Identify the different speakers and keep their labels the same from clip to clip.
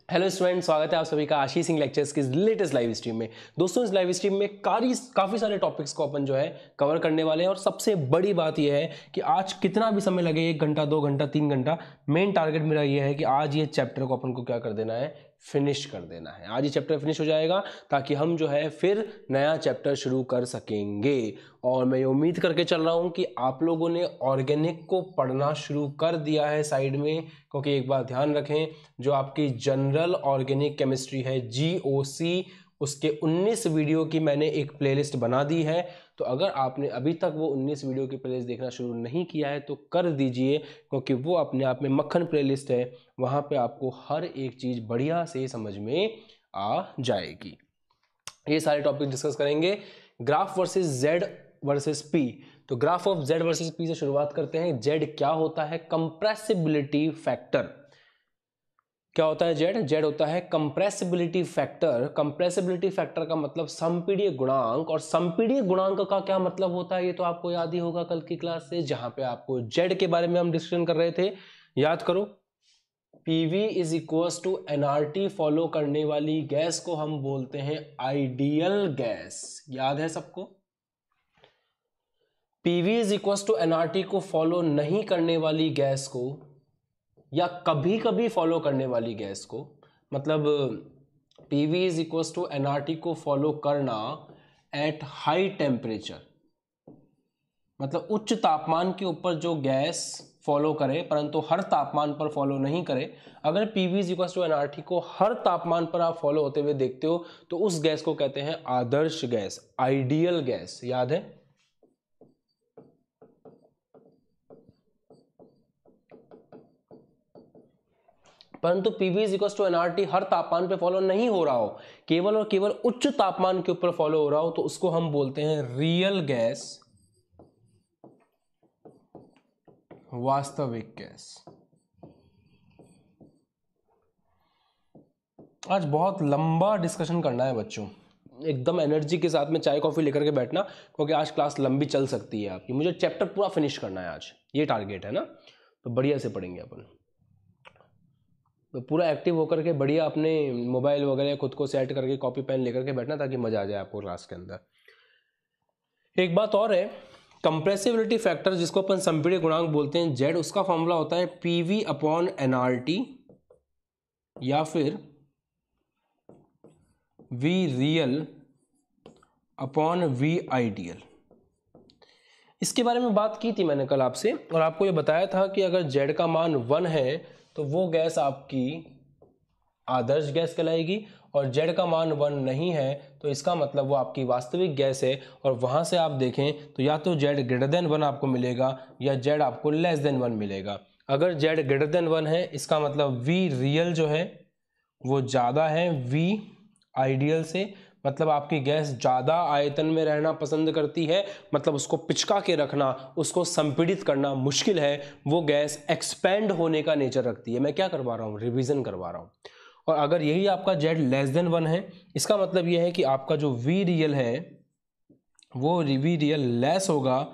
Speaker 1: Hello student, स्वागत है आप सभी का आशीष सिंह लेक्चर्स की लेटेस्ट लाइव स्ट्रीम में। दोस्तों, इस लाइव स्ट्रीम में काफी सारे टॉपिक्स को अपन जो है कवर करने वाले हैं और सबसे बड़ी बात यह है कि आज कितना भी समय लगे, 1 घंटा 2 घंटा 3 घंटा, मेन टारगेट मेरा यह है कि आज ये चैप्टर को अपन को क्या कर देना है, फिनिश कर देना है। आज ये चैप्टर फिनिश हो जाएगा ताकि हम जो है फिर नया चैप्टर शुरू कर सकेंगे। और मैं ये उम्मीद करके चल रहा हूँ कि आप लोगों ने ऑर्गेनिक को पढ़ना शुरू कर दिया है साइड में, क्योंकि एक बात ध्यान रखें, जो आपकी जनरल ऑर्गेनिक केमिस्ट्री है GOC, उसके 19 वीडियो की मैंने एक प्लेलिस्ट बना दी है। तो अगर आपने अभी तक वो 19 वीडियो की प्लेलिस्ट देखना शुरू नहीं किया है तो कर दीजिए, क्योंकि वो अपने आप में मक्खन प्लेलिस्ट है। वहाँ पे आपको हर एक चीज़ बढ़िया से समझ में आ जाएगी। ये सारे टॉपिक डिस्कस करेंगे। Graph versus Z versus P. तो graph of Z versus P से शुरुआत करते हैं। जेड क्या होता है? Compressibility factor. क्या होता है जेड? जेड होता है कंप्रेसिबिलिटी फैक्टर। कंप्रेसिबिलिटी फैक्टर का मतलब संपीड़ीय गुणांक, और संपीड़ीय गुणांक का क्या मतलब होता है ये तो आपको याद ही होगा कल की क्लास से, जहां पे आपको जेड के बारे में हम डिस्कशन कर रहे थे। याद करो, PV is equals to NRT follow करने वाली गैस को हम बोलते हैं आइडियल गैस। याद है सबको? PV is equals to NRT को फॉलो नहीं करने वाली गैस को, या कभी कभी फॉलो करने वाली गैस को, मतलब PV is equals to NRT को फॉलो करना एट हाई टेम्परेचर, मतलब उच्च तापमान के ऊपर जो गैस फॉलो करे परंतु हर तापमान पर फॉलो नहीं करे। अगर PV is equals to NRT को हर तापमान पर आप फॉलो होते हुए देखते हो तो उस गैस को कहते हैं आदर्श गैस, आइडियल गैस। याद है? परंतु PV is equals to NRT हर तापमान पे फॉलो नहीं हो रहा हो, केवल और केवल उच्च तापमान के ऊपर फॉलो हो रहा हो, तो उसको हम बोलते हैं रियल गैस, वास्तविक गैस। आज बहुत लंबा डिस्कशन करना है बच्चों, एकदम एनर्जी के साथ में चाय कॉफी लेकर के बैठना, क्योंकि आज क्लास लंबी चल सकती है आपकी। मुझे चैप्टर पूरा फिनिश करना है आज, ये टारगेट है ना। तो बढ़िया से पढ़ेंगे अपन, तो पूरा एक्टिव होकर के बढ़िया अपने मोबाइल वगैरह खुद को सेट करके कॉपी पेन लेकर के बैठना, ताकि मजा आ जाए आपको क्लास के अंदर। एक बात और है, कंप्रेसिबिलिटी फैक्टर जिसको अपन संपीड़ित गुणांक बोलते हैं जेड, उसका फॉर्मूला होता है PV अपॉन NRT या फिर V real upon V ideal. इसके बारे में बात की थी मैंने कल आपसे, और आपको ये बताया था कि अगर जेड का मान 1 है तो वो गैस आपकी आदर्श गैस कहलाएगी, और जेड का मान 1 नहीं है तो इसका मतलब वो आपकी वास्तविक गैस है। और वहां से आप देखें तो या तो जेड ग्रेटर देन 1 आपको मिलेगा या जेड आपको लेस देन 1 मिलेगा। अगर जेड ग्रेटर देन 1 है इसका मतलब V रियल जो है वो ज़्यादा है V आइडियल से, मतलब आपकी गैस ज़्यादा आयतन में रहना पसंद करती है, मतलब उसको पिचका के रखना, उसको संपीड़ित करना मुश्किल है। वो गैस एक्सपेंड होने का नेचर रखती है। मैं क्या करवा रहा हूँ? रिवीजन करवा रहा हूँ। और अगर यही आपका जेड लेस देन 1 है, इसका मतलब यह है कि आपका जो V रियल है वो V रियल लेस होगा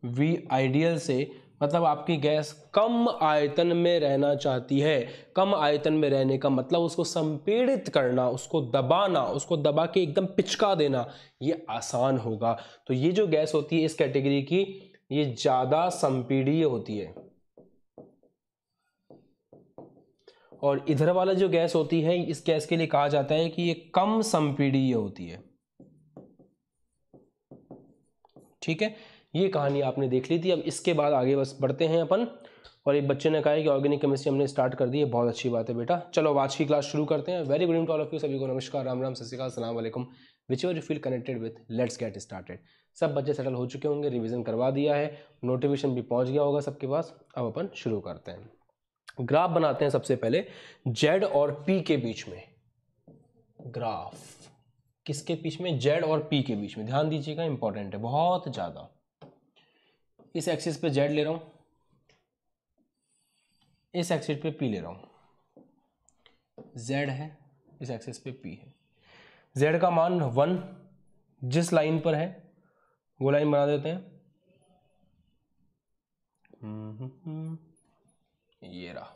Speaker 1: V आइडियल से, मतलब आपकी गैस कम आयतन में रहना चाहती है। कम आयतन में रहने का मतलब उसको संपीड़ित करना, उसको दबाना, उसको दबा के एकदम पिचका देना, ये आसान होगा। तो ये जो गैस होती है इस कैटेगरी की, ये ज्यादा संपीड़ीय होती है, और इधर वाला जो गैस होती है इस गैस के लिए कहा जाता है कि ये कम संपीड़ीय होती है। ठीक है, ये कहानी आपने देख ली थी। अब इसके बाद आगे बस बढ़ते हैं अपन। और एक बच्चे ने कहा है कि ऑर्गेनिक केमिस्ट्री हमने स्टार्ट कर दी है, बहुत अच्छी बात है बेटा। चलो अब आज की क्लास शुरू करते हैं। Very good evening to all of you, सभी को नमस्कार, राम राम, सत श्री अकाल, अस्सलाम वालेकुम, which ever you feel connected with, let's get started. सब बच्चे सेटल हो चुके होंगे, रिवीजन करवा दिया है, नोटिफिकेशन भी पहुंच गया होगा सबके पास। अब अपन शुरू करते हैं। ग्राफ बनाते हैं सबसे पहले जेड और पी के बीच में। ग्राफ किसके बीच में? जेड और पी के बीच में। ध्यान दीजिएगा, इंपॉर्टेंट है बहुत ज्यादा। इस एक्सिस पे जेड ले रहा हूं, इस एक्सिस पे पी ले रहा हूं। जेड है, इस एक्सिस पे पी है। जेड का मान 1 जिस लाइन पर है वो लाइन बना देते हैं। ये रहा,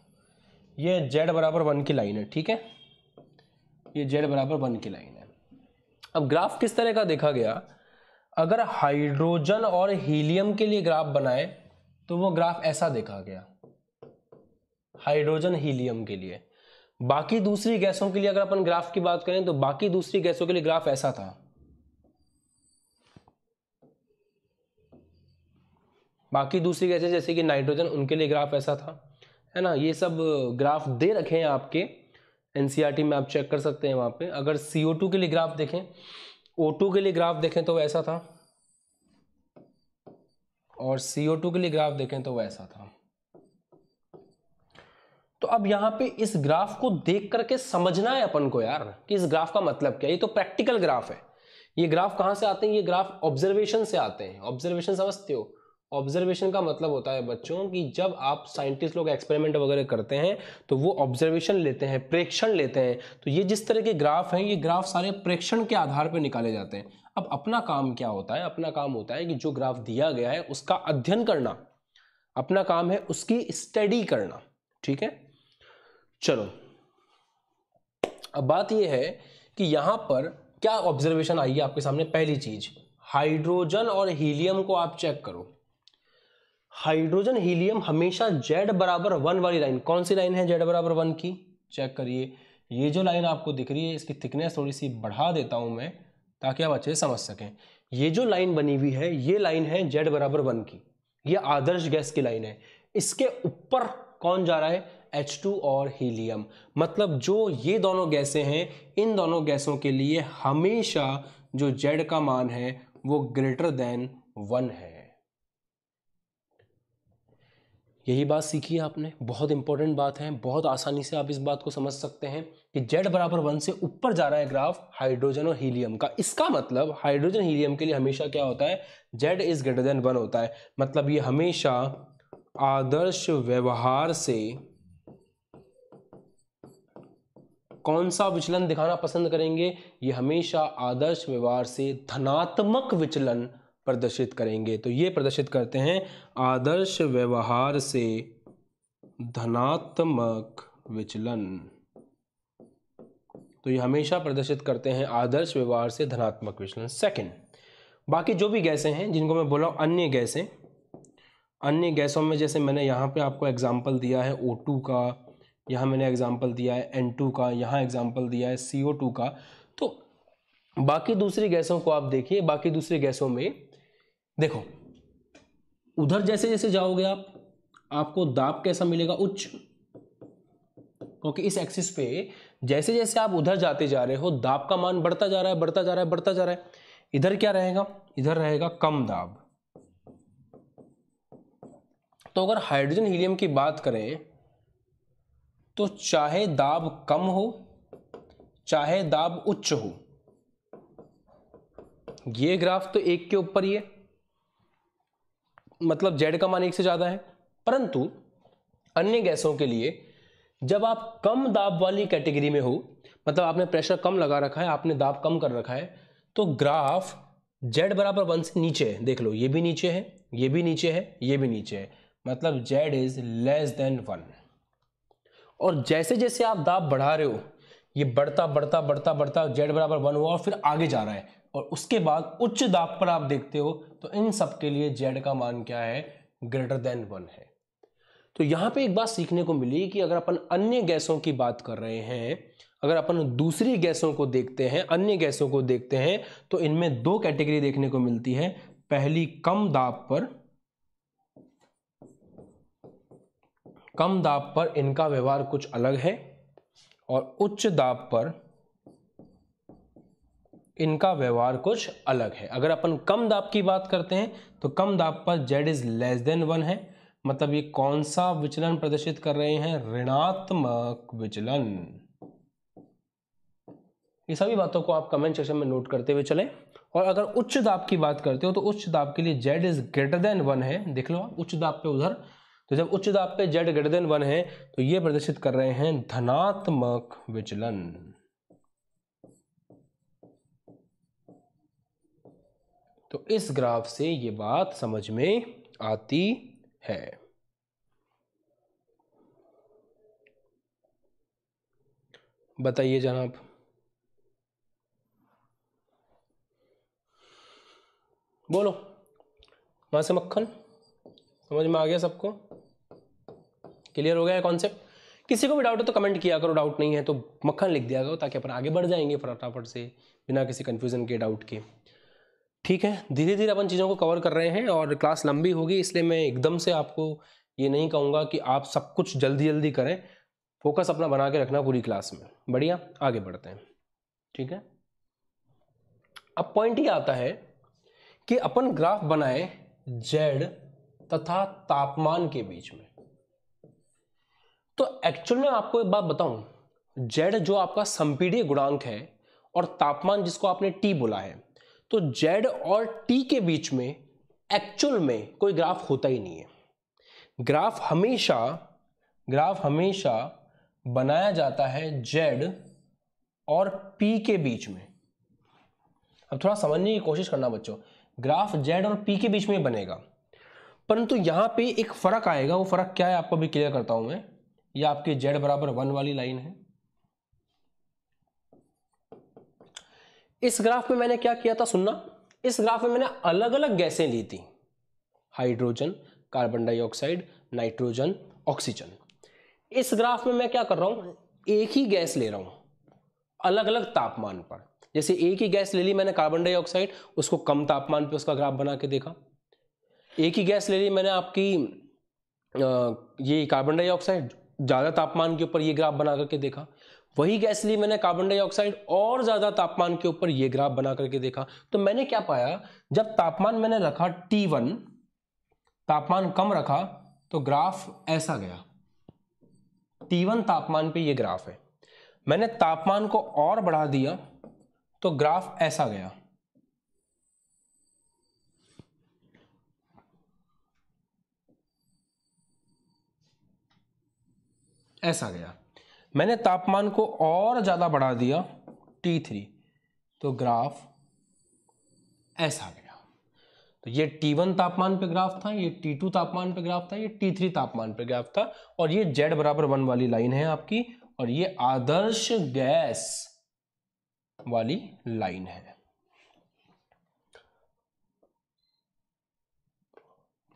Speaker 1: ये जेड बराबर 1 की लाइन है। ठीक है, ये z बराबर 1 की लाइन है। अब ग्राफ किस तरह का देखा गया, अगर हाइड्रोजन और हीलियम के लिए ग्राफ बनाए तो वो ग्राफ ऐसा देखा गया, हाइड्रोजन हीलियम के लिए। बाकी दूसरी गैसों के लिए अगर अपन ग्राफ की बात करें तो बाकी दूसरी गैसों के लिए ग्राफ ऐसा था, बाकी दूसरी गैसें जैसे कि नाइट्रोजन, उनके लिए ग्राफ ऐसा था, है ना। ये सब ग्राफ दे रखे हैं आपके एनसीईआरटी में, आप चेक कर सकते हैं वहां पे। अगर CO2 के लिए ग्राफ देखें, O2 के लिए ग्राफ देखें तो वैसा था, और CO2 के लिए ग्राफ देखें तो वैसा था। तो अब यहां पे इस ग्राफ को देख करके समझना है अपन को यार कि इस ग्राफ का मतलब क्या है। ये तो प्रैक्टिकल ग्राफ है। ये ग्राफ कहां से आते हैं, ये ग्राफ ऑब्जर्वेशन से आते हैं। ऑब्जर्वेशन समझते हो, ऑब्जर्वेशन का मतलब होता है बच्चों कि जब आप साइंटिस्ट लोग एक्सपेरिमेंट वगैरह करते हैं तो वो ऑब्जर्वेशन लेते हैं, प्रेक्षण लेते हैं। तो ये जिस तरह के ग्राफ हैं, ये ग्राफ सारे प्रेक्षण के आधार पर निकाले जाते हैं। अब अपना काम क्या होता है, अपना काम होता है कि जो ग्राफ दिया गया है उसका अध्ययन करना, अपना काम है उसकी स्टडी करना, ठीक है। चलो, अब बात यह है कि यहां पर क्या ऑब्जर्वेशन आई है आपके सामने। पहली चीज, हाइड्रोजन और हीलियम को आप चेक करो। हाइड्रोजन हीलियम हमेशा Z बराबर 1 वाली लाइन, कौन सी लाइन है Z बराबर 1 की, चेक करिए। ये जो लाइन आपको दिख रही है, इसकी थिकनेस थोड़ी सी बढ़ा देता हूं मैं ताकि आप अच्छे से समझ सकें। ये जो लाइन बनी हुई है, ये लाइन है Z बराबर 1 की, ये आदर्श गैस की लाइन है। इसके ऊपर कौन जा रहा है, H2 और हीलियम। मतलब जो ये दोनों गैसें हैं, इन दोनों गैसों के लिए हमेशा जो Z का मान है वो ग्रेटर देन 1 है। यही बात सीखी है आपने, बहुत इंपॉर्टेंट बात है, बहुत आसानी से आप इस बात को समझ सकते हैं कि Z बराबर 1 से ऊपर जा रहा है ग्राफ हाइड्रोजन और हीलियम का। इसका मतलब हाइड्रोजन हीलियम के लिए हमेशा क्या होता है, Z इज ग्रेटर देन 1 होता है। मतलब ये हमेशा आदर्श व्यवहार से कौन सा विचलन दिखाना पसंद करेंगे, ये हमेशा आदर्श व्यवहार से धनात्मक विचलन प्रदर्शित करेंगे। तो ये प्रदर्शित करते हैं आदर्श व्यवहार से धनात्मक विचलन। तो ये हमेशा प्रदर्शित करते हैं आदर्श व्यवहार से धनात्मक विचलन। सेकंड, बाकी जो भी गैसें हैं जिनको मैं बोला अन्य गैसें, अन्य गैसों में जैसे मैंने यहाँ पे आपको एग्जाम्पल दिया है O2 का, यहाँ मैंने एग्जाम्पल दिया है N2 का, यहाँ एग्जाम्पल दिया है CO2 का। तो बाकी दूसरी गैसों को आप देखिए, बाकी दूसरी गैसों में देखो, उधर जैसे जैसे जाओगे आप, आपको दाब कैसा मिलेगा, उच्च, क्योंकि इस एक्सिस पे जैसे जैसे आप उधर जाते जा रहे हो दाब का मान बढ़ता जा रहा है, बढ़ता जा रहा है, बढ़ता जा रहा है। इधर क्या रहेगा, इधर रहेगा कम दाब। तो अगर हाइड्रोजन हीलियम की बात करें तो चाहे दाब कम हो चाहे दाब उच्च हो, ये ग्राफ तो एक के ऊपर ही है, मतलब Z का मान 1 से ज्यादा है। परंतु अन्य गैसों के लिए जब आप कम दाब वाली कैटेगरी में हो, मतलब आपने प्रेशर कम लगा रखा है, आपने दाब कम कर रखा है, तो ग्राफ Z बराबर 1 से नीचे है। देख लो, ये भी नीचे है, ये भी नीचे है, ये भी नीचे है, मतलब Z इज लेस देन 1। और जैसे जैसे आप दाब बढ़ा रहे हो, ये बढ़ता बढ़ता बढ़ता बढ़ता Z बराबर 1 हुआ और फिर आगे जा रहा है, और उसके बाद उच्च दाब पर आप देखते हो तो इन सब के लिए Z का मान क्या है, ग्रेटर देन 1 है। तो यहां पे एक बात सीखने को मिली कि अगर अपन अन्य गैसों की बात कर रहे हैं, अगर अपन दूसरी गैसों को देखते हैं, अन्य गैसों को देखते हैं, तो इनमें दो कैटेगरी देखने को मिलती है। पहली, कम दाब पर इनका व्यवहार कुछ अलग है, और उच्च दाब पर इनका व्यवहार कुछ अलग है। अगर अपन कम दाब की बात करते हैं तो कम दाब पर Z इज लेस देन 1 है, मतलब ये कौन सा विचलन प्रदर्शित कर रहे हैं, ऋणात्मक विचलन। ये सभी बातों को आप कमेंट सेक्शन में नोट करते हुए चलें। और अगर उच्च दाब की बात करते हो तो उच्च दाब के लिए Z इज ग्रेटर देन 1 है। देख लो आप उच्च दाब पे उधर, तो जब उच्च दाब पे Z ग्रेटर देन 1 है तो ये प्रदर्शित कर रहे हैं धनात्मक विचलन। तो इस ग्राफ से ये बात समझ में आती है। बताइए जनाब। बोलो वहां से मक्खन, समझ में आ गया सबको? क्लियर हो गया कॉन्सेप्ट? किसी को भी डाउट है तो कमेंट किया करो, डाउट नहीं है तो मक्खन लिख दिया करो, ताकि अपन आगे बढ़ जाएंगे फटाफट से बिना किसी कंफ्यूजन के, डाउट के। ठीक है, धीरे धीरे अपन चीज़ों को कवर कर रहे हैं और क्लास लंबी होगी, इसलिए मैं एकदम से आपको ये नहीं कहूँगा कि आप सब कुछ जल्दी जल्दी करें। फोकस अपना बना के रखना पूरी क्लास में। बढ़िया, आगे बढ़ते हैं। ठीक है, अब पॉइंट ये आता है कि अपन ग्राफ बनाए जेड तथा तापमान के बीच में। तो एक्चुअल में आपको एक बात बताऊं, जेड जो आपका संपीड़ित गुणांक है और तापमान जिसको आपने टी बोला है, तो जेड और टी के बीच में एक्चुअल में कोई ग्राफ होता ही नहीं है। ग्राफ हमेशा बनाया जाता है जेड और पी के बीच में। अब थोड़ा समझने की कोशिश करना बच्चों, ग्राफ जेड और पी के बीच में बनेगा, परंतु यहां पे एक फर्क आएगा। वो फर्क क्या है आपको भी क्लियर करता हूं मैं। ये आपकी जेड बराबर 1 वाली लाइन है। इस ग्राफ में मैंने क्या किया था सुनना, इस ग्राफ में मैंने अलग अलग गैसें ली थी, hydrogen, carbon dioxide, nitrogen, oxygen. इस ग्राफ में मैं क्या कर रहा हूं, एक ही गैस ले रहा हूं अलग अलग तापमान पर। जैसे एक ही गैस ले ली मैंने कार्बन डाइऑक्साइड, उसको कम तापमान पे उसका ग्राफ बना के देखा। एक ही गैस ले ली मैंने आपकी ये कार्बन डाइऑक्साइड, ज्यादा तापमान के ऊपर ये ग्राफ बना करके देखा। वही गैस ली मैंने कार्बन डाइऑक्साइड, और ज्यादा तापमान के ऊपर ये ग्राफ बना करके देखा। तो मैंने क्या पाया, जब तापमान मैंने रखा T1, तापमान कम रखा तो ग्राफ ऐसा गया। T1 तापमान पे ये ग्राफ है। मैंने तापमान को और बढ़ा दिया तो ग्राफ ऐसा गया। ऐसा गया। मैंने तापमान को और ज्यादा बढ़ा दिया T3, तो ग्राफ ऐसा गया। तो ये T1 तापमान पे ग्राफ था, ये T2 तापमान पे ग्राफ था, ये T3 तापमान पे ग्राफ था, और ये Z बराबर 1 वाली लाइन है आपकी, और ये आदर्श गैस वाली लाइन है।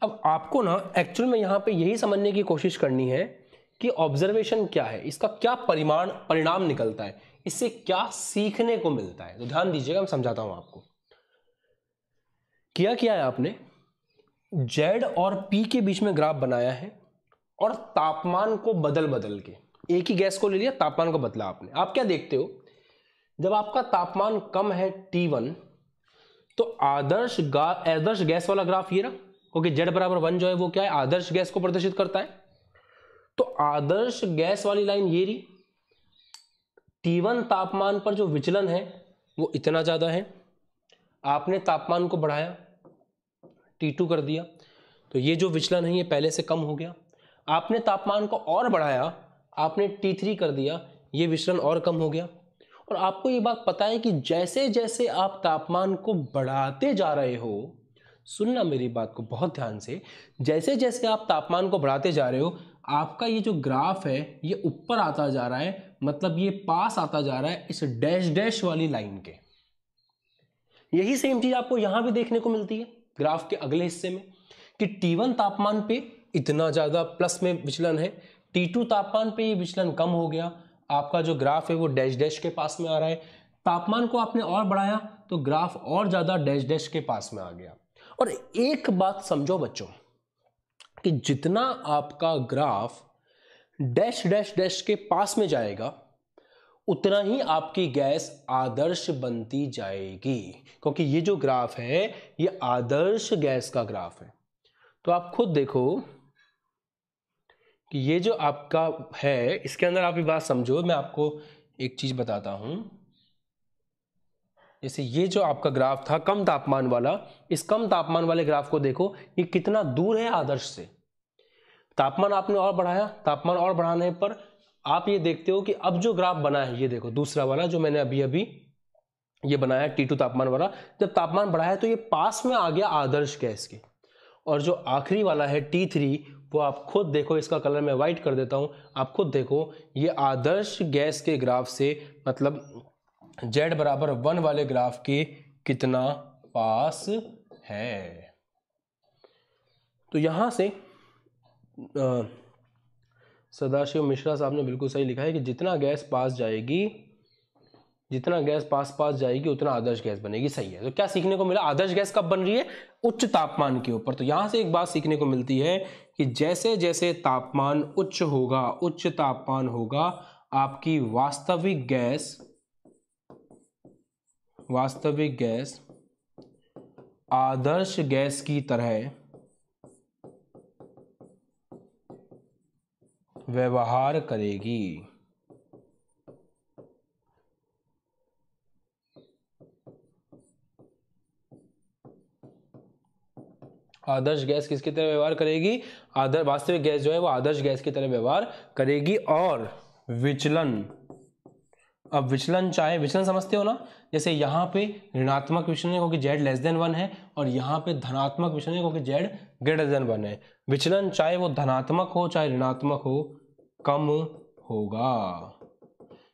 Speaker 1: अब आपको ना एक्चुअल में यहां पे यही समझने की कोशिश करनी है कि ऑब्जर्वेशन क्या है, इसका क्या परिणाम निकलता है, इससे क्या सीखने को मिलता है। तो ध्यान दीजिएगा, मैं समझाता हूं आपको। क्या है आपने, जेड और पी के बीच में ग्राफ बनाया है और तापमान को बदल के, एक ही गैस को ले लिया, तापमान को बदला आपने। आप क्या देखते हो, जब आपका तापमान कम है T1, तो आदर्श गैस वाला ग्राफ ये रहा, क्योंकि जेड बराबर 1 जो है वो क्या है, आदर्श गैस को प्रदर्शित करता है। तो आदर्श गैस वाली लाइन ये रही। T1 तापमान पर जो विचलन है वो इतना ज्यादा है, आपने तापमान को बढ़ाया, T2 कर दिया, तो ये जो विचलन है ये पहले से कम हो गया। आपने तापमान को और बढ़ाया, आपने T3 कर दिया, ये विचलन और कम हो गया। और आपको ये बात पता है कि जैसे जैसे आप तापमान को बढ़ाते जा रहे हो, सुनना मेरी बात को बहुत ध्यान से, जैसे जैसे आप तापमान को बढ़ाते जा रहे हो, आपका ये जो ग्राफ है ये ऊपर आता जा रहा है, मतलब ये पास आता जा रहा है इस डैश डैश वाली लाइन के। यही सेम चीज आपको यहां भी देखने को मिलती है ग्राफ के अगले हिस्से में, कि T1 तापमान पे इतना ज्यादा प्लस में विचलन है, T2 तापमान पे ये विचलन कम हो गया, आपका जो ग्राफ है वो डैश डैश के पास में आ रहा है। तापमान को आपने और बढ़ाया तो ग्राफ और ज्यादा डैश डैश के पास में आ गया। और एक बात समझो बच्चों, कि जितना आपका ग्राफ डैश डैश डैश के पास में जाएगा, उतना ही आपकी गैस आदर्श बनती जाएगी, क्योंकि ये जो ग्राफ है ये आदर्श गैस का ग्राफ है। तो आप खुद देखो कि ये जो आपका है, इसके अंदर आप ये बात समझो। मैं आपको एक चीज बताता हूं, जैसे ये जो आपका ग्राफ था कम तापमान वाला, इस कम तापमान वाले ग्राफ को देखो, ये कितना दूर है आदर्श से। तापमान आपने और बढ़ाया, तापमान और बढ़ाने पर आप ये देखते हो कि अब जो ग्राफ बना है, ये देखो दूसरा वाला जो मैंने अभी अभी ये बनाया T2 तापमान वाला, जब तापमान बढ़ाया तो ये पास में आ गया आदर्श गैस के। और जो आखिरी वाला है T3, वो आप खुद देखो, इसका कलर मैं व्हाइट कर देता हूं, आप खुद देखो, ये आदर्श गैस के ग्राफ से, मतलब Z बराबर 1 वाले ग्राफ के कितना पास है। तो यहां से सदाशिव मिश्रा साहब ने बिल्कुल सही लिखा है कि जितना गैस पास जाएगी उतना आदर्श गैस बनेगी। सही है। तो क्या सीखने को मिला? आदर्श गैस कब बन रही है? उच्च तापमान के ऊपर। तो यहां से एक बात सीखने को मिलती है कि जैसे जैसे तापमान उच्च तापमान होगा, आपकी वास्तविक गैस आदर्श गैस की तरह व्यवहार करेगी। आदर्श गैस किसकी तरह व्यवहार करेगी? वास्तविक गैस जो है वो आदर्श गैस की तरह व्यवहार करेगी। और विचलन, अब विचलन समझते हो ना? जैसे यहाँ पे ऋणात्मक विचलन है क्योंकि z लेस देन 1 है, और यहाँ पे धनात्मक विचलन है क्योंकि z ग्रेटर देन 1 है। विचलन चाहे वो धनात्मक हो चाहे ऋणात्मक हो, कम होगा,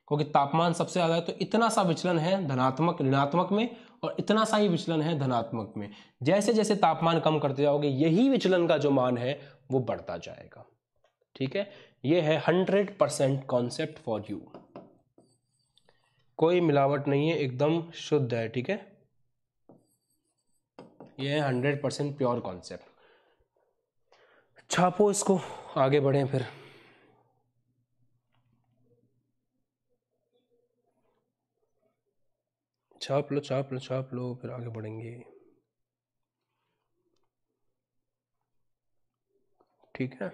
Speaker 1: क्योंकि तापमान सबसे ज्यादा है। तो इतना सा विचलन है ऋणात्मक में, और इतना सा ही विचलन है धनात्मक में। जैसे जैसे तापमान कम करते जाओगे, यही विचलन का जो मान है वो बढ़ता जाएगा। ठीक है, ये है 100% कॉन्सेप्ट फॉर यू। कोई मिलावट नहीं है, एकदम शुद्ध है। ठीक है, ये है 100% प्योर कॉन्सेप्ट। छापो इसको, आगे बढ़ें फिर। छाप लो, फिर आगे बढ़ेंगे। ठीक है,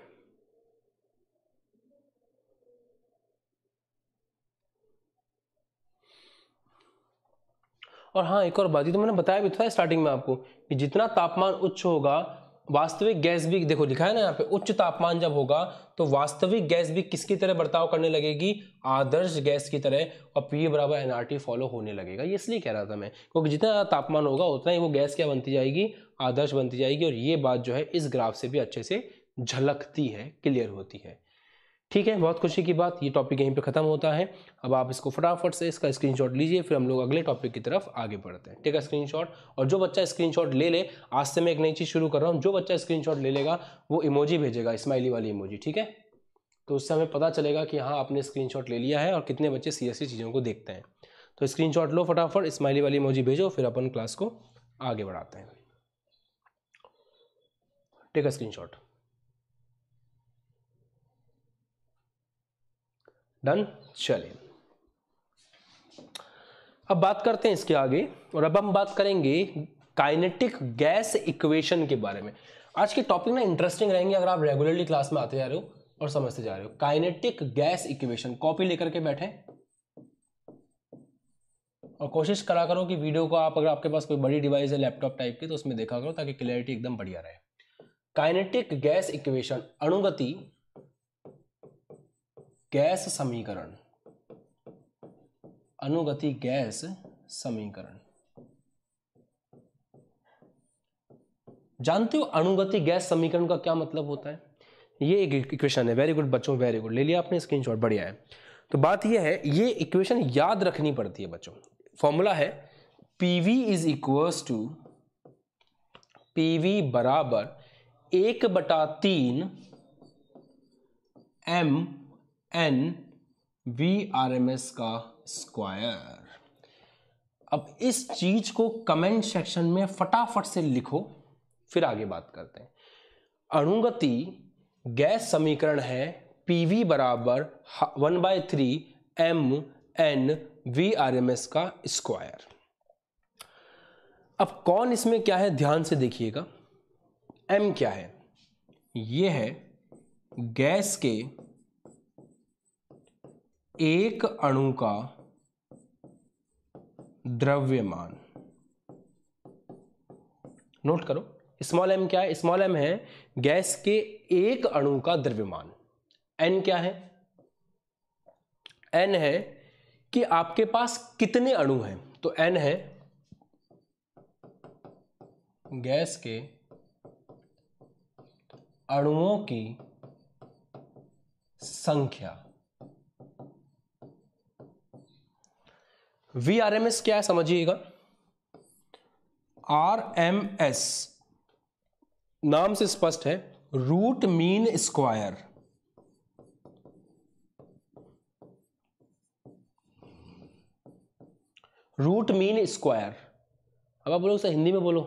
Speaker 1: और हाँ, एक और बात, ये तो मैंने बताया भी था स्टार्टिंग में आपको कि जितना तापमान उच्च होगा, वास्तविक गैस भी, देखो लिखा है ना यहाँ पे, उच्च तापमान जब होगा तो वास्तविक गैस भी किसकी तरह बर्ताव करने लगेगी? आदर्श गैस की तरह। और P बराबर nRT फॉलो होने लगेगा। ये इसलिए कह रहा था मैं, क्योंकि जितना तापमान होगा उतना ही वो गैस क्या बनती जाएगी? आदर्श बनती जाएगी। और ये बात जो है इस ग्राफ से भी अच्छे से झलकती है, क्लियर होती है। ठीक है, बहुत खुशी की बात, ये टॉपिक यहीं पे खत्म होता है। अब आप इसको फटाफट से इसका स्क्रीनशॉट लीजिए, फिर हम लोग अगले टॉपिक की तरफ आगे बढ़ते हैं। ठीक है, स्क्रीनशॉट। और जो बच्चा स्क्रीनशॉट ले ले, आज से मैं एक नई चीज़ शुरू कर रहा हूँ, जो बच्चा स्क्रीनशॉट ले लेगा वो इमोजी भेजेगा, स्माइली वाली इमोजी। ठीक है, तो उससे हमें पता चलेगा कि हाँ आपने स्क्रीनशॉट ले लिया है और कितने बच्चे सीरियसली चीज़ों को देखते हैं। तो स्क्रीनशॉट लो फटाफट, स्माइली वाली इमोजी भेजो, फिर अपन क्लास को आगे बढ़ाते हैं। ठीक है, स्क्रीनशॉट डन। चलिए, अब बात करते हैं इसके आगे, और अब हम बात करेंगे काइनेटिक गैस इक्वेशन के बारे में। आज के टॉपिक ना इंटरेस्टिंग रहेंगे अगर आप रेगुलरली क्लास में आते जा रहे हो और समझते जा रहे हो। काइनेटिक गैस इक्वेशन, कॉपी लेकर के बैठे और कोशिश करा करो कि वीडियो को आप, अगर आपके पास कोई बड़ी डिवाइस है लैपटॉप टाइप की, तो उसमें देखा करो ताकि क्लैरिटी एकदम बढ़िया रहे। काइनेटिक गैस इक्वेशन, अणुगति गैस समीकरण, अणुगति गैस समीकरण। जानते हो अणुगति गैस समीकरण का क्या मतलब होता है? ये एक इक्वेशन है। वेरी गुड बच्चों, वेरी गुड, ले लिया आपने स्क्रीनशॉट, बढ़िया है। तो बात ये है, ये इक्वेशन याद रखनी पड़ती है बच्चों। फॉर्मूला है PV is equals to, PV बराबर 1/3 mN/VRMS का स्क्वायर। अब इस चीज को कमेंट सेक्शन में फटाफट से लिखो, फिर आगे बात करते हैं। अणुगति गैस समीकरण है PV बराबर 1/3 mN/VRMS का स्क्वायर। अब कौन इसमें क्या है ध्यान से देखिएगा। M क्या है? यह है गैस के एक अणु का द्रव्यमान। नोट करो, स्मॉल m क्या है? स्मॉल m है गैस के एक अणु का द्रव्यमान। n क्या है? n है कि आपके पास कितने अणु हैं। तो n है गैस के अणुओं की संख्या। VRMS क्या है समझिएगा। RMS नाम से स्पष्ट है, root mean square. Root mean square, अब आप बोलो उसे हिंदी में बोलो,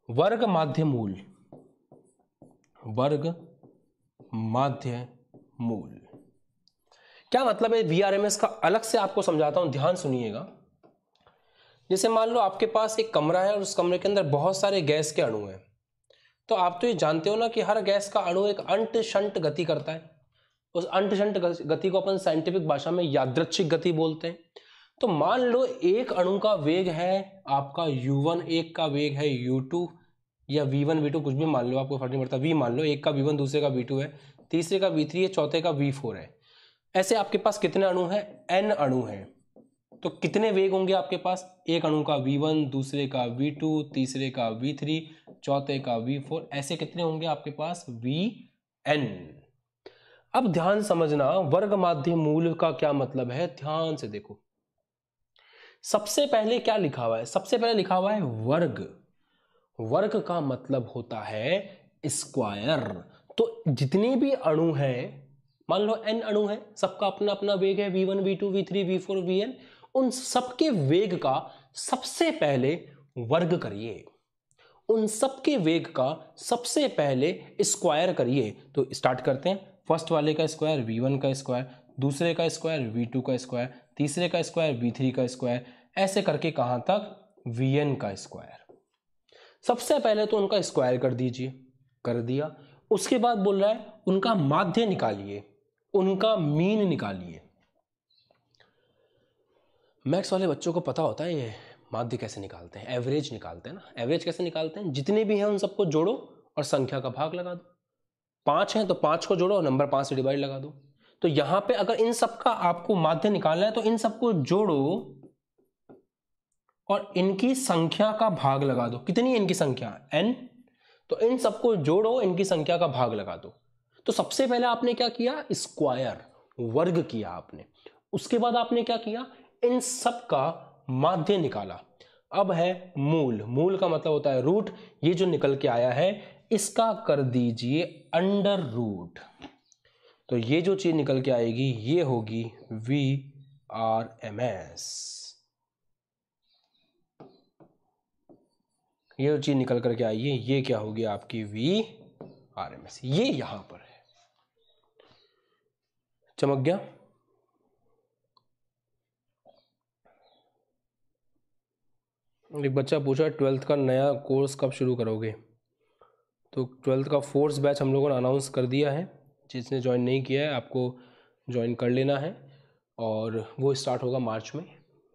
Speaker 1: वर्ग माध्य मूल। वर्ग माध्य मूल क्या मतलब है? VRMS का अलग से आपको समझाता हूं, ध्यान सुनिएगा। जैसे मान लो आपके पास एक कमरा है और उस कमरे के अंदर बहुत सारे गैस के अणु हैं, तो आप तो ये जानते हो ना कि हर गैस का अणु एक अंट शंट गति करता है। उस अंट शंट गति को अपन साइंटिफिक भाषा में यादृच्छिक गति बोलते हैं। तो मान लो एक अणु का वेग है आपका u1, एक का वेग है u2 या v1 v2 कुछ भी मान लो, आपको फर्क नहीं पड़ता। v मान लो, एक का v1 दूसरे का v2 है, तीसरे का v3 है, चौथे का v4 है। ऐसे आपके पास कितने अणु हैं? n अणु हैं। तो कितने वेग होंगे आपके पास? एक अणु का v1, दूसरे का v2, तीसरे का v3, चौथे का v4, ऐसे कितने होंगे आपके पास? vn। अब ध्यान समझना, वर्ग माध्य मूल का क्या मतलब है, ध्यान से देखो। सबसे पहले क्या लिखा हुआ है? सबसे पहले लिखा हुआ है वर्ग। वर्ग का मतलब होता है स्क्वायर। तो जितने भी अणु हैं, मान लो n अणु है, सबका अपना अपना वेग है, v1 v2 v3 v4 vn, उन सबके वेग का सबसे पहले वर्ग करिए। उन सबके वेग का सबसे पहले स्क्वायर करिए। तो स्टार्ट करते हैं। फर्स्ट वाले का स्क्वायर v1 का स्क्वायर, दूसरे का स्क्वायर v2 का स्क्वायर, तीसरे का स्क्वायर v3 का स्क्वायर, ऐसे करके कहां तक? vn का स्क्वायर। सबसे पहले तो उनका स्क्वायर कर दीजिए, कर दिया। उसके बाद बोल रहा है उनका माध्य निकालिए, उनका मीन निकालिए। मैथ्स वाले बच्चों को पता होता है ये माध्य कैसे निकालते हैं, एवरेज निकालते हैं ना। एवरेज कैसे निकालते हैं? जितने भी हैं उन सबको जोड़ो और संख्या का भाग लगा दो। 5 हैं तो 5 को जोड़ो और नंबर 5 से डिवाइड लगा दो। तो यहां पे अगर इन सबका आपको माध्य निकालना है तो इन सबको जोड़ो और इनकी संख्या का भाग लगा दो। कितनी है इनकी संख्या? n। तो इन सबको जोड़ो, इनकी संख्या का भाग लगा दो। तो सबसे पहले आपने क्या किया? स्क्वायर, वर्ग किया आपने। उसके बाद आपने क्या किया? इन सब का माध्य निकाला। अब है मूल। मूल का मतलब होता है रूट। ये जो निकल के आया है इसका कर दीजिए अंडर रूट। तो ये जो चीज निकल के आएगी ये होगी VRMS। ये जो चीज निकल करके आई है ये क्या होगी? आपकी VRMS। ये यहां पर है। चमक गया? एक बच्चा पूछा 12th का नया कोर्स कब शुरू करोगे? तो 12th का फोर्स बैच हम लोगों ने अनाउंस कर दिया है। जिसने ज्वाइन नहीं किया है आपको ज्वाइन कर लेना है और वो स्टार्ट होगा मार्च में,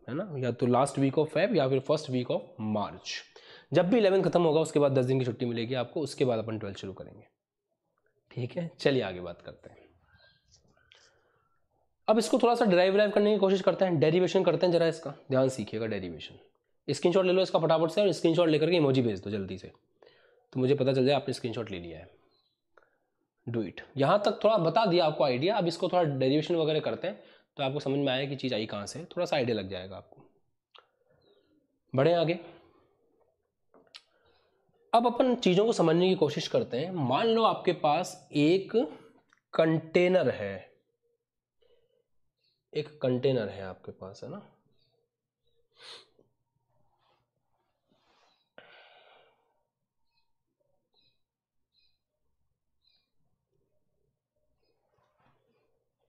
Speaker 1: है ना, या तो लास्ट वीक ऑफ फेब या फिर फर्स्ट वीक ऑफ मार्च। जब भी 11th खत्म होगा उसके बाद 10 दिन की छुट्टी मिलेगी आपको, उसके बाद अपन 12th शुरू करेंगे। ठीक है, चलिए आगे बात करते हैं। अब इसको थोड़ा सा डिराइव करने की कोशिश करते हैं, डेरिवेशन करते हैं। जरा इसका ध्यान सीखिएगा, डेरिवेशन। स्क्रीनशॉट ले लो इसका फटाफट से और स्क्रीनशॉट लेकर के इमोजी भेज दो जल्दी से, तो मुझे पता चल जाए आपने स्क्रीनशॉट ले लिया है। Do it. यहां तक थोड़ा बता दिया आपको आइडिया। अब इसको थोड़ा डेरिवेशन वगैरह करते हैं तो आपको समझ में आया कि चीज़ आई कहाँ से, थोड़ा सा आइडिया लग जाएगा आपको। बढ़े आगे। अब अपन चीज़ों को समझने की कोशिश करते हैं। मान लो आपके पास एक कंटेनर है, एक कंटेनर है आपके पास, है ना।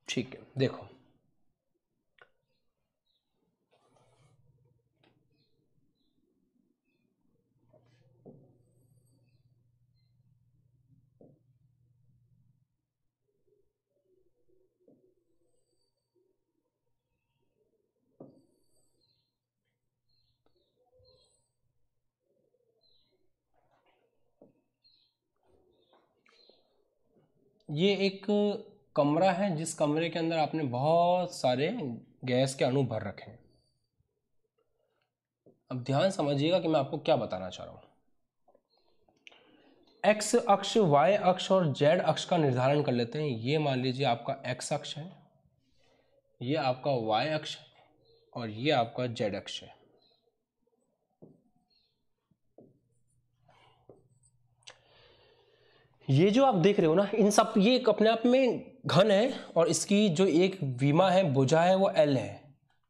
Speaker 1: ठीक है, देखो ये एक कमरा है जिस कमरे के अंदर आपने बहुत सारे गैस के अणु भर रखे हैं। अब ध्यान समझिएगा कि मैं आपको क्या बताना चाह रहा हूं। एक्स अक्ष, वाई अक्ष और जेड अक्ष का निर्धारण कर लेते हैं। ये मान लीजिए आपका एक्स अक्ष है, ये आपका वाई अक्ष है और ये आपका जेड अक्ष है। ये जो आप देख रहे हो ना, इन सब ये एक अपने आप में घन है और इसकी जो एक विमा है, भुजा है, वो L है।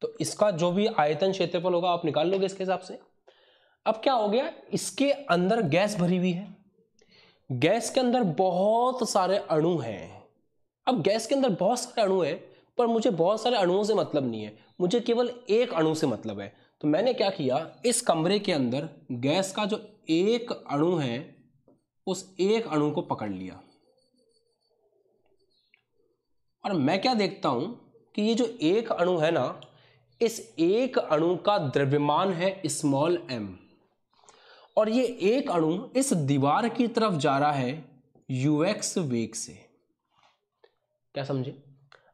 Speaker 1: तो इसका जो भी आयतन क्षेत्रफल होगा आप निकाल लोगे इसके हिसाब से। अब क्या हो गया, इसके अंदर गैस भरी हुई है, गैस के अंदर बहुत सारे अणु हैं। अब गैस के अंदर बहुत सारे अणु हैं, पर मुझे बहुत सारे अणुओं से मतलब नहीं है, मुझे केवल एक अणु से मतलब है। तो मैंने क्या किया, इस कमरे के अंदर गैस का जो एक अणु है उस एक अणु को पकड़ लिया और मैं क्या देखता हूं कि ये जो एक अणु है ना, इस एक अणु का द्रव्यमान है स्मॉल m और ये एक अणु इस दीवार की तरफ जा रहा है ux वेग से। क्या समझे?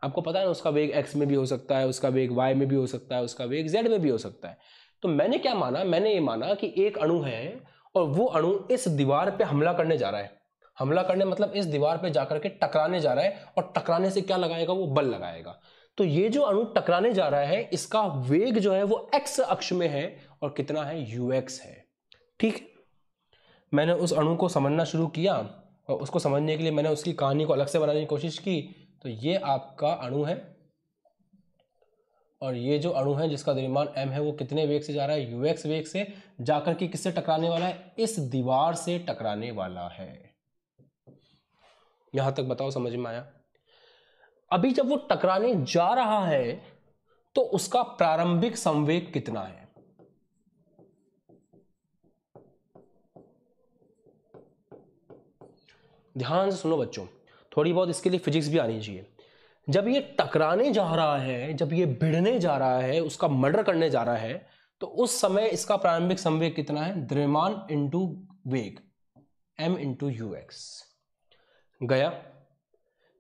Speaker 1: आपको पता है ना, उसका वेग x में भी हो सकता है, उसका वेग y में भी हो सकता है, उसका वेग z में भी हो सकता है। तो मैंने क्या माना, मैंने ये माना कि एक अणु है और वो अणु इस दीवार पे हमला करने जा रहा है। हमला करने मतलब इस दीवार पे जाकर के टकराने जा रहा है और टकराने से क्या लगाएगा, वो बल लगाएगा। तो ये जो अणु टकराने जा रहा है इसका वेग जो है वो x अक्ष में है और कितना है, ux है। ठीक, मैंने उस अणु को समझना शुरू किया और उसको समझने के लिए मैंने उसकी कहानी को अलग से बनाने की कोशिश की। तो ये आपका अणु है और ये जो अणु है जिसका द्रव्यमान m है वो कितने वेग से जा रहा है, ux वेग से जाकर के किससे टकराने वाला है, इस दीवार से टकराने वाला है। यहां तक बताओ समझ में आया? अभी जब वो टकराने जा रहा है तो उसका प्रारंभिक संवेग कितना है? ध्यान से सुनो बच्चों, थोड़ी बहुत इसके लिए फिजिक्स भी आनी चाहिए। जब ये टकराने जा रहा है, जब ये भिड़ने जा रहा है, उसका मर्डर करने जा रहा है, तो उस समय इसका प्रारंभिक संवेग कितना है, द्रव्यमान इंटू वेग m इंटू ux। गया,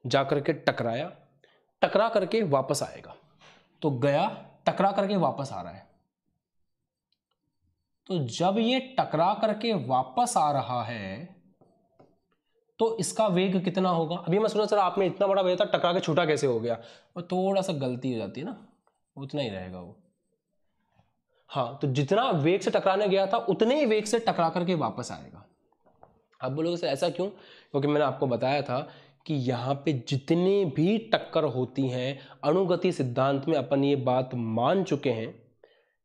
Speaker 1: जाकर के टकराया, टकरा करके वापस आएगा। तो गया, टकरा करके वापस आ रहा है। तो जब ये टकरा करके वापस आ रहा है तो इसका वेग कितना होगा? अभी मैं सुना सर आपने इतना बड़ा भेजा था, टकरा के छूटा कैसे हो गया? और थोड़ा सा गलती हो जाती है ना, उतना ही रहेगा वो। हाँ, तो जितना वेग से टकराने गया था उतने ही वेग से टकरा करके वापस आएगा। आप बोलोगे सर ऐसा क्यों? क्योंकि मैंने आपको बताया था कि यहाँ पे जितनी भी टक्कर होती हैं, अणुगति सिद्धांत में अपन ये बात मान चुके हैं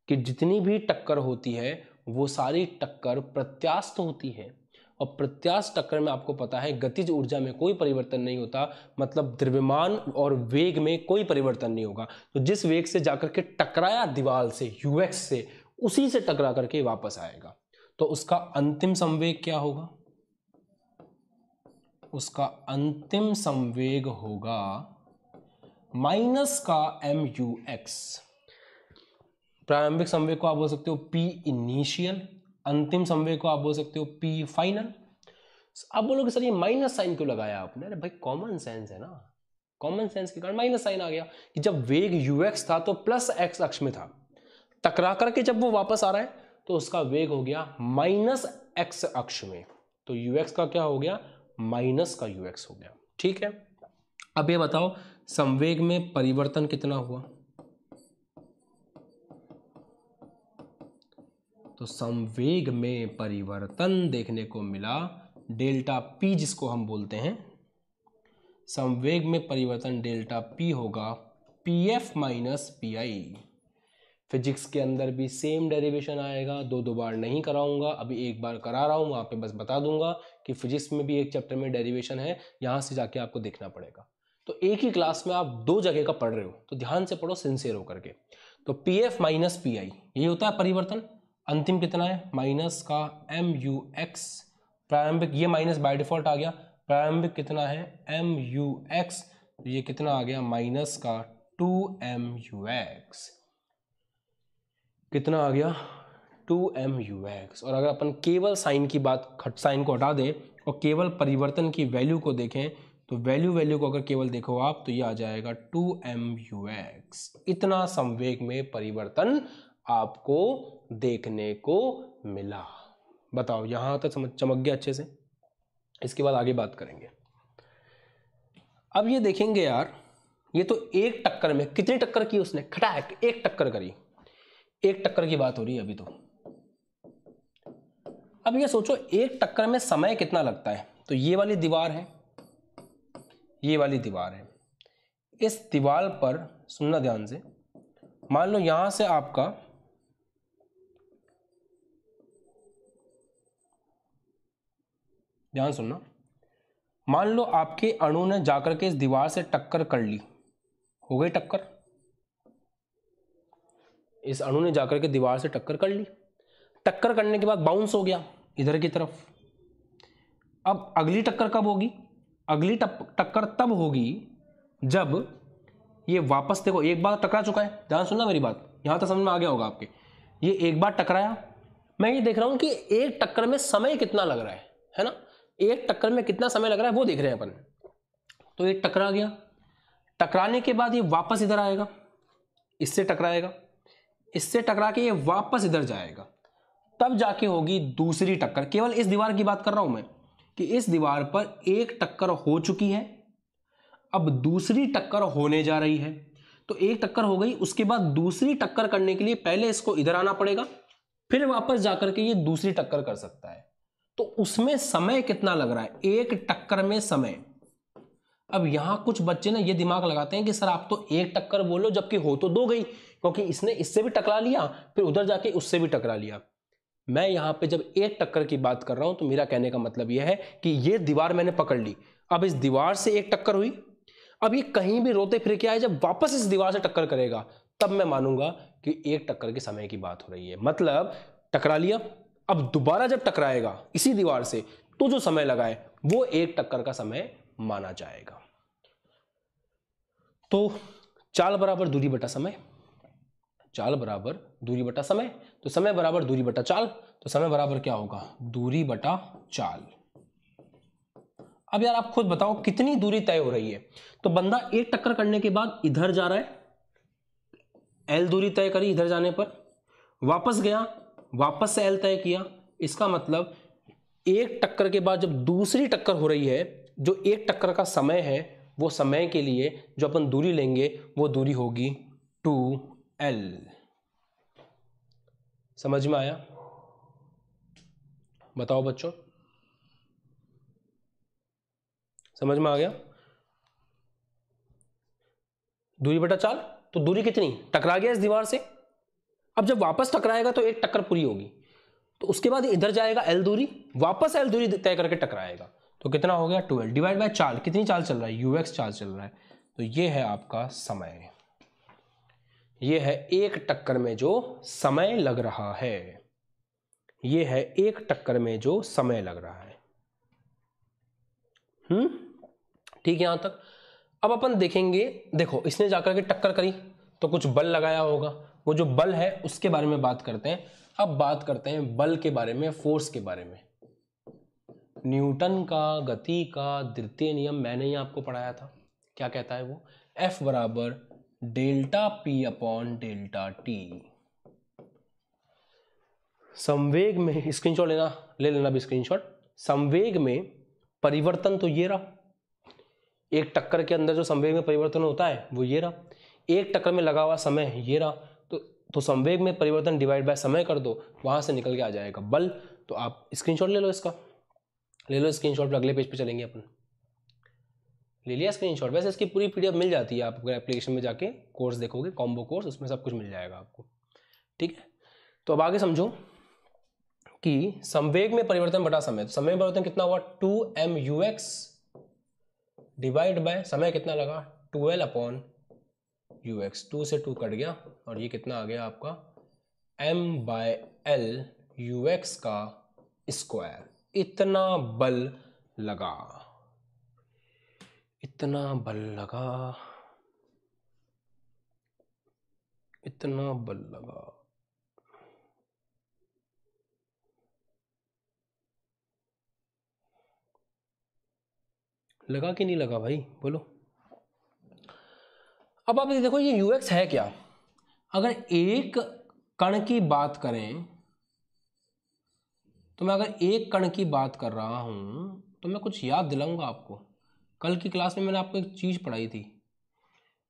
Speaker 1: कि जितनी भी टक्कर होती है वो सारी टक्कर प्रत्यास्थ होती है और प्रत्यास्थ टक्कर में आपको पता है गतिज ऊर्जा में कोई परिवर्तन नहीं होता, मतलब द्रव्यमान और वेग में कोई परिवर्तन नहीं होगा। तो जिस वेग से जाकर के टकराया दीवार से ux से, उसी से टकरा करके वापस आएगा। तो उसका अंतिम संवेग क्या होगा? उसका अंतिम संवेग होगा माइनस का mux। प्रारंभिक संवेग को आप बोल सकते हो p इनिशियल, अंतिम संवेग को आप बोल सकते हो p फाइनल। आप बोलोगे सर ये माइनस साइन क्यों लगाया आपने? अरे भाई कॉमन सेंस है ना, कॉमन सेंस के कारण माइनस साइन आ गया कि जब वेग ux था तो प्लस x अक्ष में था, टकरा करके जब वो वापस आ रहा है तो उसका वेग हो गया माइनस x अक्ष में। तो ux का क्या हो गया, माइनस का ux हो गया। ठीक है, अब ये बताओ संवेग में परिवर्तन कितना हुआ? तो संवेग में परिवर्तन देखने को मिला डेल्टा p, जिसको हम बोलते हैं संवेग में परिवर्तन डेल्टा p होगा pf माइनस पी। फिजिक्स के अंदर भी सेम डेरिवेशन आएगा, दो बार नहीं कराऊंगा, अभी एक बार करा रहा हूं, वहां पे बस बता दूंगा कि फिजिक्स में भी एक चैप्टर में डेरिवेशन है, यहां से जाके आपको देखना पड़ेगा। तो एक ही क्लास में आप दो जगह का पढ़ रहे हो तो ध्यान से पढ़ो, सिंसियर होकर के। तो pf माइनस पी यही होता है परिवर्तन। अंतिम कितना है, माइनस का mux। प्रारंभिक ये माइनस बाय डिफॉल्ट आ गया, प्रारंभिक कितना है mux, तो ये कितना आ गया माइनस का 2mux। कितना आ गया 2mux। और अगर अपन केवल साइन की बात, साइन को हटा दें और केवल परिवर्तन की वैल्यू को देखें तो वैल्यू को अगर केवल देखो आप तो ये आ जाएगा 2mux। इतना संवेग में परिवर्तन आपको देखने को मिला। बताओ यहां तक समझ चमक गया अच्छे से? इसके बाद आगे बात करेंगे। अब ये देखेंगे यार, ये तो एक टक्कर में कितनी टक्कर की उसने, खटाक एक टक्कर करी, एक टक्कर की बात हो रही है अभी तो। अब ये सोचो एक टक्कर में समय कितना लगता है, तो ये वाली दीवार है, ये वाली दीवार है। इस दीवार पर सुनना ध्यान से, मान लो यहां से आपका ध्यान सुनना, मान लो आपके अणु ने जाकर के इस दीवार से टक्कर कर ली, हो गई टक्कर, इस अणु ने जाकर के दीवार से टक्कर कर ली, टक्कर करने के बाद बाउंस हो गया इधर की तरफ। अब अगली टक्कर कब होगी? अगली टक्कर तब होगी जब ये वापस, देखो एक बार टकरा चुका है, ध्यान सुनना मेरी बात, यहां तक समझ में आ गया होगा आपके। ये एक बार टकराया, मैं ये देख रहा हूं कि एक टक्कर में समय कितना लग रहा है ना, एक टक्कर में कितना समय लग रहा है वो देख रहे हैं अपन। तो ये टकरा गया, टकराने के बाद ये वापस इधर आएगा, इससे टकराएगा, इससे टकरा के ये वापस इधर जाएगा, तब जाके होगी दूसरी टक्कर। केवल इस दीवार की बात कर रहा हूं मैं कि इस दीवार पर एक टक्कर हो चुकी है, अब दूसरी टक्कर होने जा रही है। तो एक टक्कर हो गई, उसके बाद दूसरी टक्कर करने के लिए पहले इसको इधर आना पड़ेगा, फिर वापस जाकर के ये दूसरी टक्कर कर सकता है। तो उसमें समय कितना लग रहा है, एक टक्कर में समय। अब यहां कुछ बच्चे ना ये दिमाग लगाते हैं कि सर आप तो एक टक्कर बोलो, जबकि हो तो दो गई, क्योंकि इसने इससे भी टकरा लिया, फिर उधर जाके उससे भी टकरा लिया। मैं यहां पे जब एक टक्कर की बात कर रहा हूं तो मेरा कहने का मतलब यह है कि ये दीवार मैंने पकड़ ली, अब इस दीवार से एक टक्कर हुई, अब ये कहीं भी रोते फिर के आए, जब वापस इस दीवार से टक्कर करेगा तब मैं मानूंगा कि एक टक्कर के समय की बात हो रही है। मतलब टकरा लिया, अब दोबारा जब टकराएगा इसी दीवार से तो जो समय लगा है वो एक टक्कर का समय माना जाएगा। तो चाल बराबर दूरी बटा समय, चाल बराबर दूरी बटा समय, तो समय बराबर दूरी बटा चाल, तो समय बराबर क्या होगा, दूरी बटा चाल। अब यार आप खुद बताओ कितनी दूरी तय हो रही है। तो बंदा एक टक्कर करने के बाद इधर जा रहा है, एल दूरी तय करी, इधर जाने पर वापस गया, वापस से एल तय किया। इसका मतलब एक टक्कर के बाद जब दूसरी टक्कर हो रही है, जो एक टक्कर का समय है, वो समय के लिए जो अपन दूरी लेंगे वो दूरी होगी 2l। समझ में आया? बताओ बच्चों, समझ में आ गया? दूरी बटा चाल, तो दूरी कितनी, टकरा गया इस दीवार से, अब जब वापस टकराएगा तो एक टक्कर पूरी होगी, तो उसके बाद इधर जाएगा एल दूरी, वापस एल दूरी तय करके टकराएगा, तो कितना हो गया 2l डिवाइड बाय चाल, कितनी चाल चल रहा है, ux चाल चल रहा है। तो ये है आपका समय, ये है एक टक्कर में जो समय लग रहा है, ये है एक टक्कर में जो समय लग रहा है। ठीक है यहां तक। अब अपन देखेंगे, देखो इसने जाकर के टक्कर करी तो कुछ बल लगाया होगा, वो जो बल है उसके बारे में बात करते हैं। अब बात करते हैं बल के बारे में, फोर्स के बारे में। न्यूटन का गति का द्वितीय नियम मैंने ही आपको पढ़ाया था, क्या कहता है वो, F बराबर delta P upon delta T। संवेग में, स्क्रीनशॉट लेना, ले लेना भी स्क्रीनशॉट। संवेग में परिवर्तन तो ये रहा, एक टक्कर के अंदर जो संवेग में परिवर्तन होता है वो ये रहा, एक टक्कर में लगा हुआ समय ये रहा, तो संवेग में परिवर्तन डिवाइड बाय समय कर दो, वहां से निकल के आ जाएगा बल। तो आप स्क्रीनशॉट ले लो, इसका ले लो स्क्रीनशॉट, अगले पेज पे चलेंगे अपन। ले लिया स्क्रीनशॉट? वैसे इसकी पूरी पीडीएफ मिल जाती है, आप अगर एप्लीकेशन में जाके कोर्स देखोगे, कॉम्बो कोर्स, उसमें सब कुछ मिल जाएगा आपको। ठीक है, तो अब आगे समझो कि संवेग में परिवर्तन बटा समय, तो समय में परिवर्तन कितना हुआ 2mux डिवाइड बाय समय कितना लगा 2l अपॉन ux, 2 से 2 कट गया और ये कितना आ गया आपका m/l ux का स्क्वायर। इतना बल लगा, इतना बल लगा, इतना बल लगा। लगा कि नहीं लगा भाई, बोलो। अब आप देखो ये ux है क्या, अगर एक कण की बात करें तो मैं अगर एक कण की बात कर रहा हूं तो मैं कुछ याद दिलाऊंगा आपको। कल की क्लास में मैंने आपको एक चीज पढ़ाई थी,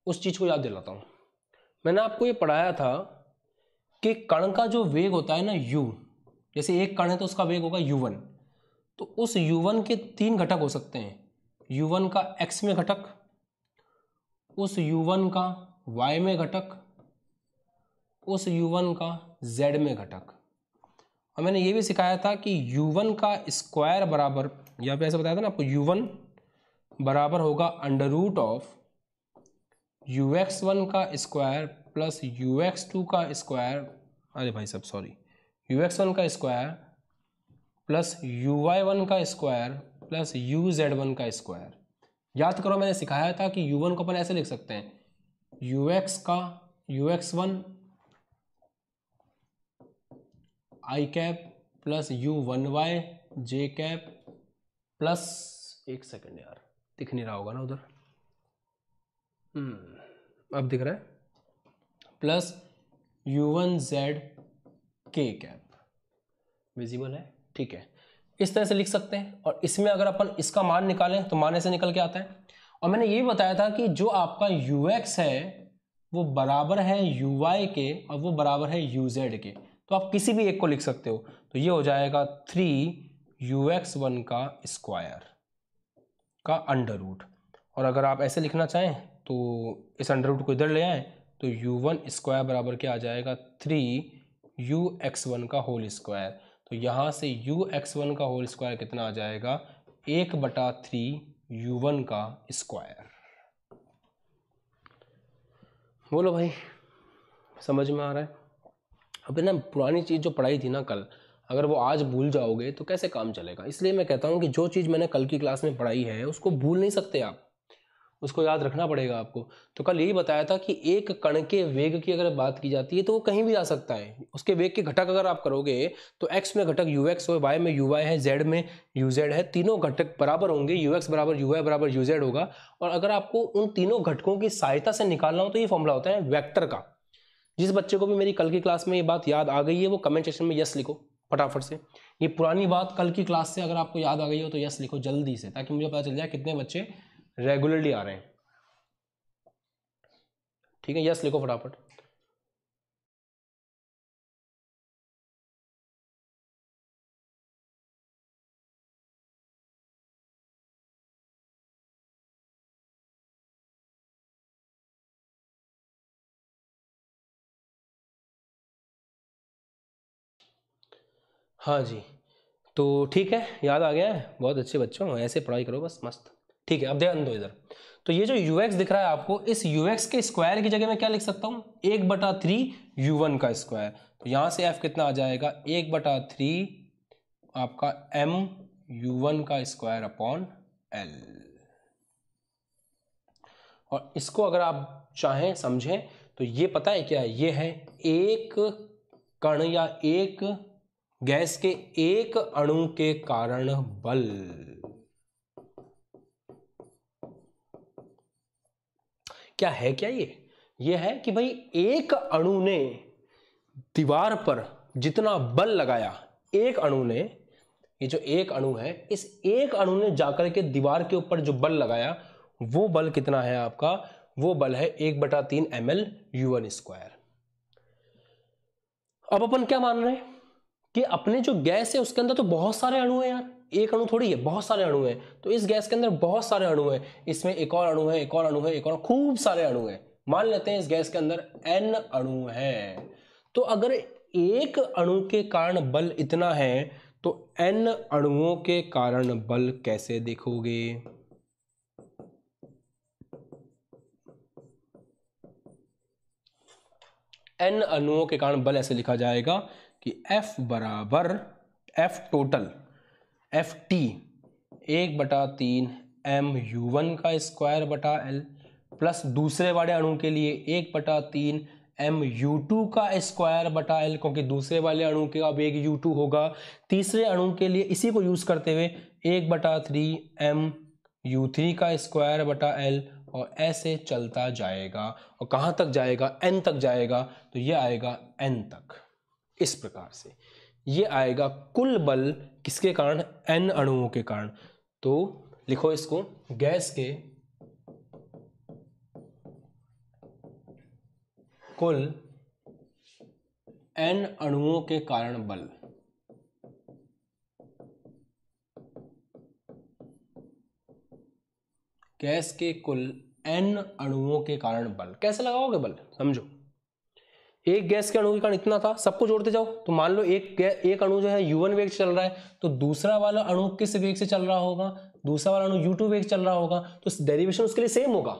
Speaker 1: उस चीज को याद दिलाता हूं। मैंने आपको ये पढ़ाया था कि कण का जो वेग होता है ना u, जैसे एक कण है तो उसका वेग होगा u1, तो उस U1 के 3 घटक हो सकते हैं। U1 का x में घटक, उस U1 का y में घटक, उस U1 का z में घटक। और मैंने ये भी सिखाया था कि U1 का स्क्वायर बराबर, यहाँ पे ऐसे बताया था ना आपको, U1 बराबर होगा अंडर रूट ऑफ ux1 का स्क्वायर प्लस ux2 का स्क्वायर, अरे भाई साहब सॉरी, ux1 का स्क्वायर प्लस uy1 का स्क्वायर प्लस uz1 का स्क्वायर। याद करो मैंने सिखाया था कि u1 को अपन ऐसे लिख सकते हैं, ux का ux1 i cap plus u1y j cap plus, एक सेकंड यार दिख नहीं रहा होगा ना उधर, अब दिख रहा है, plus u1z k cap, visible है, ठीक है। इस तरह से लिख सकते हैं। और इसमें अगर अपन इसका मान निकालें तो मान ऐसे निकल के आता है। और मैंने ये बताया था कि जो आपका ux है वो बराबर है uy के और वो बराबर है uz के, तो आप किसी भी एक को लिख सकते हो। तो ये हो जाएगा 3ux1 का स्क्वायर का अंडर रूट। और अगर आप ऐसे लिखना चाहें तो इस अंडर रूट को इधर ले आएं तो u1 स्क्वायर बराबर क्या आ जाएगा, 3ux1 का होल स्क्वायर। तो यहाँ से ux1 का होल स्क्वायर कितना आ जाएगा, 1/3 u1 का स्क्वायर। बोलो भाई समझ में आ रहा है? अब ना पुरानी चीज़ जो पढ़ाई थी ना कल, अगर वो आज भूल जाओगे तो कैसे काम चलेगा। इसलिए मैं कहता हूँ कि जो चीज़ मैंने कल की क्लास में पढ़ाई है उसको भूल नहीं सकते आप, उसको याद रखना पड़ेगा आपको। तो कल यही बताया था कि एक कण के वेग की अगर बात की जाती है तो वो कहीं भी आ सकता है। उसके वेग के घटक अगर आप करोगे तो x में घटक ux हो, y में uy है, z में uz है, तीनों घटक बराबर होंगे, ux बराबर uy बराबर uz होगा। और अगर आपको उन तीनों घटकों की सहायता से निकालना हो तो ये फॉर्मूला होता है वेक्टर का। जिस बच्चे को भी मेरी कल की क्लास में ये बात याद आ गई है वो कमेंट सेक्शन में यस लिखो फटाफट से। ये पुरानी बात कल की क्लास से अगर आपको याद आ गई हो तो यस लिखो जल्दी से, ताकि मुझे पता चल जाए कितने बच्चे रेगुलरली आ रहे हैं। ठीक है, यस लिखो फटाफट। हाँ जी, तो ठीक है, याद आ गया है, बहुत अच्छे बच्चों, ऐसे पढ़ाई करो बस मस्त। ठीक है, अब ध्यान दो इधर। तो ये जो ux दिख रहा है आपको, इस ux के स्क्वायर की जगह मैं क्या लिख सकता हूँ, 1/3 u1 का स्क्वायर। तो यहाँ से f कितना आ जाएगा, 1/3 आपका m u1 का स्क्वायर अपॉन l। और इसको अगर आप चाहें समझें तो ये पता है क्या है, ये है एक कण या एक गैस के एक अणु के कारण बल। क्या है, क्या ये है कि भाई एक अणु ने दीवार पर जितना बल लगाया, एक अणु ने, ये जो एक अणु है, इस एक अणु ने जाकर के दीवार के ऊपर जो बल लगाया वो बल कितना है आपका, वो बल है 1/3 ml u1 स्क्वायर। अब अपन क्या मान रहे हैं कि अपने जो गैस है उसके अंदर तो बहुत सारे अणु हैं यार, एक अणु थोड़ी है, बहुत सारे अणु हैं। तो इस गैस के अंदर बहुत सारे अणु हैं, इसमें एक और अणु है, एक और अणु है, एक और, खूब सारे अणु हैं। मान लेते हैं इस गैस के अंदर n अणु हैं। तो अगर एक अणु के कारण बल इतना है तो n अणुओं के कारण बल कैसे देखोगे। n अणुओं के कारण बल ऐसे लिखा जाएगा कि F बराबर F total ft 1/3 m u1 का स्क्वायर बटा l प्लस दूसरे वाले अणु के लिए 1/3 m u2 का स्क्वायर बटा l, क्योंकि दूसरे वाले अणु का वेग u2 होगा। तीसरे अणु के लिए इसी को यूज करते हुए 1/3 m u3 का स्क्वायर बटा l, और ऐसे चलता जाएगा। और कहाँ तक जाएगा, n तक जाएगा। तो ये आएगा n तक। इस प्रकार से ये आएगा कुल बल किसके कारण, n अणुओं के कारण। तो लिखो इसको, गैस के कुल n अणुओं के कारण बल, गैस के कुल n अणुओं के कारण बल। कैसे लगाओगे बल, समझो। एक गैस के अणु के कारण इतना था, सबको जोड़ते जाओ। तो मान लो एक अणु जो है u1 वेग से चल रहा है, तो दूसरा वाला अणु किस वेग से चल रहा होगा, दूसरा वाला अणु u2 वेग से चल रहा होगा, तो डेरिवेशन उसके लिए सेम होगा,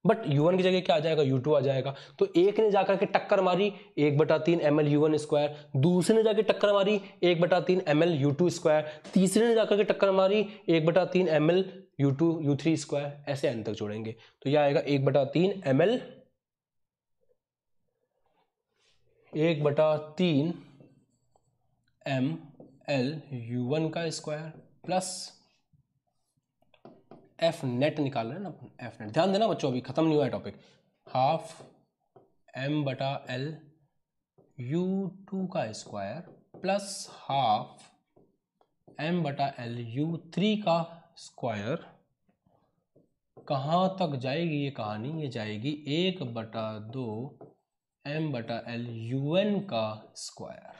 Speaker 1: बट u1 की जगह क्या आ जाएगा, u2 आ जाएगा। तो एक ने जाकर के टक्कर मारी 1/3 ml u1 स्क्वायर, दूसरे ने जाकर टक्कर मारी 1/3 ml u2 स्क्वायर, तीसरे ने जाकर के टक्कर मारी 1/3 ml u2 u3 स्क्वायर, ऐसे n तक जोड़ेंगे। तो यह आएगा 1/3 ml 1/3 ml u1 का स्क्वायर प्लस एफ नेट निकाल रहे हैं ना, एफ नेट ध्यान देना बच्चों, अभी खत्म नहीं हुआ है टॉपिक। हाफ m/l u2 का square plus half m/l u3 का स्क्वायर। कहाँ तक जाएगी ये कहानी, ये जाएगी 1/2 m/l un का स्क्वायर।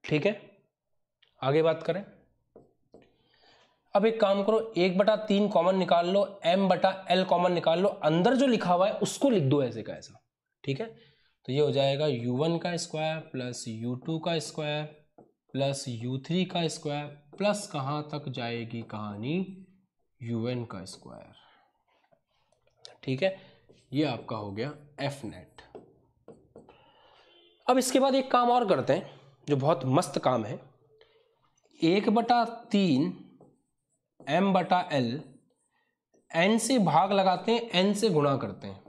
Speaker 1: ठीक है, आगे बात करें। अब एक काम करो, 1/3 कॉमन निकाल लो, m/l कॉमन निकाल लो, अंदर जो लिखा हुआ है उसको लिख दो ऐसे का ऐसा। ठीक है, तो ये हो जाएगा u1 का स्क्वायर प्लस u2 का स्क्वायर प्लस u3 का स्क्वायर प्लस कहाँ तक जाएगी कहानी, un का स्क्वायर। ठीक है, ये आपका हो गया एफ नेट। अब इसके बाद एक काम और करते हैं जो बहुत मस्त काम है। 1/3 m/l n से भाग लगाते हैं, n से गुणा करते हैं।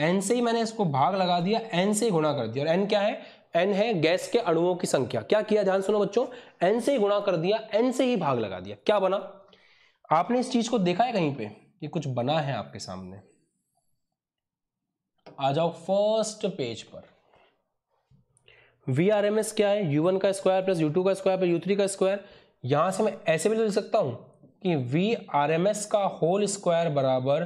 Speaker 1: n से ही मैंने इसको भाग लगा दिया, n से ही गुणा कर दिया। और n क्या है, n है गैस के अणुओं की संख्या। क्या किया, ध्यान सुनो बच्चों, n से ही गुणा कर दिया, n से ही भाग लगा दिया। क्या बना, आपने इस चीज को देखा है कहीं पे, ये कुछ बना है आपके सामने। आ जाओ फर्स्ट पेज पर। VRMS क्या है, u1 का स्क्वायर प्लस u2 का स्क्वायर प्लस u3 का स्क्वायर। यहां से मैं ऐसे भी लिख सकता हूं कि VRMS का होल स्क्वायर बराबर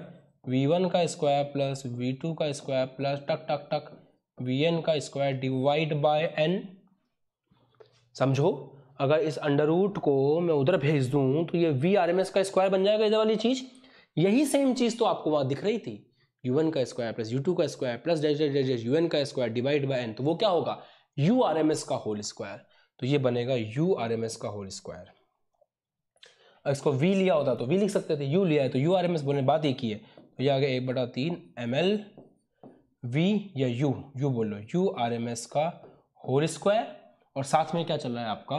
Speaker 1: v1 का स्क्वायर प्लस v2 का स्क्वायर प्लस टक टक टक vn का स्क्वायर डिवाइड बाय n। समझो, अगर इस अंडर रूट को मैं उधर भेज दूं तो ये VRMS का स्क्वायर बन जाएगा, इधर वाली चीज। यही सेम चीज तो आपको वहां दिख रही थी, u1 का स्क्वायर प्लस u2 का स्क्वायर प्लस un का स्क्वायर डिवाइड बाय n। तो वो क्या होगा, URMS का होल स्क्वायर। तो ये बनेगा URMS का होल स्क्वायर। इसको V लिया होता तो V लिख सकते थे, U लिया है तो URMS बोलने बात एक ही है। तो ये आ गया 1/3 ml V या U बोलो URMS का होल स्क्वायर, और साथ में क्या चल रहा है आपका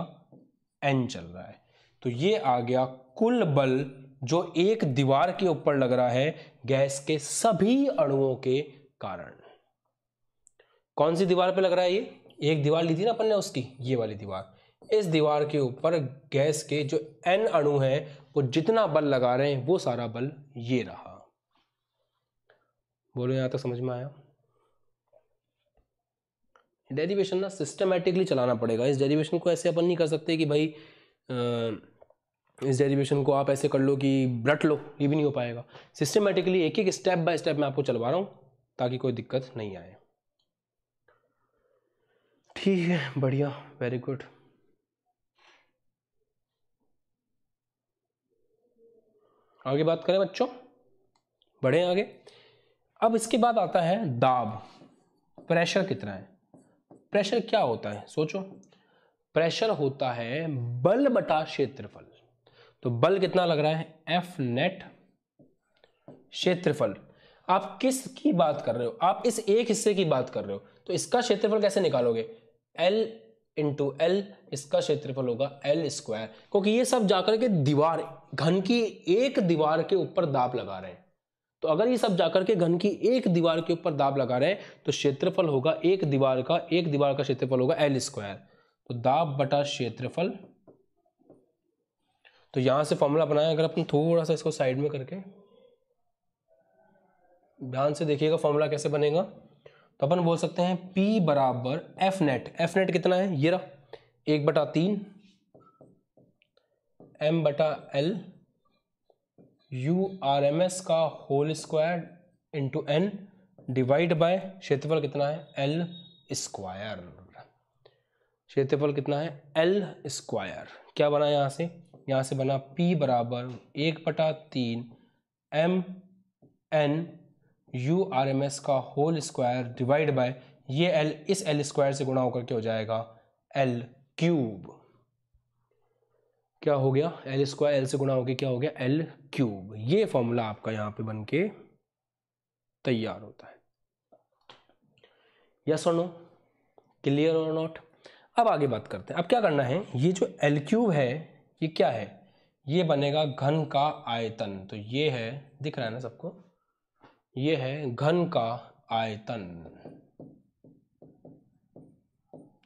Speaker 1: N चल रहा है। तो ये आ गया कुल बल जो एक दीवार के ऊपर लग रहा है गैस के सभी अणुओं के कारण। कौन सी दीवार पे लग रहा है ये, एक दीवार ली थी ना अपन ने उसकी, ये वाली दीवार। इस दीवार के ऊपर गैस के जो n अणु हैं वो जितना बल लगा रहे हैं वो सारा बल ये रहा। बोलो यहां तक समझ में आया। डेरिवेशन ना सिस्टमैटिकली चलाना पड़ेगा। इस डेरिवेशन को ऐसे अपन नहीं कर सकते कि भाई इस डेरिवेशन को आप ऐसे कर लो कि रट लो, ये भी नहीं हो पाएगा। सिस्टमैटिकली एक एक स्टेप बाय स्टेप मैं आपको चलवा रहा हूं ताकि कोई दिक्कत नहीं आए। ठीक है, बढ़िया, वेरी गुड। आगे बात करें बच्चों, बढ़े आगे। अब इसके बाद आता है दाब, प्रेशर कितना है। प्रेशर क्या होता है सोचो, प्रेशर होता है बल बटा क्षेत्रफल। तो बल कितना लग रहा है, एफ नेट क्षेत्रफल। आप किस की बात कर रहे हो, आप इस एक हिस्से की बात कर रहे हो, तो इसका क्षेत्रफल कैसे निकालोगे, L इंटू L, इसका क्षेत्रफल होगा L स्क्वायर, क्योंकि ये सब जाकर के दीवार, घन की एक दीवार के ऊपर दाब लगा रहे हैं। तो अगर ये सब जाकर के घन की एक दीवार के ऊपर दाब लगा रहे हैं तो क्षेत्रफल होगा एक दीवार का क्षेत्रफल होगा L स्क्वायर। तो दाब बटा क्षेत्रफल। तो यहां से फॉर्मूला बनाया, अगर अपन थोड़ा सा इसको साइड में करके ध्यान से देखिएगा फॉर्मूला कैसे बनेगा। तो अपन बोल सकते हैं P बराबर एफ नेट। एफ नेट कितना है, ये रहा 1/3 m/l URMS का whole square into n divide by क्षेत्रफल कितना है L स्क्वायर। क्षेत्रफल कितना है एल स्क्वायर। क्या बना यहाँ से बना P बराबर 1/3 mn URMS का होल स्क्वायर डिवाइड बाय ये L, इस L स्क्वायर से गुणा होकर के हो जाएगा L क्यूब। क्या हो गया L स्क्वायर L से गुणा होकर क्या हो गया L क्यूब। ये फॉर्मूला आपका यहाँ पे बन के तैयार होता है। यस और नो, क्लियर और नॉट। अब आगे बात करते हैं। अब क्या करना है, ये जो L क्यूब है ये क्या है, ये बनेगा घन का आयतन। तो ये है, दिख रहा है ना सबको, ये है घन का आयतन।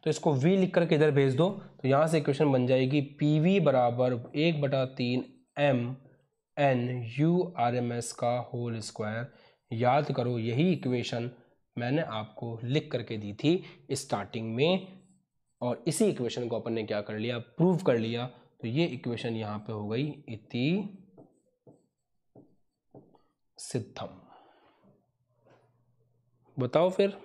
Speaker 1: तो इसको V लिख करके इधर भेज दो, तो यहां से इक्वेशन बन जाएगी PV बराबर 1/3 mn URMS का होल स्क्वायर। याद करो यही इक्वेशन मैंने आपको लिख करके दी थी स्टार्टिंग में, और इसी इक्वेशन को अपन ने क्या कर लिया, प्रूव कर लिया। तो ये इक्वेशन यहां पे हो गई इति सिद्धम। बताओ फिर,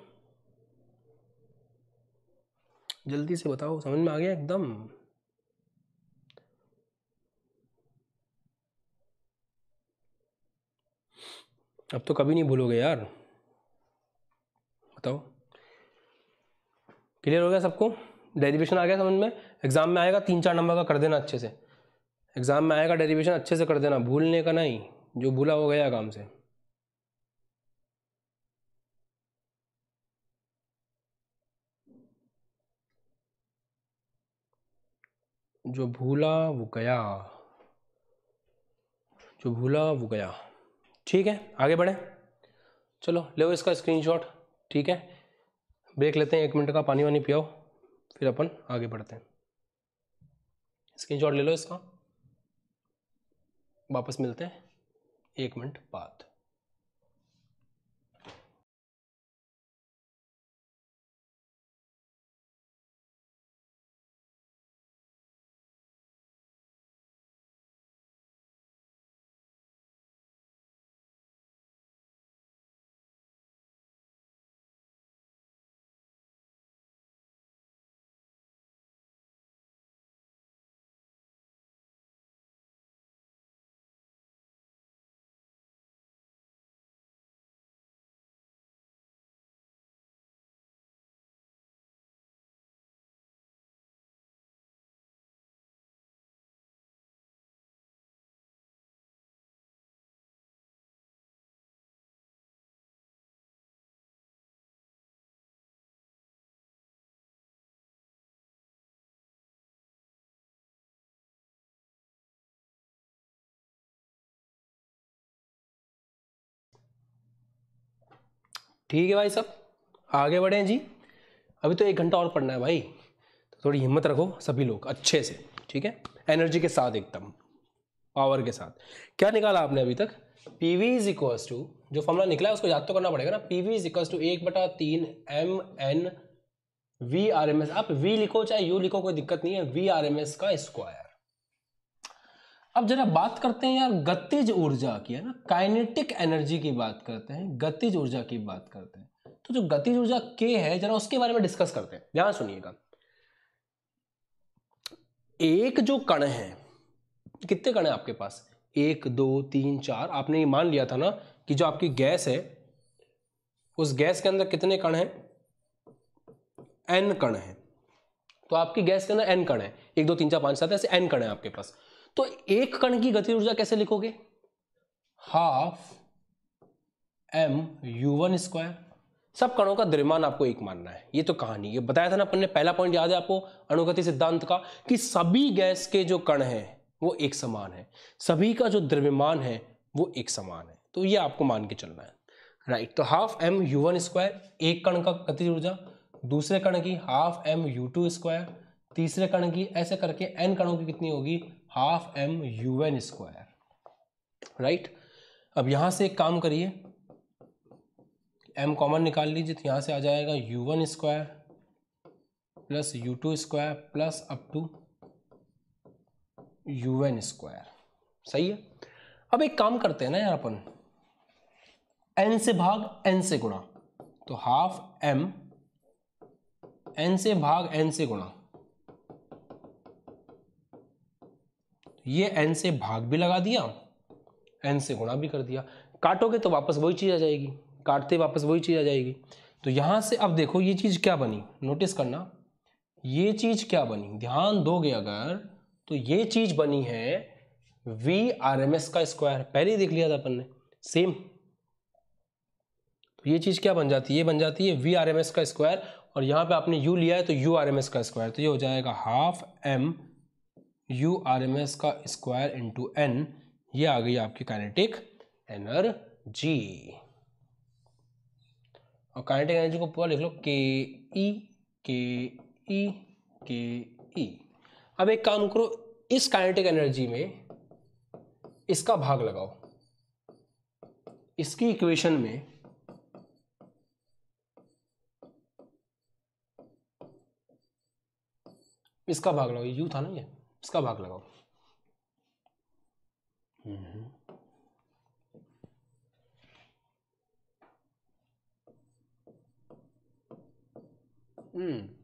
Speaker 1: जल्दी से बताओ, समझ में आ गया एकदम। अब तो कभी नहीं भूलोगे यार, बताओ। क्लियर हो गया सबको, डेरिवेशन आ गया समझ में। एग्जाम में आएगा 3-4 नंबर का कर देना अच्छे से, एग्जाम में आएगा डेरिवेशन अच्छे से कर देना, भूलने का नहीं, जो भूला हो गया काम से। जो भूला वो गया, जो भूला वो गया। ठीक है आगे बढ़े, चलो लो इसका स्क्रीनशॉट। ठीक है, ब्रेक लेते हैं, 1 मिनट का, पानी वानी पियाओ, फिर अपन आगे बढ़ते हैं। स्क्रीनशॉट ले लो इसका, वापस मिलते हैं 1 मिनट बाद। ठीक है भाई साहब, आगे बढ़े हैं जी। अभी तो 1 घंटा और पढ़ना है भाई, तो थोड़ी हिम्मत रखो सभी लोग अच्छे से, ठीक है, एनर्जी के साथ, एकदम पावर के साथ। क्या निकाला आपने अभी तक, PV इज इक्वल्स टू, जो फॉर्मूला निकला है उसको याद तो करना पड़ेगा ना, PV is equals to 1/3 mn VRMS। आप V लिखो चाहे U लिखो कोई दिक्कत नहीं है, VRMS का स्क्वायर। अब जरा बात करते हैं यार गतिज ऊर्जा की, है ना, काइनेटिक एनर्जी की बात करते हैं, गतिज ऊर्जा की बात करते हैं। तो जो गतिज ऊर्जा K है, जरा उसके बारे में डिस्कस करते हैं, ध्यान सुनिएगा। एक जो कण है, कितने कण है आपके पास, 1 2 3 4, आपने ये मान लिया था ना कि जो आपकी गैस है उस गैस के अंदर कितने कण हैं, n कण है। तो आपकी गैस के अंदर n कण है, 1 2 3 4 5 7, ऐसे n कण है आपके पास। तो एक कण की गतिज ऊर्जा कैसे लिखोगे, ½ mu1 स्क्वायर। सब कणों का द्रव्यमान आपको एक मानना है, ये तो कहानी, ये बताया था ना अपन ने, पहला पॉइंट याद है आपको अणुगति सिद्धांत का, कि सभी गैस के जो कण हैं वो एक समान है, सभी का जो द्रव्यमान है वो एक समान है। तो ये आपको मान के चलना है, राइट। तो ½ mu1 स्क्वायर एक कण का गतिज ऊर्जा, दूसरे कण की ½ mu2 स्क्वायर, तीसरे कण की, ऐसे करके n कणों की कितनी होगी, ½ mun स्क्वायर, राइट। अब यहां से एक काम करिए, m कॉमन निकाल लीजिए, तो यहां से आ जाएगा u1 square plus u2 square plus up to un square, सही है। अब एक काम करते हैं ना यार अपन, n से भाग n से गुणा, तो ½ m n से भाग n से गुणा, ये n से भाग भी लगा दिया, n से गुणा भी कर दिया, काटोगे तो वापस वही चीज़ आ जाएगी, काटते वापस वही चीज़ आ जाएगी। तो यहाँ से अब देखो ये चीज़ क्या बनी, नोटिस करना, ये चीज़ क्या बनी, ध्यान दोगे अगर तो ये चीज़ बनी है VRMS का स्क्वायर, पहले ही देख लिया था अपन ने सेम। तो ये चीज़ क्या बन जाती है, ये बन जाती है VRMS का स्क्वायर, और यहाँ पे आपने U लिया है तो URMS का स्क्वायर, तो ये हो जाएगा हाफ m URMS का स्क्वायर इंटू n, ये आ गई आपकी काइनेटिक एनर्जी। और काइनेटिक एनर्जी को पूरा लिख लो के ई। अब एक काम करो, इस काइनेटिक एनर्जी में इसका भाग लगाओ, इसकी इक्वेशन में इसका भाग लगाओ, यू था ना ये, इसका भाग लगाओ।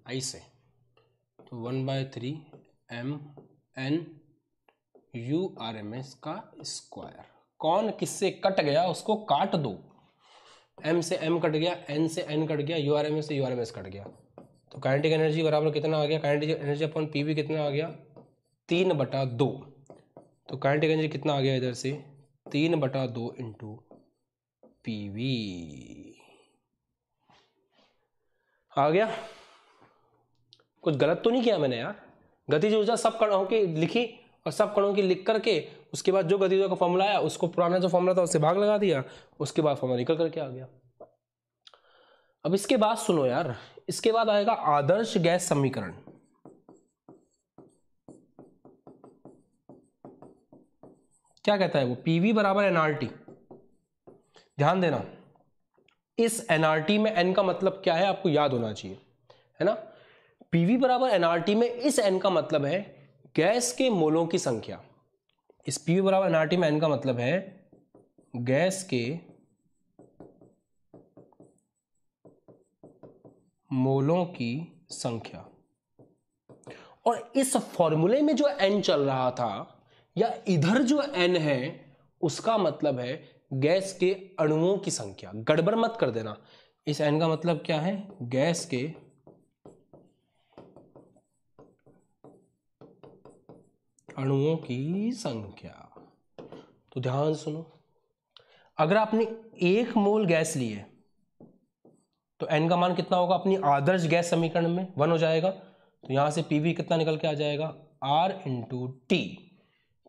Speaker 1: ऐसे तो 1/3 mn URMS का स्क्वायर, कौन किससे कट गया उसको काट दो, m से m कट गया, n से n कट गया, URMS से URMS कट गया, तो काइनेटिक एनर्जी बराबर कितना आ गया, काइनेटिक एनर्जी अपन PV कितना आ गया 3/2, तो काइनेटिक एनर्जी कितना आ गया इधर से 3/2 इंटू PV आ गया। कुछ गलत तो नहीं किया मैंने यार, गतिज ऊर्जा सब कणों की लिखी और सब कणों की लिख करके उसके बाद जो गतिज ऊर्जा का फॉर्मूला आया उसको पुराना जो फॉर्मूला था उससे भाग लगा दिया, उसके बाद फॉर्मूला निकल करके आ गया। अब इसके बाद सुनो यार, इसके बाद आएगा आदर्श गैस समीकरण। क्या कहता है वो, PV बराबर nRT। ध्यान देना, इस nRT में n का मतलब क्या है आपको याद होना चाहिए, है ना। PV बराबर nRT में इस n का मतलब है गैस के मोलों की संख्या, इस PV बराबर nRT में n का मतलब है गैस के मोलों की संख्या। और इस फॉर्मूले में जो n चल रहा था या इधर जो n है उसका मतलब है गैस के अणुओं की संख्या। गड़बड़ मत कर देना, इस n का मतलब क्या है, गैस के अणुओं की संख्या। तो ध्यान सुनो, अगर आपने 1 मोल गैस ली है तो n का मान कितना होगा अपनी आदर्श गैस समीकरण में 1 हो जाएगा, तो यहां से PV कितना निकल के आ जाएगा R इंटू टी,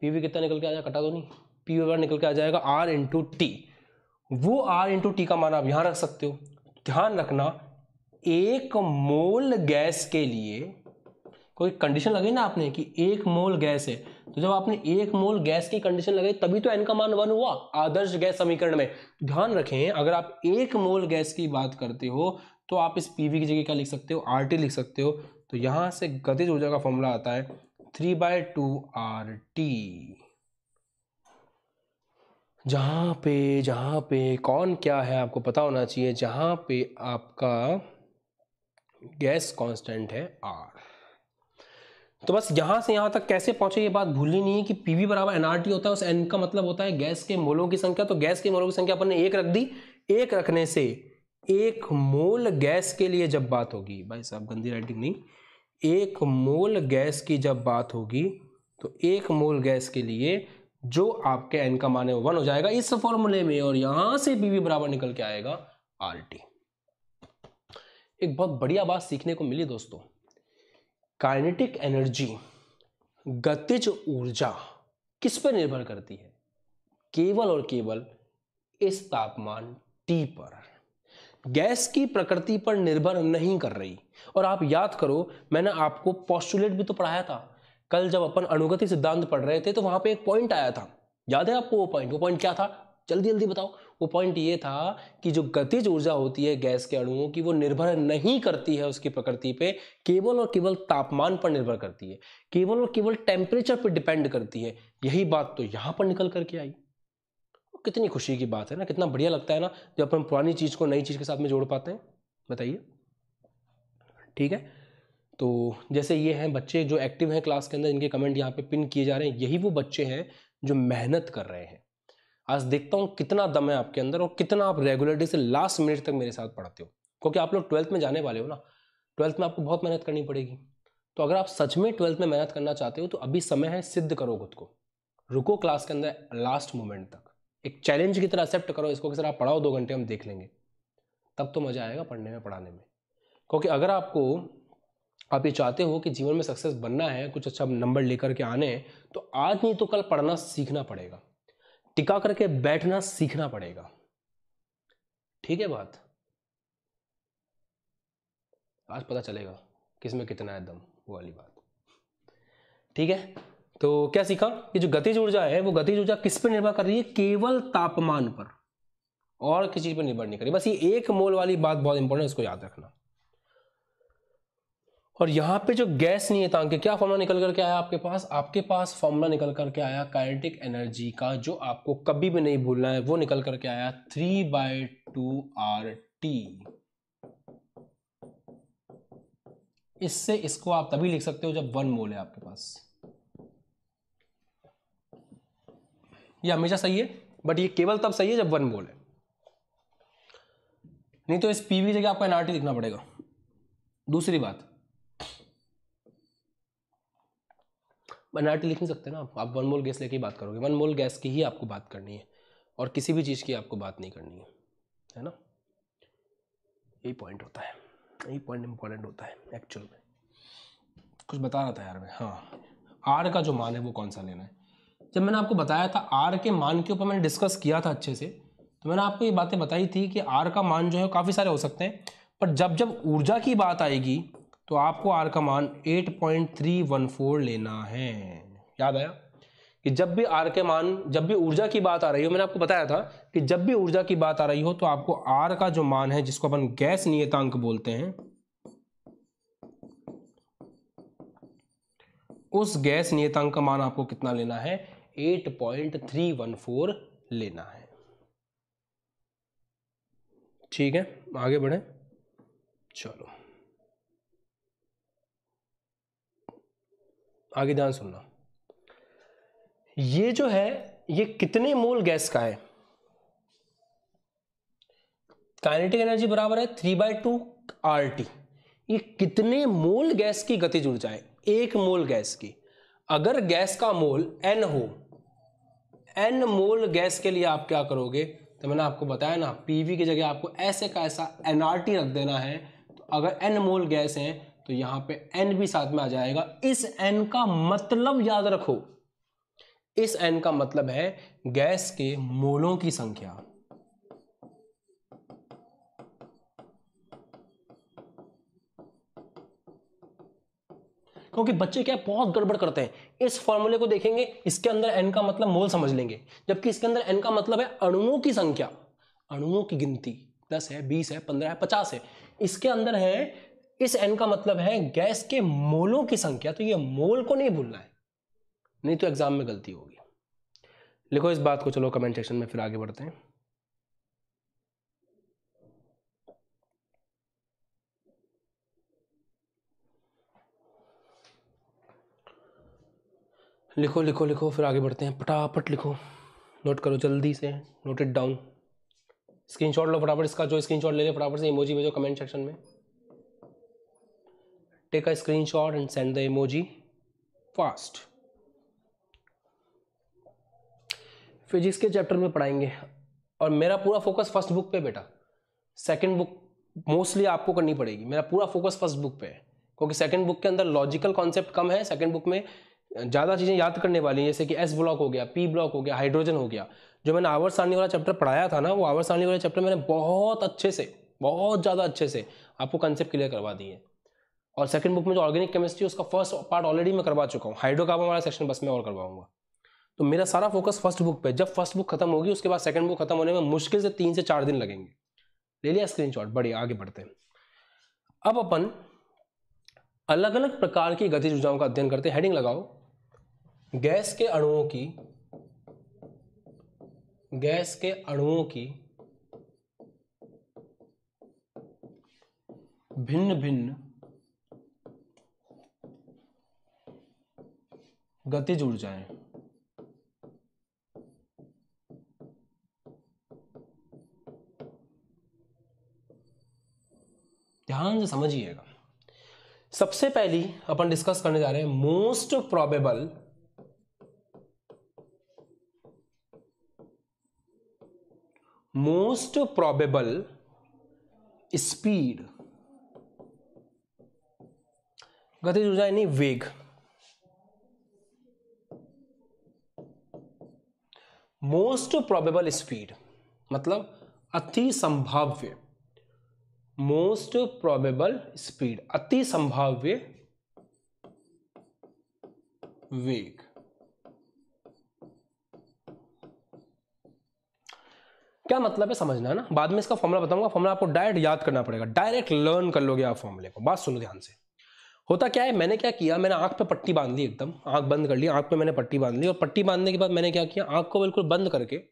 Speaker 1: PV कितना निकल के आ जाएगा, कटा तो नहीं, PV निकल के आ जाएगा R इंटू टी, वो R इंटू टी का मान आप यहां रख सकते हो। ध्यान रखना 1 मोल गैस के लिए कोई कंडीशन लगी ना आपने कि 1 मोल गैस है, तो जब आपने 1 मोल गैस की कंडीशन लगाई तभी तो n का मान 1 हुआ आदर्श गैस समीकरण में। ध्यान रखें, अगर आप 1 मोल गैस की बात करते हो तो आप इस PV की जगह क्या लिख सकते हो, RT लिख सकते हो। तो यहां से गतिज ऊर्जा का फॉर्मूला आता है 3/2 RT। जहां पे कौन क्या है आपको पता होना चाहिए, जहां पे आपका गैस कांस्टेंट है R। तो बस यहां से यहां तक कैसे पहुंचे ये बात भूलनी नहीं है कि PV बराबर nRT होता है, उस n का मतलब होता है गैस के मोलों की संख्या। तो गैस के मोलों की संख्या अपन ने 1 रख दी, 1 रखने से 1 मोल गैस के लिए जब बात होगी, भाई साहब गंदी राइटिंग नहीं, 1 मोल गैस की जब बात होगी तो 1 मोल गैस के लिए जो आपके n का मान है वो 1 हो जाएगा इस फॉर्मूले में, और यहां से PV बराबर निकल के आएगा RT। एक बहुत बढ़िया बात सीखने को मिली दोस्तों, काइनेटिक एनर्जी गतिज ऊर्जा किस पर निर्भर करती है, केवल और केवल इस तापमान T पर, गैस की प्रकृति पर निर्भर नहीं कर रही। और आप याद करो, मैंने आपको पोस्टुलेट भी तो पढ़ाया था कल जब अपन अणुगति सिद्धांत पढ़ रहे थे, तो वहां पे एक पॉइंट आया था, याद है आपको वो पॉइंट क्या था, जल्दी जल्दी बताओ। वो पॉइंट ये था कि जो गतिज ऊर्जा होती है गैस के अणुओं की वो निर्भर नहीं करती है उसकी प्रकृति पे, केवल और केवल तापमान पर निर्भर करती है, केवल और केवल टेम्परेचर पर डिपेंड करती है। यही बात तो यहां पर निकल करके आई। कितनी खुशी की बात है ना, कितना बढ़िया लगता है ना जब अपन पुरानी चीज को नई चीज के साथ में जोड़ पाते हैं, बताइए। ठीक है, तो जैसे ये हैं बच्चे जो एक्टिव हैं क्लास के अंदर, इनके कमेंट यहाँ पे पिन किए जा रहे हैं, यही वो बच्चे हैं जो मेहनत कर रहे हैं। आज देखता हूँ कितना दम है आपके अंदर और कितना आप रेगुलरिटी से लास्ट मिनट तक मेरे साथ पढ़ते हो, क्योंकि आप लोग 12th में जाने वाले हो ना। 12th में आपको बहुत मेहनत करनी पड़ेगी। तो अगर आप सच में 12th में मेहनत करना चाहते हो तो अभी समय है, सिद्ध करो खुद को। रुको क्लास के अंदर लास्ट मोमेंट तक, एक चैलेंज की तरह एक्सेप्ट करो इसको कि सर आप पढ़ाओ 2 घंटे, हम देख लेंगे। तब तो मजा आएगा पढ़ने में, पढ़ाने में। क्योंकि अगर आप ये चाहते हो कि जीवन में सक्सेस बनना है, कुछ अच्छा नंबर लेकर के आने हैं, तो आज नहीं तो कल पढ़ना सीखना पड़ेगा, टिका करके बैठना सीखना पड़ेगा। ठीक है बात? आज पता चलेगा किसमें कितना है दम, वो वाली बात। ठीक है, तो क्या सीखा? ये जो गतिज ऊर्जा है, वो गतिज ऊर्जा किस पर निर्भर कर रही है? केवल तापमान पर, और किसी चीज पर निर्भर नहीं कर रही। बस ये 1 मोल वाली बात बहुत इंपॉर्टेंट है, इसको याद रखना। और यहां पे जो गैस नियतांक है, क्या फॉर्मूला निकल करके आया आपके पास? आपके पास फॉर्मूला निकल करके आया काइनेटिक एनर्जी का, जो आपको कभी भी नहीं भूलना है। वो निकल करके आया 3/2 RT। इससे इसको आप तभी लिख सकते हो जब 1 मोल है आपके पास। ये हमेशा सही है, बट ये केवल तब सही है जब 1 मोल है। नहीं तो इस पीवी की जगह आपको एनआरटी लिखना पड़ेगा। दूसरी बात, एनआरटी लिख नहीं सकते ना आप 1 मोल गैस लेके ही बात करोगे। 1 मोल गैस की ही आपको बात करनी है, और किसी भी चीज़ की आपको बात नहीं करनी है ना? यही पॉइंट होता है, यही पॉइंट इंपॉर्टेंट होता है एक्चुअल में। कुछ बता रहा था यार मैं, हाँ, आर का जो मान है वो कौन सा लेना है। जब मैंने आपको बताया था आर के मान के ऊपर, मैंने डिस्कस किया था अच्छे से, तो मैंने आपको ये बातें बताई थी कि आर का मान जो है काफ़ी सारे हो सकते हैं, पर जब जब ऊर्जा की बात आएगी तो आपको आर का मान 8.314 लेना है। याद आया कि जब भी आर के मान, जब भी ऊर्जा की बात आ रही हो, मैंने आपको बताया था कि जब भी ऊर्जा की बात आ रही हो तो आपको आर का जो मान है, जिसको अपन गैस नियतांक बोलते हैं, उस गैस नियतांक का मान आपको कितना लेना है? 8.314 लेना है। ठीक है, आगे बढ़े। चलो आगे ध्यान सुनना। ये जो है, ये कितने मोल गैस का है? काइनेटिक एनर्जी बराबर है 3/2 RT। ये कितने मोल गैस की गतिज ऊर्जा है? 1 मोल गैस की। अगर गैस का मोल n हो, n मोल गैस के लिए आप क्या करोगे? तो मैंने आपको बताया ना, पीवी की जगह आपको ऐसे का ऐसा nRT रख देना है। तो अगर n मोल गैस है तो यहां पे n भी साथ में आ जाएगा। इस n का मतलब याद रखो, इस n का मतलब है गैस के मोलों की संख्या। क्योंकि बच्चे क्या बहुत गड़बड़ करते हैं, इस फॉर्मूले को देखेंगे, इसके अंदर n का मतलब मोल समझ लेंगे, जबकि इसके अंदर n का मतलब है अणुओं की संख्या, अणुओं की गिनती। 10 है, 20 है, 15 है, 50 है। इसके अंदर है, इस n का मतलब है गैस के मोलों की संख्या। तो ये मोल को नहीं भूलना है, नहीं तो एग्जाम में गलती होगी। लिखो इस बात को, चलो कमेंट सेक्शन में, फिर आगे बढ़ते हैं। लिखो लिखो लिखो, फिर आगे बढ़ते हैं। फटाफट लिखो, नोट करो जल्दी से, नोट इट डाउन। स्क्रीनशॉट लो फटाफट इसका, जो स्क्रीनशॉट ले ले फटाफट से इमोजी भेजो कमेंट सेक्शन में। Take a screenshot and send the emoji fast. Physics के चैप्टर में पढ़ाएंगे, और मेरा पूरा फोकस फर्स्ट बुक पे बेटा। सेकंड बुक मोस्टली आपको करनी पड़ेगी, मेरा पूरा फोकस फर्स्ट बुक पे है, क्योंकि सेकंड बुक के अंदर लॉजिकल कॉन्सेप्ट कम है। सेकंड बुक में ज़्यादा चीज़ें याद करने वाली हैं, जैसे कि एस ब्लॉक हो गया, पी ब्लॉक हो गया, हाइड्रोजन हो गया। जो मैंने आवर्त सारणी वाला चैप्टर पढ़ाया था ना, वो आवर्त सारणी वाले चैप्टर मैंने बहुत अच्छे से, बहुत ज़्यादा अच्छे से आपको कंसेप्ट क्लियर करवा दिए। और सेकंड बुक में जो ऑर्गेनिक केमिस्ट्री, उसका फर्स्ट पार्ट ऑलरेडी मैं करवा चुका हूँ। हाइड्रोकार्बन वाला सेक्शन बस मैं और करवाऊंगा। तो मेरा सारा फोकस फर्स्ट बुक पे। जब फर्स्ट बुक खत्म होगी, उसके बाद सेकंड बुक खत्म होने में मुश्किल से 3 से 4 दिन लगेंगे। ले लिया स्क्रीनशॉट? बढ़िया, आगे बढ़ते हैं। अब अपन अलग अलग प्रकार की गतिज ऊर्जाओं का अध्ययन करते हैं। हेडिंग लगाओ, गैस के अणुओं की, गैस के अणुओं की भिन्न भिन्न गतिज ऊर्जाएं। ध्यान से समझिएगा। सबसे पहली अपन डिस्कस करने जा रहे हैं मोस्ट प्रोबेबल स्पीड, गतिज ऊर्जा नहीं वेग। मोस्ट प्रोबेबल स्पीड मतलब अति संभाव्य, मोस्ट प्रोबेबल स्पीड अति संभाव्य वेग। क्या मतलब है समझना है ना, बाद में इसका फॉर्मूला बताऊंगा। फॉर्मूला आपको डायरेक्ट याद करना पड़ेगा, डायरेक्ट लर्न कर लोगे आप फॉर्मूले को। बात सुनो ध्यान से। होता क्या है, मैंने क्या किया, मैंने आंख पे पट्टी बांध ली, एकदम आंख बंद कर ली, आंख पे मैंने पट्टी बांध ली, और पट्टी बांधने के बाद मैंने क्या किया, आंख को बिल्कुल बंद करके,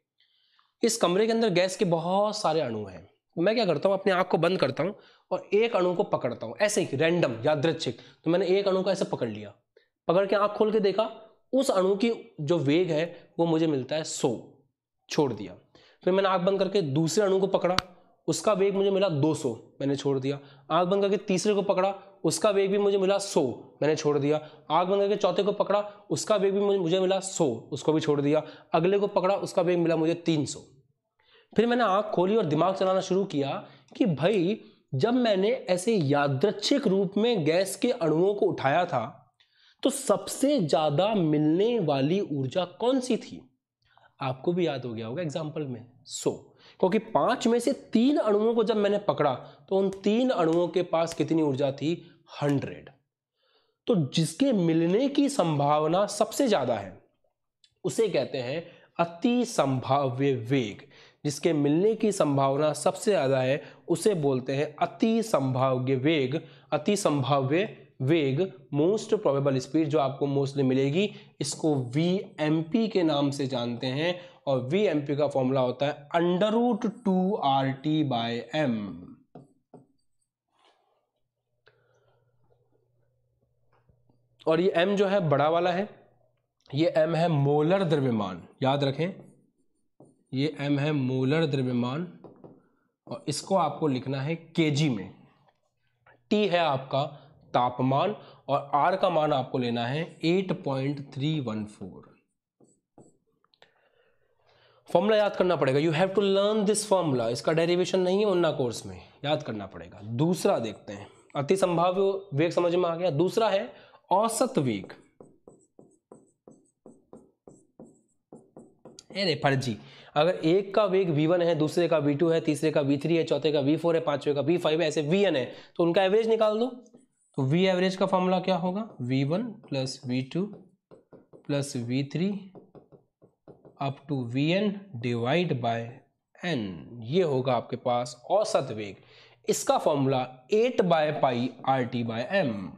Speaker 1: इस कमरे के अंदर गैस के बहुत सारे अणु हैं, मैं क्या करता हूँ, अपनी आंख को बंद करता हूँ और एक अणु को पकड़ता हूँ ऐसे ही रैंडम यादृच्छिक। तो मैंने एक अणु को ऐसे पकड़ लिया, पकड़ के आंख खोल के देखा, उस अणु की जो वेग है वो मुझे मिलता है 100, छोड़ दिया। फिर मैंने आंख बंद करके दूसरे अणु को पकड़ा, उसका वेग मुझे मिला 200, मैंने छोड़ दिया। आंख बंद करके तीसरे को पकड़ा, उसका वेग भी मुझे मिला 100, मैंने छोड़ दिया। आंख बंद करके चौथे को पकड़ा, उसका वेग भी मुझे मिला 100, उसको भी छोड़ दिया। अगले को पकड़ा, उसका वेग मिला मुझे 300। फिर मैंने आंख खोली और दिमाग चलाना शुरू किया कि भाई जब मैंने ऐसे यादृच्छिक रूप में गैस के अणुओं को उठाया था तो सबसे ज्यादा मिलने वाली ऊर्जा कौन सी थी। आपको भी याद हो गया होगा एग्जाम्पल में 100, क्योंकि 5 में से 3 अणुओं को जब मैंने पकड़ा तो उन 3 अणुओं के पास कितनी ऊर्जा थी, 100। तो जिसके मिलने की संभावना सबसे ज्यादा है उसे कहते हैं अति संभाव्य वेग। जिसके मिलने की संभावना सबसे ज्यादा है उसे बोलते हैं अति संभाव्य वेग। अति संभाव्य वेग मोस्ट प्रोबेबल स्पीड जो आपको मोस्टली मिलेगी, इसको VMP के नाम से जानते हैं, और VMP का फॉर्मूला होता है √2RT/m। और ये m जो है बड़ा वाला है, ये m है मोलर द्रव्यमान, याद रखें ये m है मोलर द्रव्यमान, और इसको आपको लिखना है kg में। T है आपका तापमान और R का मान आपको लेना है 8.314। फॉर्मूला याद करना पड़ेगा, you have to learn this formula. इसका डेरिवेशन नहीं है उन्ना कोर्स में, याद करना पड़ेगा। दूसरा देखते हैं, अति संभाव्य वेग समझ में आ गया। दूसरा है औसत वेग। अरे फर्जी, अगर एक का वेग v1 है, दूसरे का v2 है, तीसरे का v3 है, चौथे का v4 है, पांचवे का v5 है, ऐसे vn है, तो उनका एवरेज निकाल दो। तो v एवरेज का फॉर्मूला क्या होगा, v1 plus v2 plus v3 up to vn divide by n, ये होगा आपके पास औसत वेग। इसका फॉर्मूला 8/π/RT/m।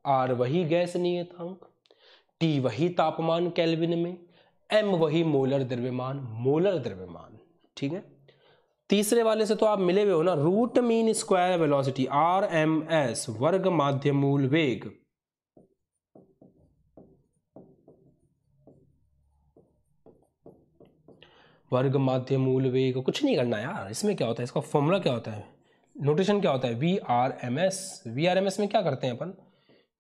Speaker 1: R वही गैस नियतांक, T वही तापमान केल्विन में, M वही मोलर द्रव्यमान, ठीक है। तीसरे वाले से तो आप मिले हुए हो ना, root mean square velocity RMS वर्ग माध्य मूल वेग, वर्ग माध्य मूल वेग। कुछ नहीं करना यार, इसमें क्या होता है, इसका फॉर्मूला क्या होता है, नोटेशन क्या होता है, VRMS में क्या करते हैं अपन,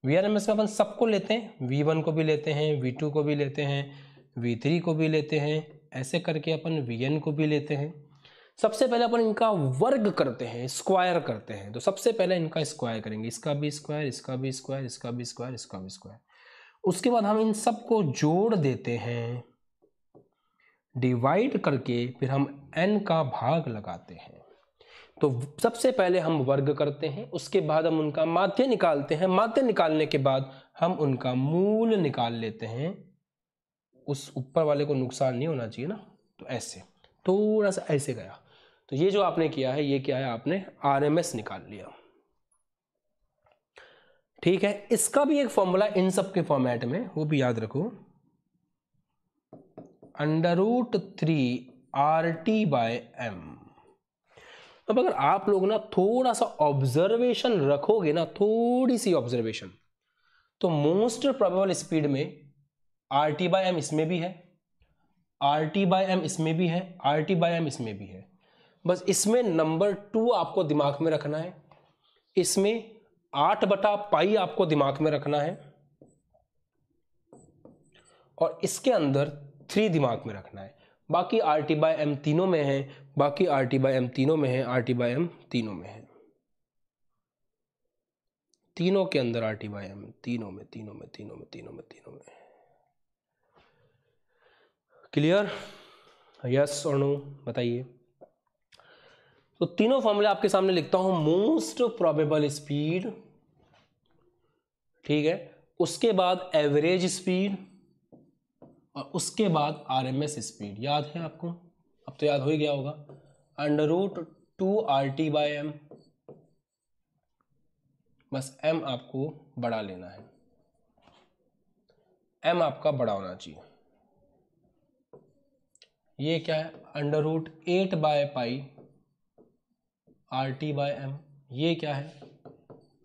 Speaker 1: VRMS में अपन सबको लेते हैं, V1 को भी लेते हैं, V2 को भी लेते हैं, V3 को भी लेते हैं, ऐसे करके अपन Vn को भी लेते हैं। सबसे पहले अपन इनका वर्ग करते हैं, स्क्वायर करते हैं। तो सबसे पहले इनका स्क्वायर करेंगे, इसका भी स्क्वायर, इसका भी स्क्वायर, इसका भी स्क्वायर, इसका भी स्क्वायर। उसके बाद हम इन सबको जोड़ देते हैं, डिवाइड करके फिर हम n का भाग लगाते हैं। तो सबसे पहले हम वर्ग करते हैं, उसके बाद हम उनका माध्य निकालते हैं, माध्य निकालने के बाद हम उनका मूल निकाल लेते हैं। उस ऊपर वाले को नुकसान नहीं होना चाहिए ना, तो ऐसे थोड़ा सा ऐसे गया। तो ये जो आपने किया है, ये क्या है, आपने RMS निकाल लिया, ठीक है। इसका भी एक फॉर्मूला इन सब के फॉर्मेट में, वो भी याद रखो, √3RT/m। अब अगर आप लोग ना थोड़ा सा ऑब्जर्वेशन रखोगे ना, थोड़ी सी ऑब्जर्वेशन, तो मोस्ट प्रोबेबल स्पीड में RT/m इसमें भी है, RT/m इसमें भी है, RT/m इसमें भी है। बस इसमें नंबर 2 आपको दिमाग में रखना है, इसमें 8/पाई आपको दिमाग में रखना है, और इसके अंदर 3 दिमाग में रखना है। बाकी RT/m तीनों में है, बाकी RT/m तीनों में है, RT/m तीनों में है, तीनों के अंदर RT/m, तीनों में, तीनों में, तीनों में, तीनों में, तीनों में। क्लियर? यस और नो बताइए। तो तीनों फॉर्मूले आपके सामने लिखता हूं। मोस्ट प्रोबेबल स्पीड, ठीक है, उसके बाद एवरेज स्पीड, और उसके बाद RMS स्पीड। याद है आपको? अब तो याद हो ही गया होगा। √2 RT/m, बस m आपको बड़ा लेना है, m आपका बड़ा होना चाहिए। ये क्या है? √8/पाई RT/m। ये क्या है?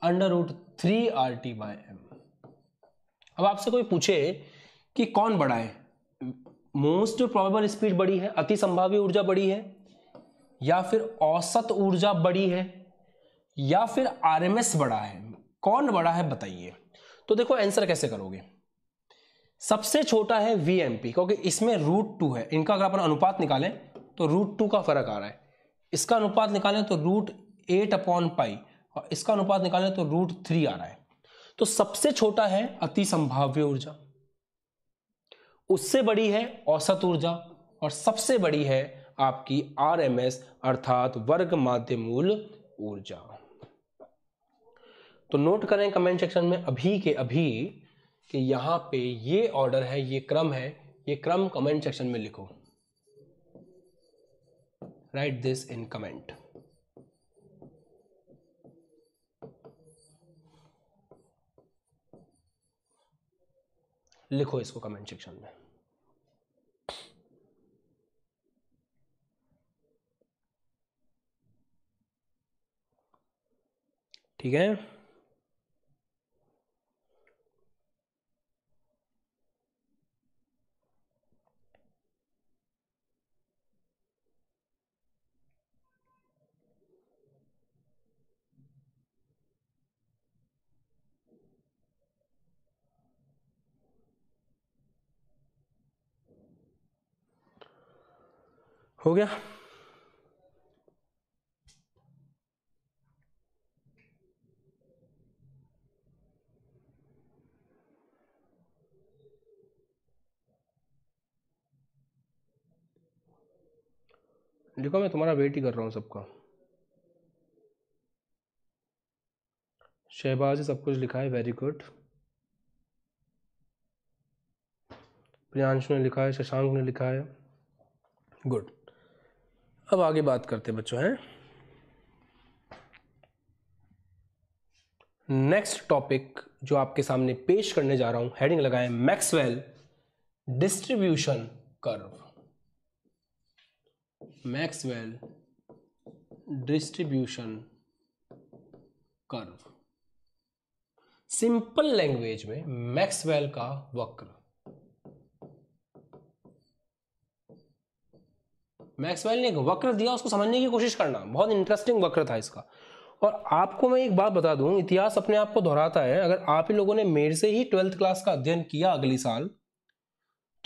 Speaker 1: √3 RT/m। अब आपसे कोई पूछे कि कौन बड़ा है, मोस्ट प्रोबेबल स्पीड बड़ी है, अति संभाव्य ऊर्जा बड़ी है, या फिर औसत ऊर्जा बड़ी है, या फिर RMS बड़ा है, कौन बड़ा है बताइए। तो देखो आंसर कैसे करोगे। सबसे छोटा है VMP, क्योंकि इसमें √2 है। इनका अगर अपन अनुपात निकालें तो √2 का फर्क आ रहा है। इसका अनुपात निकालें तो √8/पाई, और इसका अनुपात निकालें तो √3 आ रहा है। तो सबसे छोटा है अति संभाव्य ऊर्जा, उससे बड़ी है औसत ऊर्जा, और सबसे बड़ी है आपकी RMS अर्थात वर्ग माध्य मूल ऊर्जा। तो नोट करें कमेंट सेक्शन में अभी के अभी कि यहां पे ये ऑर्डर है, ये क्रम है, ये क्रम कमेंट सेक्शन में लिखो। Right this in comment. लिखो इसको कमेंट सेक्शन में। ठीक है, हो गया। देखो मैं तुम्हारा वेट ही कर रहा हूं सबका। शहबाज ने सब कुछ लिखा है, वेरी गुड। प्रियांशु ने लिखा है, शशांक ने लिखा है, गुड। अब आगे बात करते हैं बच्चों। हैं नेक्स्ट टॉपिक जो आपके सामने पेश करने जा रहा हूं, हेडिंग लगाएं Maxwell distribution curve. Maxwell distribution curve, simple language में मैक्सवेल का वक्र। मैक्सवेल ने एक वक्र दिया, उसको समझने की कोशिश करना। बहुत इंटरेस्टिंग वक्र था इसका। और आपको मैं एक बात बता दूं, इतिहास अपने आप को दोहराता है। अगर आप ही लोगों ने मेरे से ही 12th क्लास का अध्ययन किया अगली साल,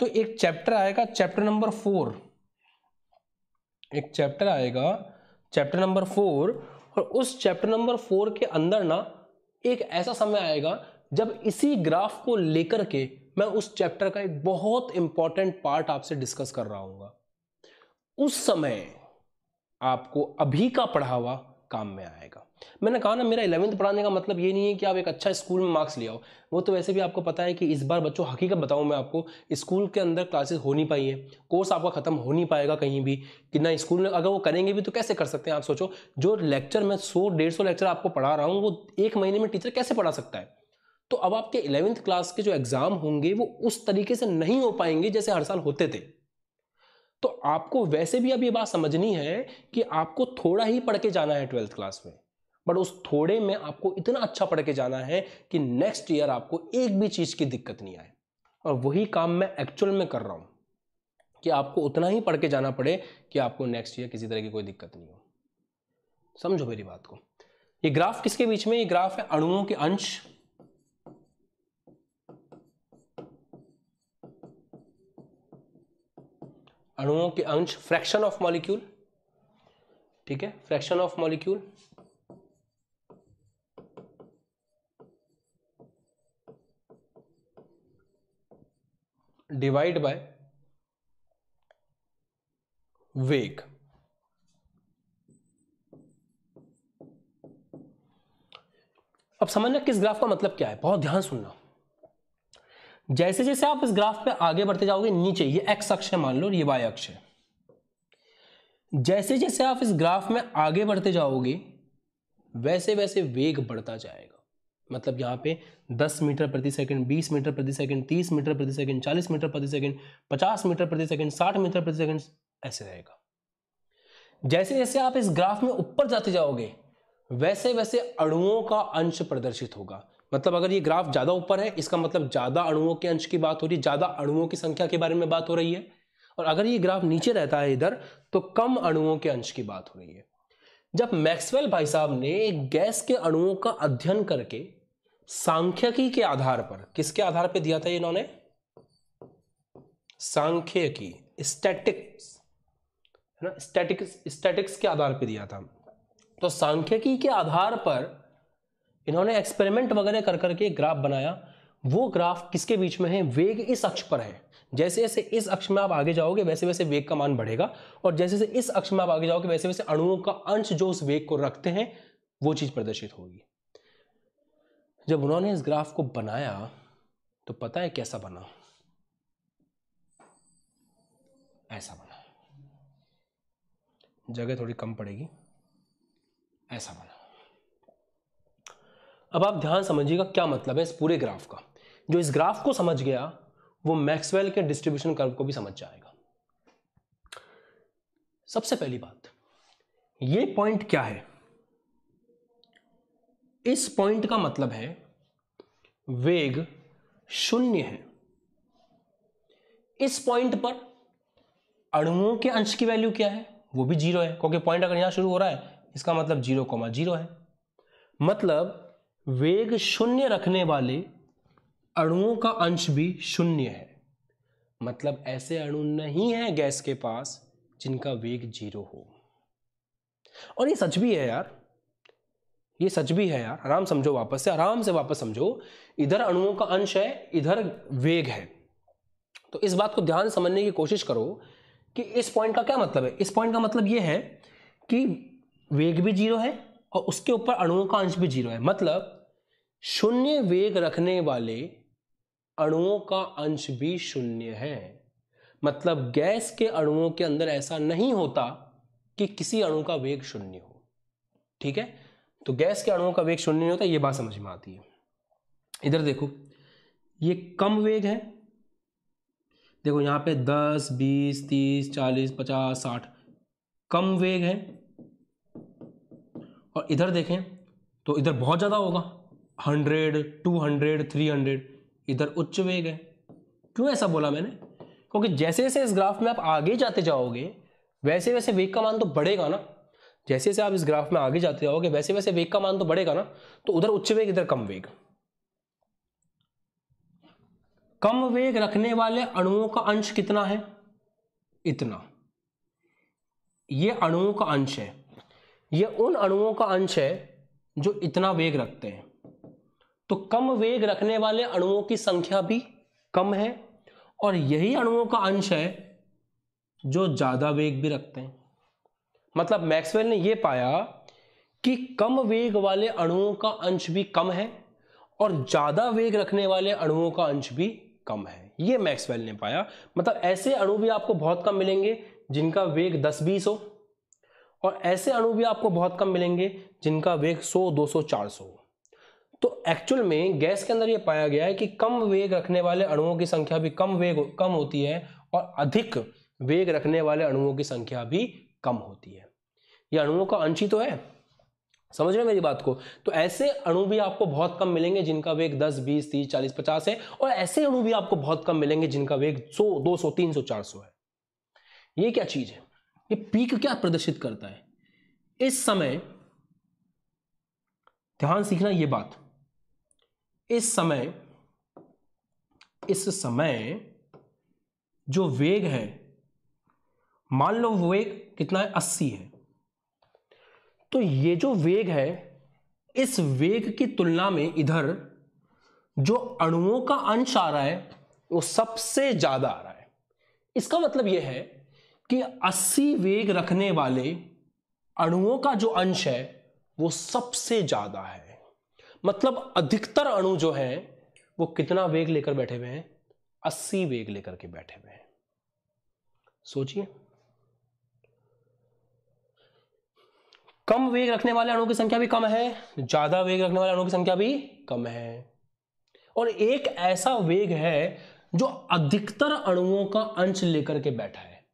Speaker 1: तो एक चैप्टर आएगा, चैप्टर नंबर 4। एक चैप्टर आएगा, चैप्टर नंबर 4, और उस चैप्टर नंबर 4 के अंदर ना एक ऐसा समय आएगा जब इसी ग्राफ को लेकर के मैं उस चैप्टर का एक बहुत इंपॉर्टेंट पार्ट आपसे डिस्कस कर रहा हूंगा। उस समय आपको अभी का पढ़ा हुआ काम में आएगा। मैंने कहा ना, मेरा 11th पढ़ाने का मतलब ये नहीं है कि आप एक अच्छा स्कूल में मार्क्स ले आओ। वो तो वैसे भी आपको पता है कि इस बार बच्चों, हकीकत बताऊं मैं आपको, स्कूल के अंदर क्लासेस हो नहीं पाई है, कोर्स आपका खत्म हो नहीं पाएगा कहीं भी। कि ना स्कूल में अगर वो करेंगे भी तो कैसे कर सकते हैं आप सोचो। जो लेक्चर मैं 100-150 लेक्चर आपको पढ़ा रहा हूँ, वो एक महीने में टीचर कैसे पढ़ा सकता है। तो अब आपके 11th क्लास के जो एग्जाम होंगे वो उस तरीके से नहीं हो पाएंगे जैसे हर साल होते थे। तो आपको वैसे भी अब ये बात समझनी है कि आपको थोड़ा ही पढ़ के जाना है 12th क्लास में, बट उस थोड़े में आपको इतना अच्छा पढ़ के जाना है कि नेक्स्ट ईयर आपको एक भी चीज की दिक्कत नहीं आए। और वही काम मैं एक्चुअल में कर रहा हूं कि आपको उतना ही पढ़ के जाना पड़े कि आपको नेक्स्ट ईयर किसी तरह की कोई दिक्कत नहीं हो। समझो मेरी बात को। ये ग्राफ किसके बीच में? ये ग्राफ है अणुओं के अंश, अणुओं के अंश, फ्रैक्शन ऑफ मॉलिक्यूल, ठीक है, fraction of molecule divide by वेग। अब समझना किस ग्राफ का मतलब क्या है, बहुत ध्यान सुनना। जैसे जैसे आप इस ग्राफ पे आगे बढ़ते जाओगे, नीचे ये एक्स अक्ष है मान लो, ये वाई अक्ष है, जैसे जैसे आप इस ग्राफ में आगे बढ़ते जाओगे वैसे वैसे वेग बढ़ता जाएगा। मतलब यहां पे 10 मीटर प्रति सेकंड, 20 मीटर प्रति सेकंड, 30 मीटर प्रति सेकंड, 40 मीटर प्रति सेकंड, 50 मीटर प्रति सेकंड, 60 मीटर प्रति सेकंड, ऐसे रहेगा। जैसे जैसे आप इस ग्राफ में ऊपर जाते जाओगे वैसे वैसे अणुओं का अंश प्रदर्शित होगा। मतलब अगर ये ग्राफ ज्यादा ऊपर है, इसका मतलब ज्यादा अणुओं के अंश की बात हो रही है, ज्यादा अणुओं की संख्या के बारे में बात हो रही है। और अगर ये ग्राफ नीचे रहता है इधर, तो कम अणुओं के अंश की बात हो रही है। जब मैक्सवेल भाई साहब ने एक गैस के अणुओं का अध्ययन करके सांख्यिकी के आधार पर, किसके आधार पर दिया था इन्होंने? सांख्यिकी, स्टैटिक्स, है ना, स्टैटिक्स के आधार पर दिया था। तो सांख्यिकी के आधार पर इन्होंने एक्सपेरिमेंट वगैरह कर करके ग्राफ बनाया। वो ग्राफ किसके बीच में है? वेग इस अक्ष पर है। जैसे जैसे इस अक्ष में आप आगे जाओगे वैसे वैसे वेग का मान बढ़ेगा, और जैसे जैसे इस अक्ष में आप आगे जाओगे वैसे वैसे अणुओं का अंश जो उस वेग को रखते हैं वो चीज प्रदर्शित होगी। जब उन्होंने इस ग्राफ को बनाया तो पता है कैसा बना? ऐसा बना, जगह थोड़ी कम पड़ेगी, ऐसा बना। अब आप ध्यान समझिएगा क्या मतलब है इस पूरे ग्राफ का। जो इस ग्राफ को समझ गया वो मैक्सवेल के डिस्ट्रीब्यूशन कर्व को भी समझ जाएगा। सबसे पहली बात, ये पॉइंट क्या है? इस पॉइंट का मतलब है वेग 0 है। इस पॉइंट पर अणुओं के अंश की वैल्यू क्या है? वो भी 0 है, क्योंकि पॉइंट अगर यहां शुरू हो रहा है इसका मतलब 0,0 है। मतलब वेग 0 रखने वाले अणुओं का अंश भी 0 है। मतलब ऐसे अणु नहीं है गैस के पास जिनका वेग 0 हो। और ये सच भी है यार, ये सच भी है यार। आराम समझो, वापस से आराम से वापस समझो। इधर अणुओं का अंश है, इधर वेग है। तो इस बात को ध्यान समझने की कोशिश करो कि इस पॉइंट का क्या मतलब है। इस पॉइंट का मतलब यह है कि वेग भी 0 है और उसके ऊपर अणुओं का अंश भी 0 है। मतलब 0 वेग रखने वाले अणुओं का अंश भी 0 है। मतलब गैस के अणुओं के अंदर ऐसा नहीं होता कि किसी अणु का वेग 0 हो। ठीक है, तो गैस के अणुओं का वेग 0 नहीं होता, यह बात समझ में आती है। इधर देखो, ये कम वेग है। देखो यहां पे 10, 20, 30, 40, 50, 60 कम वेग है। और इधर देखें तो इधर बहुत ज्यादा होगा, 100, 200, 300, इधर उच्च वेग है। क्यों ऐसा बोला मैंने? क्योंकि जैसे जैसे इस ग्राफ में आप आगे जाते जाओगे वैसे वैसे वेग का मान तो बढ़ेगा ना। जैसे जैसे आप इस ग्राफ में आगे जाते जाओगे वैसे वैसे वेग का मान तो बढ़ेगा ना। तो उधर उच्च वेग, इधर कम वेग। कम वेग रखने वाले अणुओं का अंश कितना है? इतना। ये अणुओं का अंश है, ये उन अणुओं का अंश है जो इतना वेग रखते हैं। तो कम वेग रखने वाले अणुओं की संख्या भी कम है, और यही अणुओं का अंश है जो ज्यादा वेग भी रखते हैं। मतलब मैक्सवेल ने यह पाया कि कम वेग वाले अणुओं का अंश भी कम है और ज्यादा वेग रखने वाले अणुओं का अंश भी कम है। यह मैक्सवेल ने पाया। मतलब ऐसे अणु भी आपको बहुत कम मिलेंगे जिनका वेग 10-20 हो, और ऐसे अणु भी आपको बहुत कम मिलेंगे जिनका वेग 100, 200, 400 हो। तो एक्चुअल में गैस के अंदर यह पाया गया है कि कम वेग रखने वाले अणुओं की संख्या भी कम होती है और अधिक वेग रखने वाले अणुओं की संख्या भी कम होती है। ये अणुओं का अंश ही तो है, समझ रहे हैं मेरी बात को। तो ऐसे अणु भी आपको बहुत कम मिलेंगे जिनका वेग 10, 20, 30, 40, 50 है, और ऐसे अणु भी आपको बहुत कम मिलेंगे जिनका वेग 100, 200, 300, 400 है। ये क्या चीज है? ये पीक क्या प्रदर्शित करता है? इस समय ध्यान सीखना ये बात, इस समय जो वेग है, मान लो वेग कितना है, 80 है, तो ये जो वेग है, इस वेग की तुलना में इधर जो अणुओं का अंश आ रहा है वो सबसे ज्यादा आ रहा है। इसका मतलब यह है कि 80 वेग रखने वाले अणुओं का जो अंश है वो सबसे ज्यादा है। मतलब अधिकतर अणु जो है वो कितना वेग लेकर बैठे हुए हैं? 80 वेग लेकर के बैठे हुए हैं। सोचिए, कम वेग रखने वाले अणुओं की संख्या भी कम है, ज्यादा वेग रखने वाले अणुओं की संख्या भी कम है, और एक ऐसा वेग है जो अधिकतर अणुओं का अंश लेकर के बैठा है।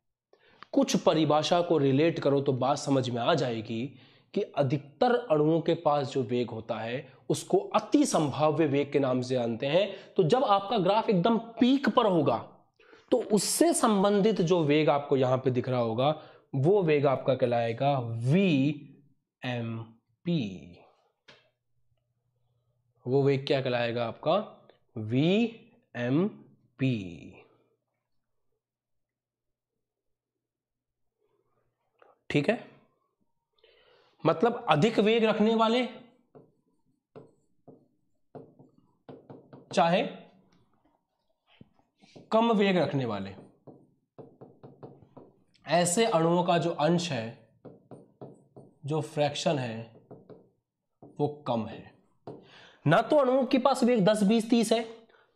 Speaker 1: कुछ परिभाषा को रिलेट करो तो बात समझ में आ जाएगी कि अधिकतर अणुओं के पास जो वेग होता है उसको अति संभाव्य वेग के नाम से जानते हैं। तो जब आपका ग्राफ एकदम पीक पर होगा तो उससे संबंधित जो वेग आपको यहां पे दिख रहा होगा वो वेग आपका कहलाएगा VMP। वो वेग क्या कहलाएगा आपका? VMP। ठीक है, मतलब अधिक वेग रखने वाले चाहे कम वेग रखने वाले, ऐसे अणुओं का जो अंश है, जो फ्रैक्शन है, वो कम है। ना तो अणुओं के पास वेग 10, 20, 30 है,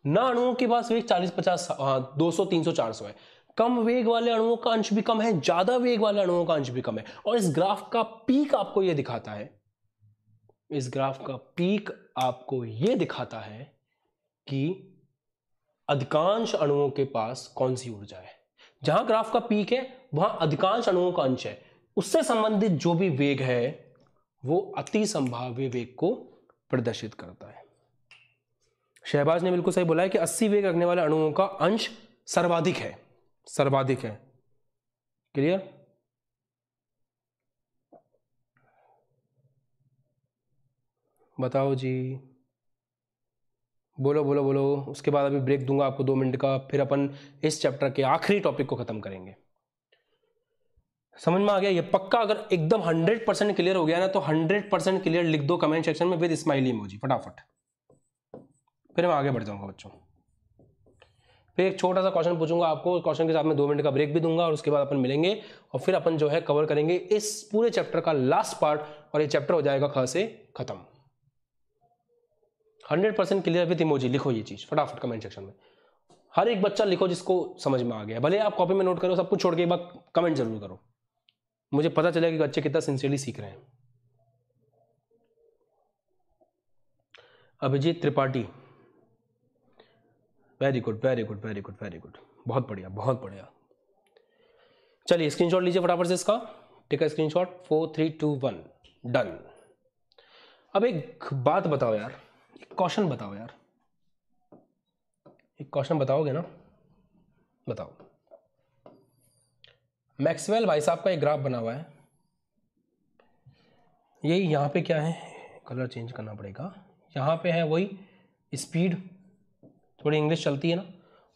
Speaker 1: ना अणुओं के पास वेग 40, 50, 200, 300, 400 है। कम वेग वाले अणुओं का अंश भी कम है, ज्यादा वेग वाले अणुओं का अंश भी कम है। और इस ग्राफ का पीक आपको यह दिखाता है, इस ग्राफ का पीक आपको यह दिखाता है कि अधिकांश अणुओं के पास कौन सी ऊर्जा है। जहां ग्राफ का पीक है वहां अधिकांश अणुओं का अंश है, उससे संबंधित जो भी वेग है वो अति संभाव्य वेग को प्रदर्शित करता है। शहबाज ने बिल्कुल सही बोला है कि 80 वेग रखने वाले अणुओं का अंश सर्वाधिक है, सर्वाधिक है। क्लियर? बताओ जी, बोलो बोलो बोलो। उसके बाद अभी ब्रेक दूंगा आपको 2 मिनट का, फिर अपन इस चैप्टर के आखिरी टॉपिक को खत्म करेंगे। समझ में आ गया ये पक्का? अगर एकदम 100% क्लियर हो गया ना तो 100% क्लियर लिख दो कमेंट सेक्शन में विद स्माइली इमोजी फटाफट, फिर मैं आगे बढ़ जाऊंगा बच्चों। फिर एक छोटा सा क्वेश्चन पूछूंगा आपको, क्वेश्चन के साथ में 2 मिनट का ब्रेक भी दूंगा, और उसके बाद अपन मिलेंगे और फिर अपन जो है कवर करेंगे इस पूरे चैप्टर का लास्ट पार्ट, और ये चैप्टर हो जाएगा ख से खत्म। 100% क्लियर विद इमोजी लिखो ये चीज फटाफट कमेंट सेक्शन में। हर एक बच्चा लिखो जिसको समझ में आ गया, भले आप कॉपी में नोट करो, सब कुछ छोड़ के एक बार कमेंट जरूर करो, मुझे पता चलेगा कि बच्चे कितना सिंसियरली सीख रहे हैं। Abhijit Tripathi, very good very good very good very good, बहुत बढ़िया बहुत बढ़िया। चलिए स्क्रीनशॉट लीजिए फटाफट से इसका, ठीक है? Screenshot 4, 3, 2, 1 done. अब एक बात बताओ यार, एक क्वेश्चन बताओ यार, एक क्वेश्चन बताओगे ना? बताओ। मैक्सवेल भाई साहब का एक ग्राफ बना हुआ है, यही यहाँ पे क्या है, कलर चेंज करना पड़ेगा, यहाँ पे है वही स्पीड, थोड़ी इंग्लिश चलती है ना,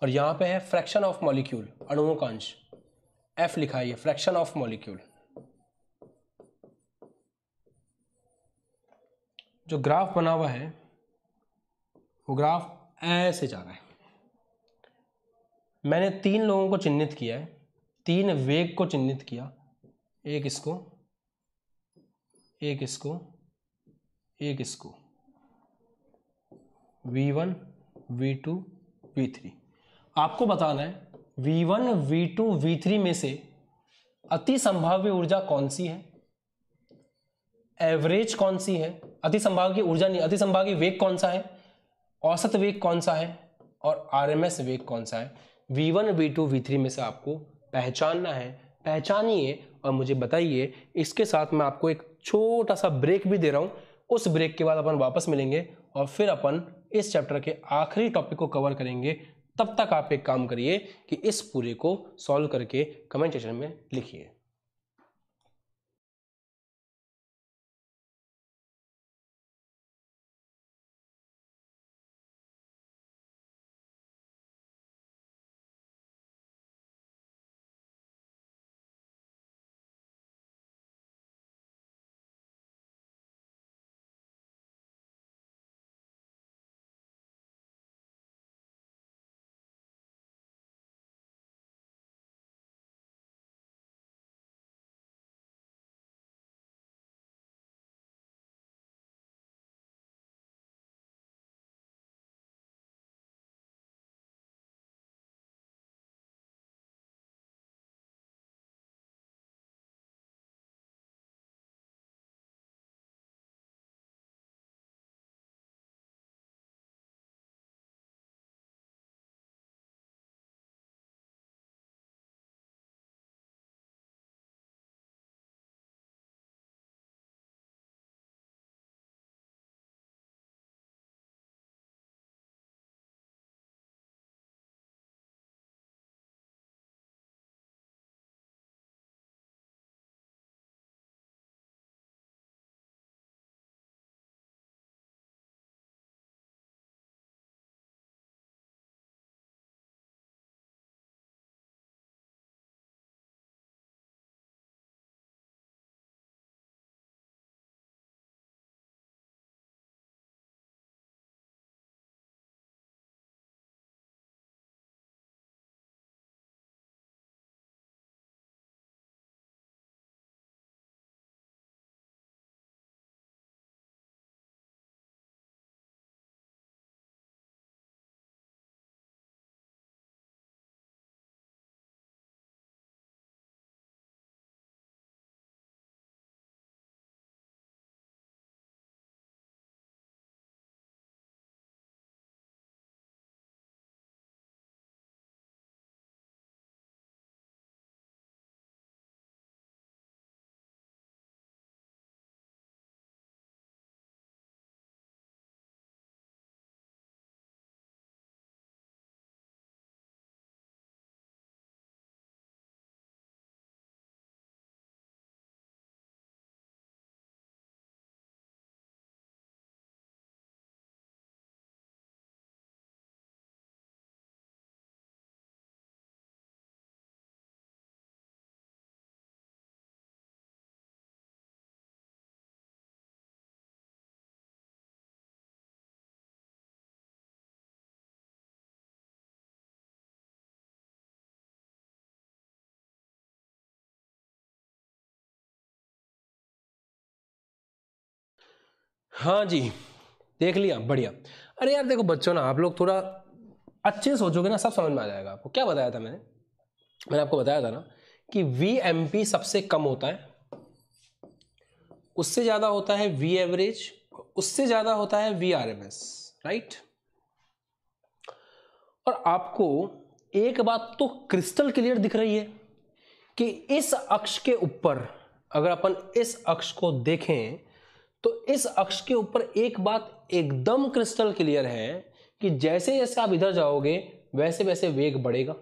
Speaker 1: और यहाँ पे है फ्रैक्शन ऑफ मॉलिक्यूल, अणुओं का अंश, F लिखा है, ये फ्रैक्शन ऑफ मॉलिक्यूल। जो ग्राफ बना हुआ है वो ग्राफ ऐसे जा रहा है। मैंने 3 लोगों को चिन्हित किया है, 3 वेग को चिन्हित किया, एक इसको, एक इसको, एक इसको, V1, V2, V3। आपको बताना है V1, V2, V3 में से अति संभाव्य ऊर्जा कौन सी है, एवरेज कौन सी है, अति संभाव्य ऊर्जा नहीं, अति संभाव्य वेग कौन सा है, औसत वेग कौन सा है, और RMS वेग कौन सा है। V1, V2, V3 में से आपको पहचानना है, पहचानिए और मुझे बताइए। इसके साथ मैं आपको एक छोटा सा ब्रेक भी दे रहा हूं। उस ब्रेक के बाद अपन वापस मिलेंगे और फिर अपन इस चैप्टर के आखिरी टॉपिक को कवर करेंगे। तब तक आप एक काम करिए कि इस पूरे को सॉल्व करके कमेंट सेक्शन में लिखिए। हाँ जी, देख लिया, बढ़िया। अरे यार देखो बच्चों ना, आप लोग थोड़ा अच्छे से सोचोगे ना, सब समझ में आ जाएगा आपको। क्या बताया था मैंने आपको बताया था ना कि VMP सबसे कम होता है, उससे ज्यादा होता है V एवरेज, उससे ज्यादा होता है VRMS, राइट। और आपको एक बात तो क्रिस्टल क्लियर दिख रही है कि इस अक्ष के ऊपर, अगर अपन इस अक्ष को देखें तो इस अक्ष के ऊपर एक बात एकदम क्रिस्टल क्लियर है कि जैसे जैसे आप इधर जाओगे वैसे वैसे वेग बढ़ेगा।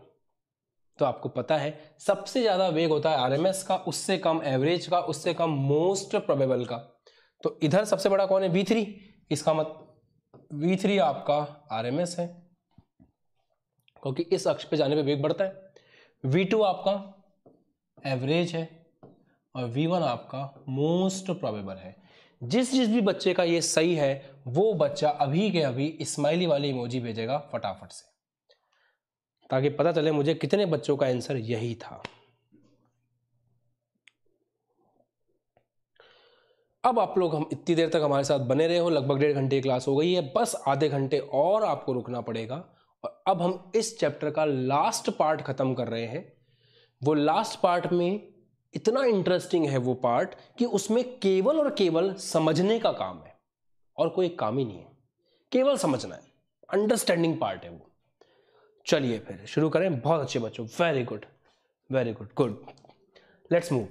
Speaker 1: तो आपको पता है सबसे ज्यादा वेग होता है आरएमएस का, उससे कम एवरेज का, उससे कम मोस्ट प्रोबेबल का। तो इधर सबसे बड़ा कौन है? V3। इसका V3 आपका आरएमएस है क्योंकि इस अक्ष पे जाने पे वेग बढ़ता है। V2 आपका एवरेज है और V1 आपका मोस्ट प्रोबेबल है। जिस जिस भी बच्चे का ये सही है वो बच्चा अभी के अभी स्माइली वाली इमोजी भेजेगा फटाफट से, ताकि पता चले मुझे कितने बच्चों का आंसर यही था। अब आप लोग हम इतनी देर तक हमारे साथ बने रहे हो, लगभग 1.5 घंटे की क्लास हो गई है, बस आधे घंटे और आपको रुकना पड़ेगा। और अब हम इस चैप्टर का लास्ट पार्ट खत्म कर रहे हैं। वो लास्ट पार्ट में इतना इंटरेस्टिंग है वो पार्ट कि उसमें केवल और केवल समझने का काम है और कोई काम ही नहीं है, केवल समझना है। अंडरस्टैंडिंग पार्ट है वो। चलिए फिर शुरू करें। बहुत अच्छे बच्चों, very good very good, good, let's move.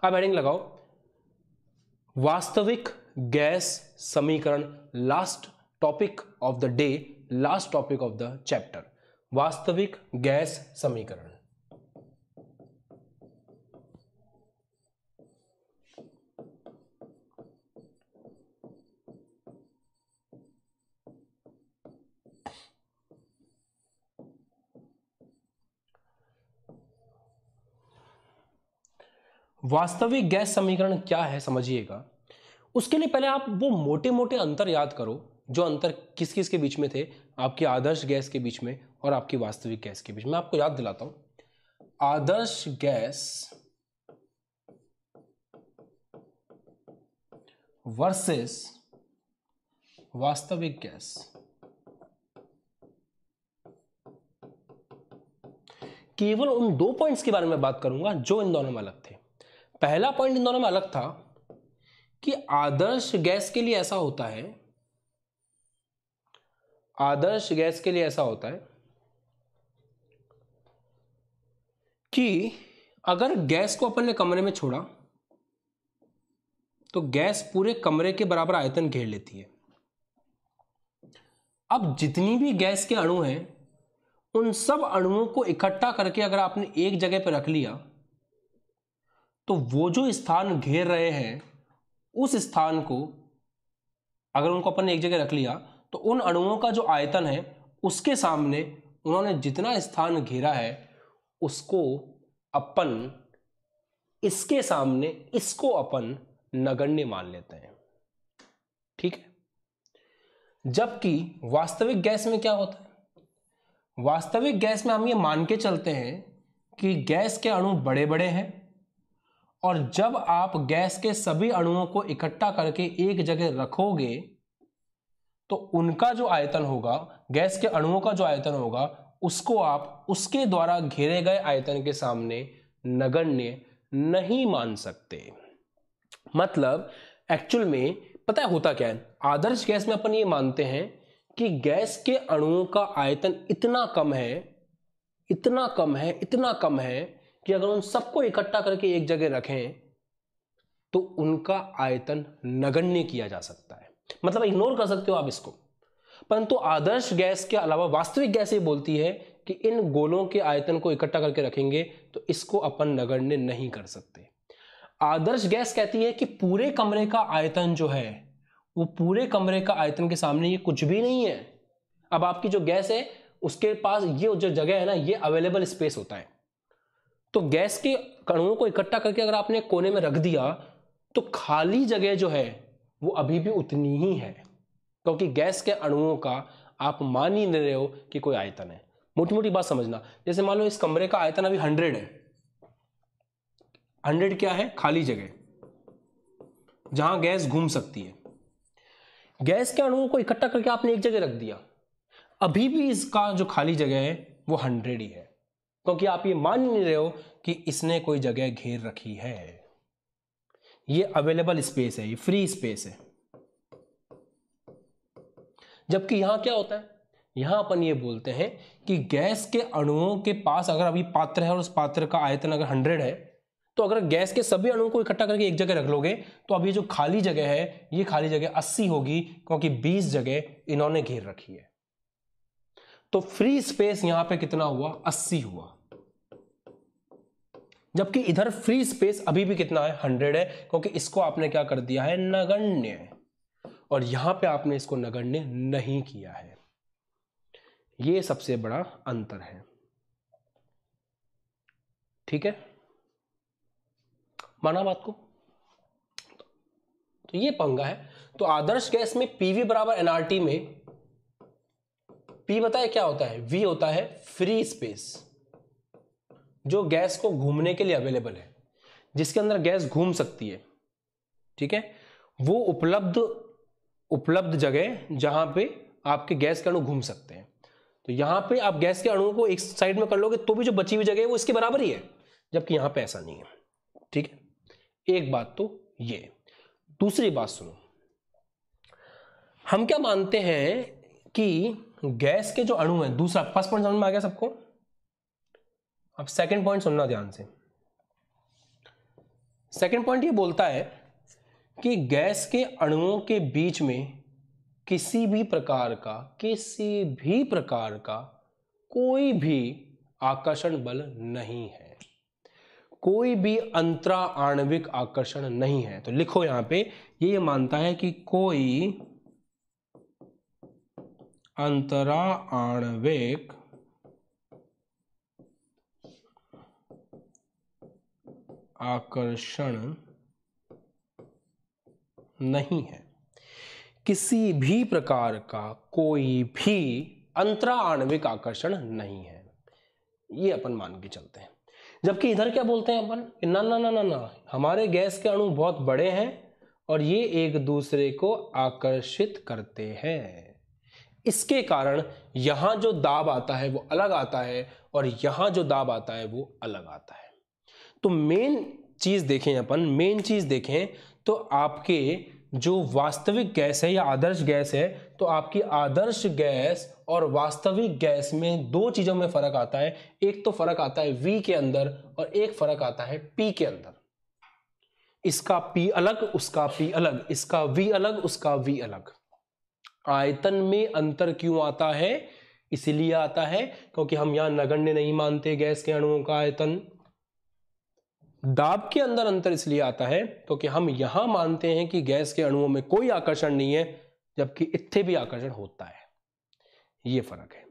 Speaker 1: अब हेडिंग लगाओ, वास्तविक गैस समीकरण, last topic of the day, last topic of the chapter, वास्तविक गैस समीकरण। वास्तविक गैस समीकरण क्या है समझिएगा। उसके लिए पहले आप वो मोटे मोटे अंतर याद करो, जो अंतर किस किस के बीच में थे, आपकी आदर्श गैस के बीच में और आपकी वास्तविक गैस के बीच में। आपको याद दिलाता हूं, आदर्श गैस वर्सेस वास्तविक गैस। केवल उन दो पॉइंट्स के बारे में बात करूंगा जो इन दोनों में अलग थे। पहला पॉइंट इन दोनों में अलग था कि आदर्श गैस के लिए ऐसा होता है, आदर्श गैस के लिए ऐसा होता है कि अगर गैस को अपन ने कमरे में छोड़ा तो गैस पूरे कमरे के बराबर आयतन घेर लेती है। अब जितनी भी गैस के अणु हैं, उन सब अणुओं को इकट्ठा करके अगर आपने एक जगह पर रख लिया तो वो जो स्थान घेर रहे हैं, उस स्थान को अगर उनको अपन ने एक जगह रख लिया तो उन अणुओं का जो आयतन है उसके सामने उन्होंने जितना स्थान घेरा है उसको अपन इसके सामने, इसको अपन नगण्य मान लेते हैं। ठीक है। जबकि वास्तविक गैस में क्या होता है, वास्तविक गैस में हम ये मान के चलते हैं कि गैस के अणु बड़े बड़े हैं और जब आप गैस के सभी अणुओं को इकट्ठा करके एक जगह रखोगे तो उनका जो आयतन होगा, गैस के अणुओं का जो आयतन होगा, उसको आप उसके द्वारा घेरे गए आयतन के सामने नगण्य नहीं मान सकते। मतलब एक्चुअल में पता है होता क्या है, आदर्श गैस में अपन ये मानते हैं कि गैस के अणुओं का आयतन इतना कम है, इतना कम है, इतना कम है कि अगर उन सबको इकट्ठा करके एक जगह रखें तो उनका आयतन नगण्य किया जा सकता है। मतलब इग्नोर कर सकते हो आप इसको। परंतु आदर्श गैस के अलावा वास्तविक गैस ये बोलती है कि इन गोलों के आयतन को इकट्ठा करके रखेंगे तो इसको अपन नगण्य नहीं कर सकते। आदर्श गैस कहती है कि पूरे कमरे का आयतन जो है वो पूरे कमरे का आयतन के सामने ये कुछ भी नहीं है। अब आपकी जो गैस है उसके पास ये जो जगह है ना, ये अवेलेबल स्पेस होता है। तो गैस के कणों को इकट्ठा करके अगर आपने कोने में रख दिया तो खाली जगह जो है वो अभी भी उतनी ही है, क्योंकि गैस के अणुओं का आप मान ही नहीं रहे हो कि कोई आयतन है। मोटी मोटी बात समझना, जैसे मान लो इस कमरे का आयतन अभी 100 है। 100 क्या है? खाली जगह जहां गैस घूम सकती है। गैस के अणुओं को इकट्ठा करके आपने एक जगह रख दिया, अभी भी इसका जो खाली जगह है वो 100 ही है, क्योंकि आप ये मान नहीं रहे हो कि इसने कोई जगह घेर रखी है। ये अवेलेबल स्पेस है, ये फ्री स्पेस है। जबकि यहां क्या होता है, यहां अपन ये बोलते हैं कि गैस के अणुओं के पास अगर अभी पात्र है और उस पात्र का आयतन अगर 100 है, तो अगर गैस के सभी अणुओं को इकट्ठा करके एक जगह रख लोगे तो अभी जो खाली जगह है ये खाली जगह 80 होगी, क्योंकि 20 जगह इन्होंने घेर रखी है। तो फ्री स्पेस यहां पे कितना हुआ? 80 हुआ। जबकि इधर फ्री स्पेस अभी भी कितना है? 100 है, क्योंकि इसको आपने क्या कर दिया है? नगण्य। और यहां पे आपने इसको नगण्य नहीं किया है। ये सबसे बड़ा अंतर है। ठीक है, माना बात को? तो ये पंगा है। तो आदर्श गैस में पीवी बराबर एनआरटी में पी बताए क्या होता है? वी होता है फ्री स्पेस, जो गैस को घूमने के लिए अवेलेबल है, जिसके अंदर गैस घूम सकती है। ठीक है, वो उपलब्ध जगह जहां पे आपके गैस के अणु घूम सकते हैं। तो यहां पे आप गैस के अणुओं को एक साइड में कर लोगे तो भी जो बची हुई जगह है वो इसके बराबर ही है, जबकि यहां पे ऐसा नहीं है। ठीक है, एक बात तो ये। दूसरी बात सुनो, हम क्या मानते हैं कि गैस के जो अणु हैं, दूसरा फर्स्ट पॉइंट समझ में आ गया सबको? अब सेकंड पॉइंट सुनना ध्यान से। सेकंड पॉइंट ये बोलता है कि गैस के अणुओं के बीच में किसी भी प्रकार का कोई भी आकर्षण बल नहीं है, कोई भी अंतरा आणविक आकर्षण नहीं है। तो लिखो यहां पे, ये मानता है कि कोई अंतरा आणविक आकर्षण नहीं है, किसी भी प्रकार का कोई भी अंतरा आणविक आकर्षण नहीं है, ये अपन मान के चलते हैं। जबकि इधर क्या बोलते हैं अपन, ना ना ना ना ना, हमारे गैस के अणु बहुत बड़े हैं और ये एक दूसरे को आकर्षित करते हैं, इसके कारण यहां जो दाब आता है वो अलग आता है और यहां जो दाब आता है वो अलग आता है। तो मेन चीज देखें अपन, मेन चीज देखें तो आपके जो वास्तविक गैस है या आदर्श गैस है, तो आपकी आदर्श गैस और वास्तविक गैस में दो चीजों में फर्क आता है। एक तो फर्क आता है V के अंदर और एक फर्क आता है P के अंदर। इसका P अलग, उसका P अलग, इसका V अलग, उसका V अलग। आयतन में अंतर क्यों आता है? इसीलिए आता है क्योंकि हम यहां नगण्य नहीं मानते गैस के अणुओं का आयतन। दाब के अंदर अंतर इसलिए आता है क्योंकि हम यहां मानते हैं कि गैस के अणुओं में कोई आकर्षण नहीं है, जबकि इत्थे भी आकर्षण होता है। यह फर्क है।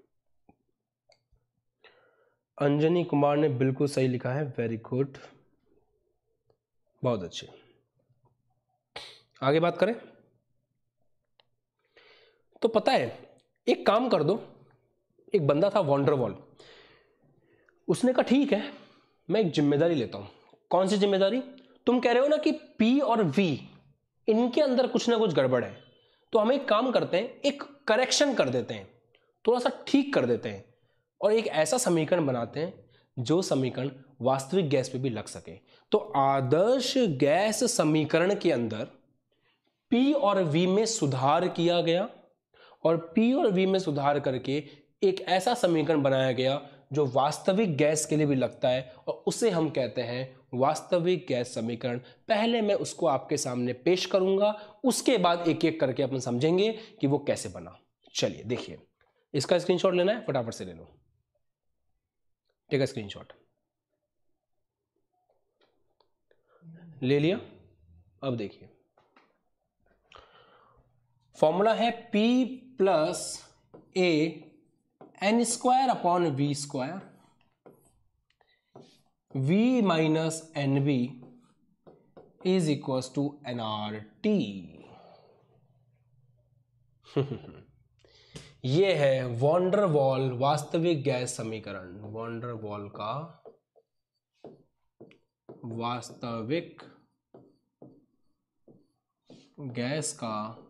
Speaker 1: अंजनी कुमार ने बिल्कुल सही लिखा है, वेरी गुड, बहुत अच्छे। आगे बात करें तो पता है, एक काम कर दो, एक बंदा था वॉन्डरवॉल, उसने कहा ठीक है मैं एक जिम्मेदारी लेता हूं। कौन सी जिम्मेदारी? तुम कह रहे हो ना कि P और V इनके अंदर कुछ ना कुछ गड़बड़ है, तो हम एक काम करते हैं, एक करेक्शन कर देते हैं, थोड़ा सा ठीक कर देते हैं और एक ऐसा समीकरण बनाते हैं जो समीकरण वास्तविक गैस पे भी लग सके। तो आदर्श गैस समीकरण के अंदर P और V में सुधार किया गया और P और V में सुधार करके एक ऐसा समीकरण बनाया गया जो वास्तविक गैस के लिए भी लगता है और उसे हम कहते हैं वास्तविक गैस समीकरण। पहले मैं उसको आपके सामने पेश करूंगा, उसके बाद एक एक करके अपन समझेंगे कि वो कैसे बना। चलिए देखिए, इसका स्क्रीनशॉट लेना है, फटाफट से ले लो, टेक अ स्क्रीनशॉट। ले लिया? अब देखिए, फॉर्मूला है P plus A n square upon V square, V minus NV is equal to nRT। ये है वॉन्डरवॉल वास्तविक गैस समीकरण, वॉन्डरवॉल का वास्तविक गैस का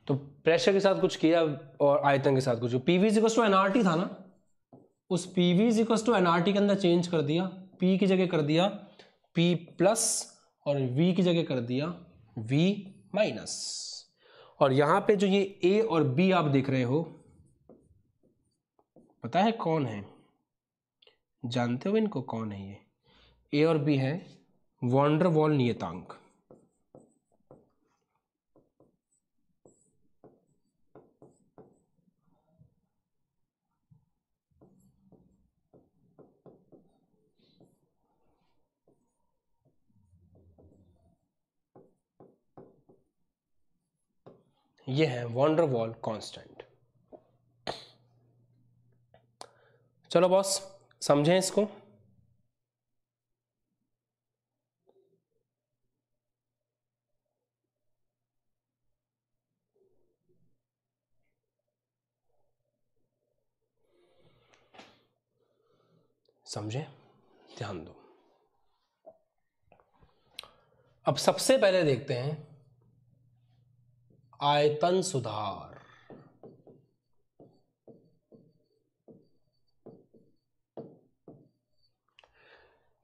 Speaker 1: तो प्रेशर के साथ कुछ किया और आयतन के साथ कुछ, PV इक्वल टू nRT था ना, उस PV इक्वल टू nRT के अंदर चेंज कर दिया, P की जगह कर दिया P प्लस और V की जगह कर दिया V माइनस। और यहां पे जो ये A और B आप देख रहे हो, पता है कौन है? जानते हो इनको कौन है? ये A और B है वॉन्डरवॉल नियतांक। ये है वॉन्डरवॉल कांस्टेंट। चलो बॉस समझें इसको। समझे? ध्यान दो। अब सबसे पहले देखते हैं आयतन सुधार।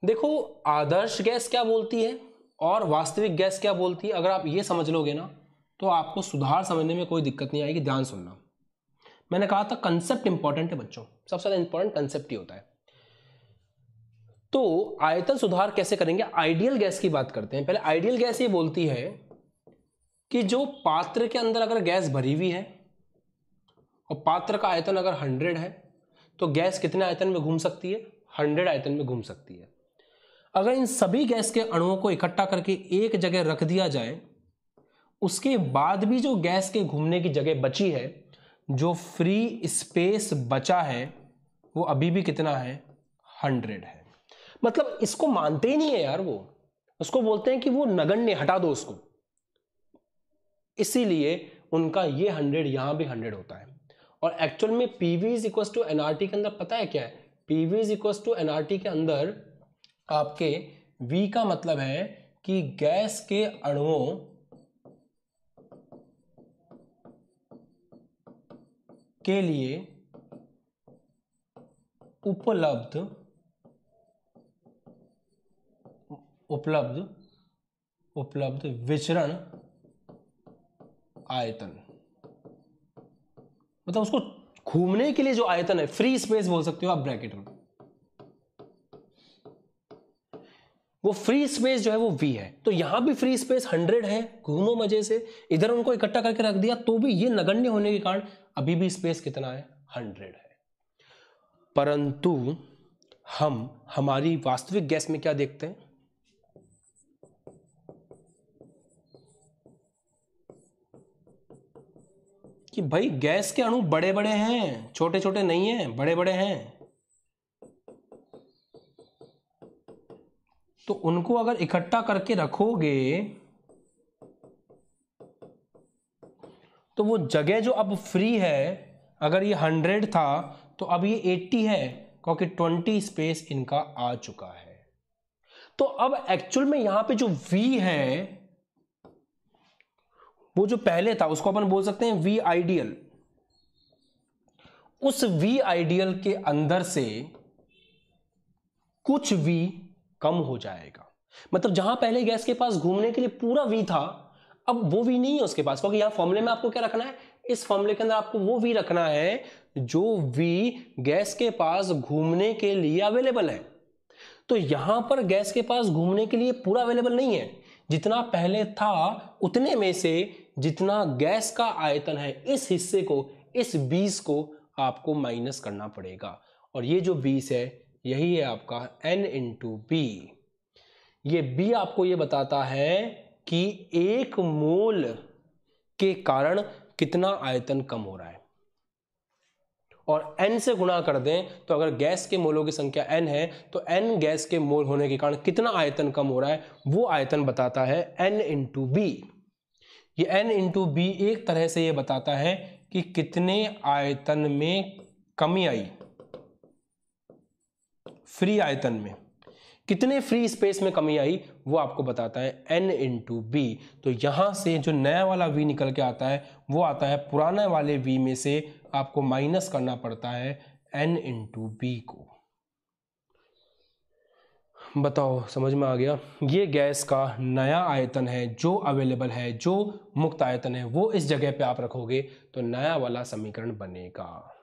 Speaker 1: देखो आदर्श गैस क्या बोलती है? और वास्तविक गैस क्या बोलती है, अगर आप ये समझ लोगे ना तो आपको सुधार समझने में कोई दिक्कत नहीं आएगी। ध्यान सुनना, मैंने कहा था कंसेप्ट इंपॉर्टेंट है बच्चों, सबसे ज्यादा इंपॉर्टेंट कंसेप्ट ही होता है। तो आयतन सुधार कैसे करेंगे, आइडियल गैस की बात करते हैं। पहले आइडियल गैस ये बोलती है कि जो पात्र के अंदर अगर गैस भरी हुई है और पात्र का आयतन अगर 100 है तो गैस कितने आयतन में घूम सकती है, 100 आयतन में घूम सकती है। अगर इन सभी गैस के अणुओं को इकट्ठा करके एक जगह रख दिया जाए, उसके बाद भी जो गैस के घूमने की जगह बची है, जो फ्री स्पेस बचा है, वो अभी भी कितना है, 100 है। मतलब इसको मानते ही नहीं है यार, वो उसको बोलते हैं कि वो नगण्य, हटा दो उसको, इसीलिए उनका ये 100 यहां भी 100 होता है। और एक्चुअल में PV is equal to NRT के अंदर पता है क्या है, PV is equal to NRT के अंदर आपके V का मतलब है कि गैस के अणुओं के लिए उपलब्ध विचरण आयतन, मतलब उसको घूमने के लिए जो आयतन है, फ्री स्पेस बोल सकते हो आप ब्रैकेट में, वो फ्री स्पेस जो है वो V है। तो यहां भी फ्री स्पेस 100 है, घूमो मजे से। इधर उनको इकट्ठा करके रख दिया तो भी ये नगण्य होने के कारण अभी भी स्पेस कितना है, 100 है। परंतु हम हमारी वास्तविक गैस में क्या देखते हैं कि भाई गैस के अणु बड़े बड़े हैं, छोटे छोटे नहीं हैं, बड़े बड़े हैं। तो उनको अगर इकट्ठा करके रखोगे तो वो जगह जो अब फ्री है, अगर ये 100 था तो अब ये 80 है, क्योंकि 20 स्पेस इनका आ चुका है। तो अब एक्चुअल में यहां पे जो V है, वो जो पहले था उसको अपन बोल सकते हैं V आइडियल। उस V आइडियल के अंदर से कुछ V कम हो जाएगा। मतलब जहां पहले गैस के पास घूमने के लिए पूरा V था, अब वो V नहीं है उसके पास, क्योंकि यहां फॉर्मूले में आपको क्या रखना है, इस फॉर्मूले के अंदर आपको वो V रखना है जो V गैस के पास घूमने के लिए अवेलेबल है। तो यहां पर गैस के पास घूमने के लिए पूरा अवेलेबल नहीं है, जितना पहले था उतने में से जितना गैस का आयतन है, इस हिस्से को, इस 20 को आपको माइनस करना पड़ेगा। और ये जो 20 है यही है आपका N इंटू बी। ये B आपको ये बताता है कि 1 मोल के कारण कितना आयतन कम हो रहा है। और N से गुणा कर दें तो अगर गैस के मोलों की संख्या N है तो N गैस के मोल होने के कारण कितना आयतन कम हो रहा है, वो आयतन बताता है N इंटू बी। ये N इंटू बी एक तरह से ये बताता है कि कितने आयतन में कमी आई, फ्री आयतन में कितने फ्री स्पेस में कमी आई, वो आपको बताता है N इंटू बी। तो यहां से जो नया वाला V निकल के आता है वो आता है पुराने वाले V में से आपको माइनस करना पड़ता है N इंटू बी को। बताओ समझ में आ गया। ये गैस का नया आयतन है जो अवेलेबल है, जो मुक्त आयतन है वो इस जगह पे आप रखोगे तो नया वाला समीकरण बनेगा।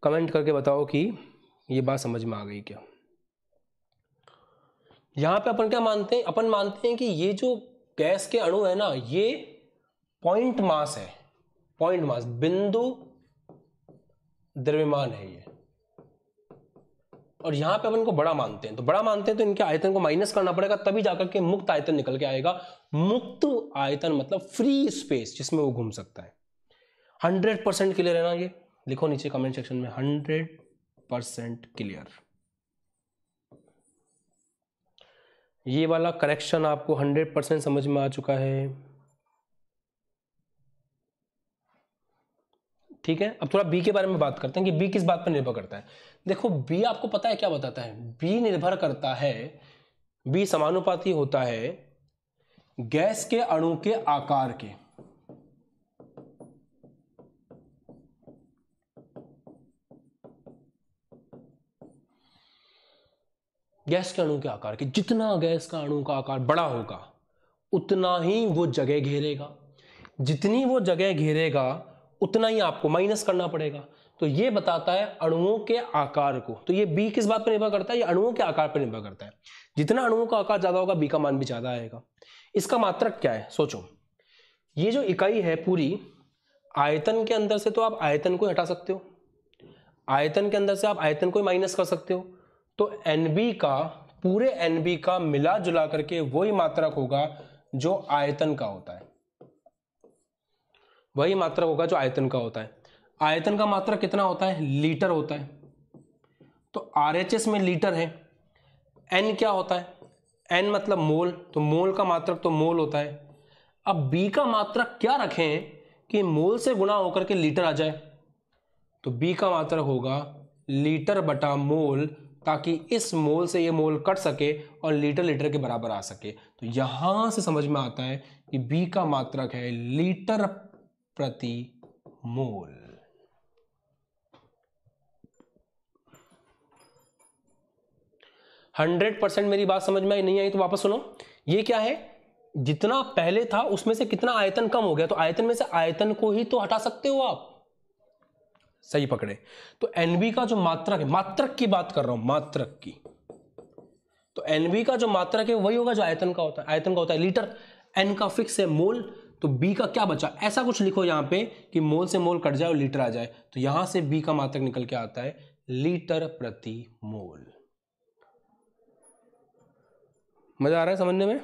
Speaker 1: कमेंट करके बताओ कि ये बात समझ में आ गई क्या। यहां पे अपन क्या मानते हैं, अपन मानते हैं कि ये जो गैस के अणु है ना, ये पॉइंट मास है, पॉइंट मास, बिंदु द्रव्यमान है ये। और यहां पे अपन को बड़ा मानते हैं, तो बड़ा मानते हैं तो इनके आयतन को माइनस करना पड़ेगा, तभी जाकर के मुक्त आयतन निकल के आएगा। मुक्त आयतन मतलब फ्री स्पेस जिसमें वो घूम सकता है। 100% क्लियर है ना, ये लिखो नीचे कमेंट सेक्शन में 100% क्लियर। ये वाला करेक्शन आपको 100% समझ में आ चुका है, ठीक है। अब थोड़ा बी के बारे में बात करते हैं कि बी किस बात पर निर्भर करता है। देखो बी आपको पता है क्या बताता है, बी निर्भर करता है, बी समानुपाती होता है गैस के अणु के आकार के। गैस के अणु के आकार की। जितना गैस का अणु का आकार बड़ा होगा उतना ही वो जगह घेरेगा, जितनी वो जगह घेरेगा उतना ही आपको माइनस करना पड़ेगा। तो ये बताता है अणुओं के आकार को। तो ये बी किस बात पर निर्भर करता है? ये अणुओं के आकार पर निर्भर करता है। जितना अणुओं का आकार ज्यादा होगा बी का मान भी ज्यादा आएगा। इसका मात्रक क्या है सोचो। ये जो इकाई है पूरी, आयतन के अंदर से तो आप आयतन को हटा सकते हो, आयतन के अंदर से आप आयतन को माइनस कर सकते हो। तो एनबी का, पूरे एनबी का मिला जुला करके वही मात्रक होगा जो आयतन का होता है, वही मात्रक होगा जो आयतन का होता है। आयतन का मात्रक कितना होता है? लीटर होता है। तो आरएचएस में लीटर है। एन क्या होता है? एन मतलब मोल, तो मोल का मात्रक तो मोल होता है। अब बी का मात्रक क्या रखें कि मोल से गुणा होकर के लीटर आ जाए? तो बी का मात्रक होगा लीटर बटा मोल, ताकि इस मोल से ये मोल कट सके और लीटर लीटर के बराबर आ सके। तो यहां से समझ में आता है कि बी का मात्रक है लीटर प्रति मोल। हंड्रेड % मेरी बात समझ में नहीं आई तो वापस सुनो। ये क्या है? जितना पहले था उसमें से कितना आयतन कम हो गया, तो आयतन में से आयतन को ही तो हटा सकते हो आप। सही पकड़े। तो एनबी का जो मात्रक है, मात्रक की बात कर रहा हूं, मात्रक की, तो एनबी का जो मात्रक है वही होगा जो आयतन का होता है। आयतन का होता है लीटर, एन का फिक्स है मोल, तो बी का क्या बचा? ऐसा कुछ लिखो यहां पे कि मोल से मोल कट जाए और लीटर आ जाए। तो यहां से बी का मात्रक निकल के आता है लीटर प्रति मोल। मजा आ रहा है समझने में?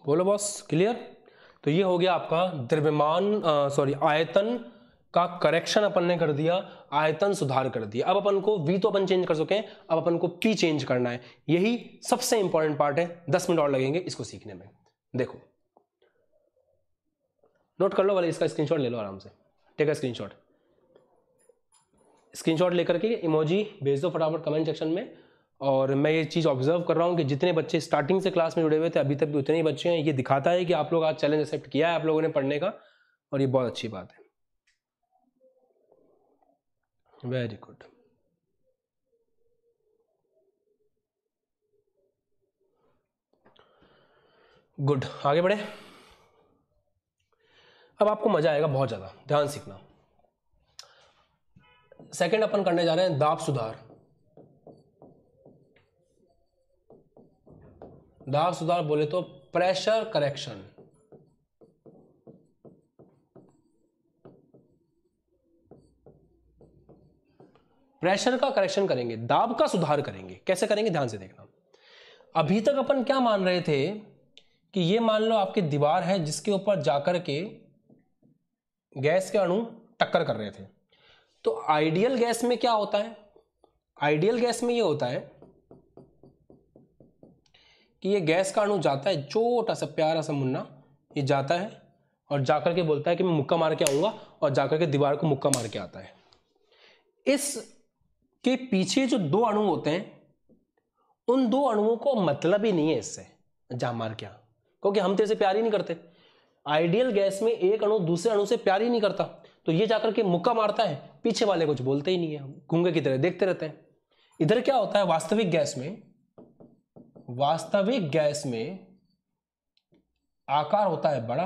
Speaker 1: बोलो बॉस, क्लियर? तो ये हो गया आपका द्रव्यमान, सॉरी आयतन का करेक्शन अपन ने कर दिया, आयतन सुधार कर दिया। अब अपन को V तो अपन चेंज कर सके हैं, अब अपन को P चेंज करना है। यही सबसे इंपॉर्टेंट पार्ट है। 10 मिनट और लगेंगे इसको सीखने में। देखो नोट कर लो, वाले इसका स्क्रीनशॉट ले लो आराम से। टेक अ स्क्रीनशॉट, स्क्रीनशॉट लेकर के इमोजी भेज दो फटाफट कमेंट सेक्शन में। और मैं ये चीज़ ऑब्जर्व कर रहा हूँ कि जितने बच्चे स्टार्टिंग से क्लास में जुड़े हुए थे अभी तक भी उतने ही बच्चे हैं। ये दिखाता है कि आप लोग आज चैलेंज एक्सेप्ट किया है आप लोगों ने पढ़ने का, और ये बहुत अच्छी बात है। Very good. गुड, आगे बढ़े। अब आपको मजा आएगा बहुत ज्यादा, ध्यान सीखना। सेकंड अपन करने जा रहे हैं दाब सुधार। दाब सुधार बोले तो प्रेशर करेक्शन। प्रेशर का करेक्शन करेंगे, दाब का सुधार करेंगे। कैसे करेंगे ध्यान से देखना। अभी तक अपन क्या मान रहे थे कि ये मान लो आपकी दीवार है जिसके ऊपर जाकर के गैस के अणु टक्कर कर रहे थे। तो आइडियल गैस में क्या होता है? आइडियल गैस में ये होता है कि ये गैस का अणु जाता है, छोटा सा प्यारा सा मुन्ना, ये जाता है और जाकर के बोलता है कि मैं मुक्का मार के आऊंगा, और जाकर के दीवार को मुक्का मार के आता है। इस के पीछे जो दो अणु होते हैं, उन दो अणुओं को मतलब ही नहीं है इससे जा मार क्या, क्योंकि हम तेरे से प्यार ही नहीं करते। आइडियल गैस में एक अणु दूसरे अणु से प्यार ही नहीं करता, तो ये जाकर के मुक्का मारता है, पीछे वाले कुछ बोलते ही नहीं है, गूंगे की तरह देखते रहते हैं। इधर क्या होता है? वास्तविक गैस में आकार होता है बड़ा,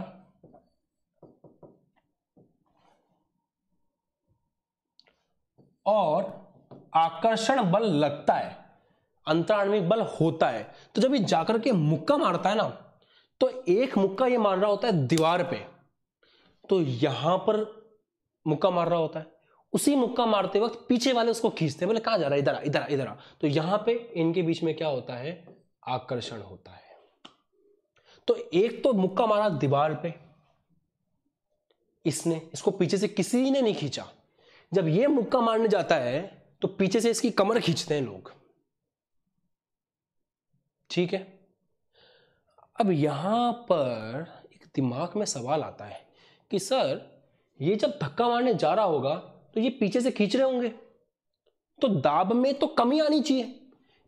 Speaker 1: और आकर्षण बल लगता है, अंतराण्विक बल होता है। तो जब ये जाकर के मुक्का मारता है ना, तो एक मुक्का ये मार रहा होता है दीवार पे, तो यहां पर मुक्का मार रहा होता है। उसी मुक्का मारते वक्त पीछे वाले उसको खींचते हैं, बोले कहां जा रहा है, इधर आ इधर आ इधर आ। तो यहां पे इनके बीच में क्या होता है? आकर्षण होता है। तो एक तो मुक्का मारा दीवार पे, इसको पीछे से किसी ने नहीं खींचा। जब ये मुक्का मारने जाता है तो पीछे से इसकी कमर खींचते हैं लोग, ठीक है। अब यहां पर एक दिमाग में सवाल आता है कि सर ये जब धक्का मारने जा रहा होगा तो ये पीछे से खींच रहे होंगे, तो दाब में तो कमी आनी चाहिए।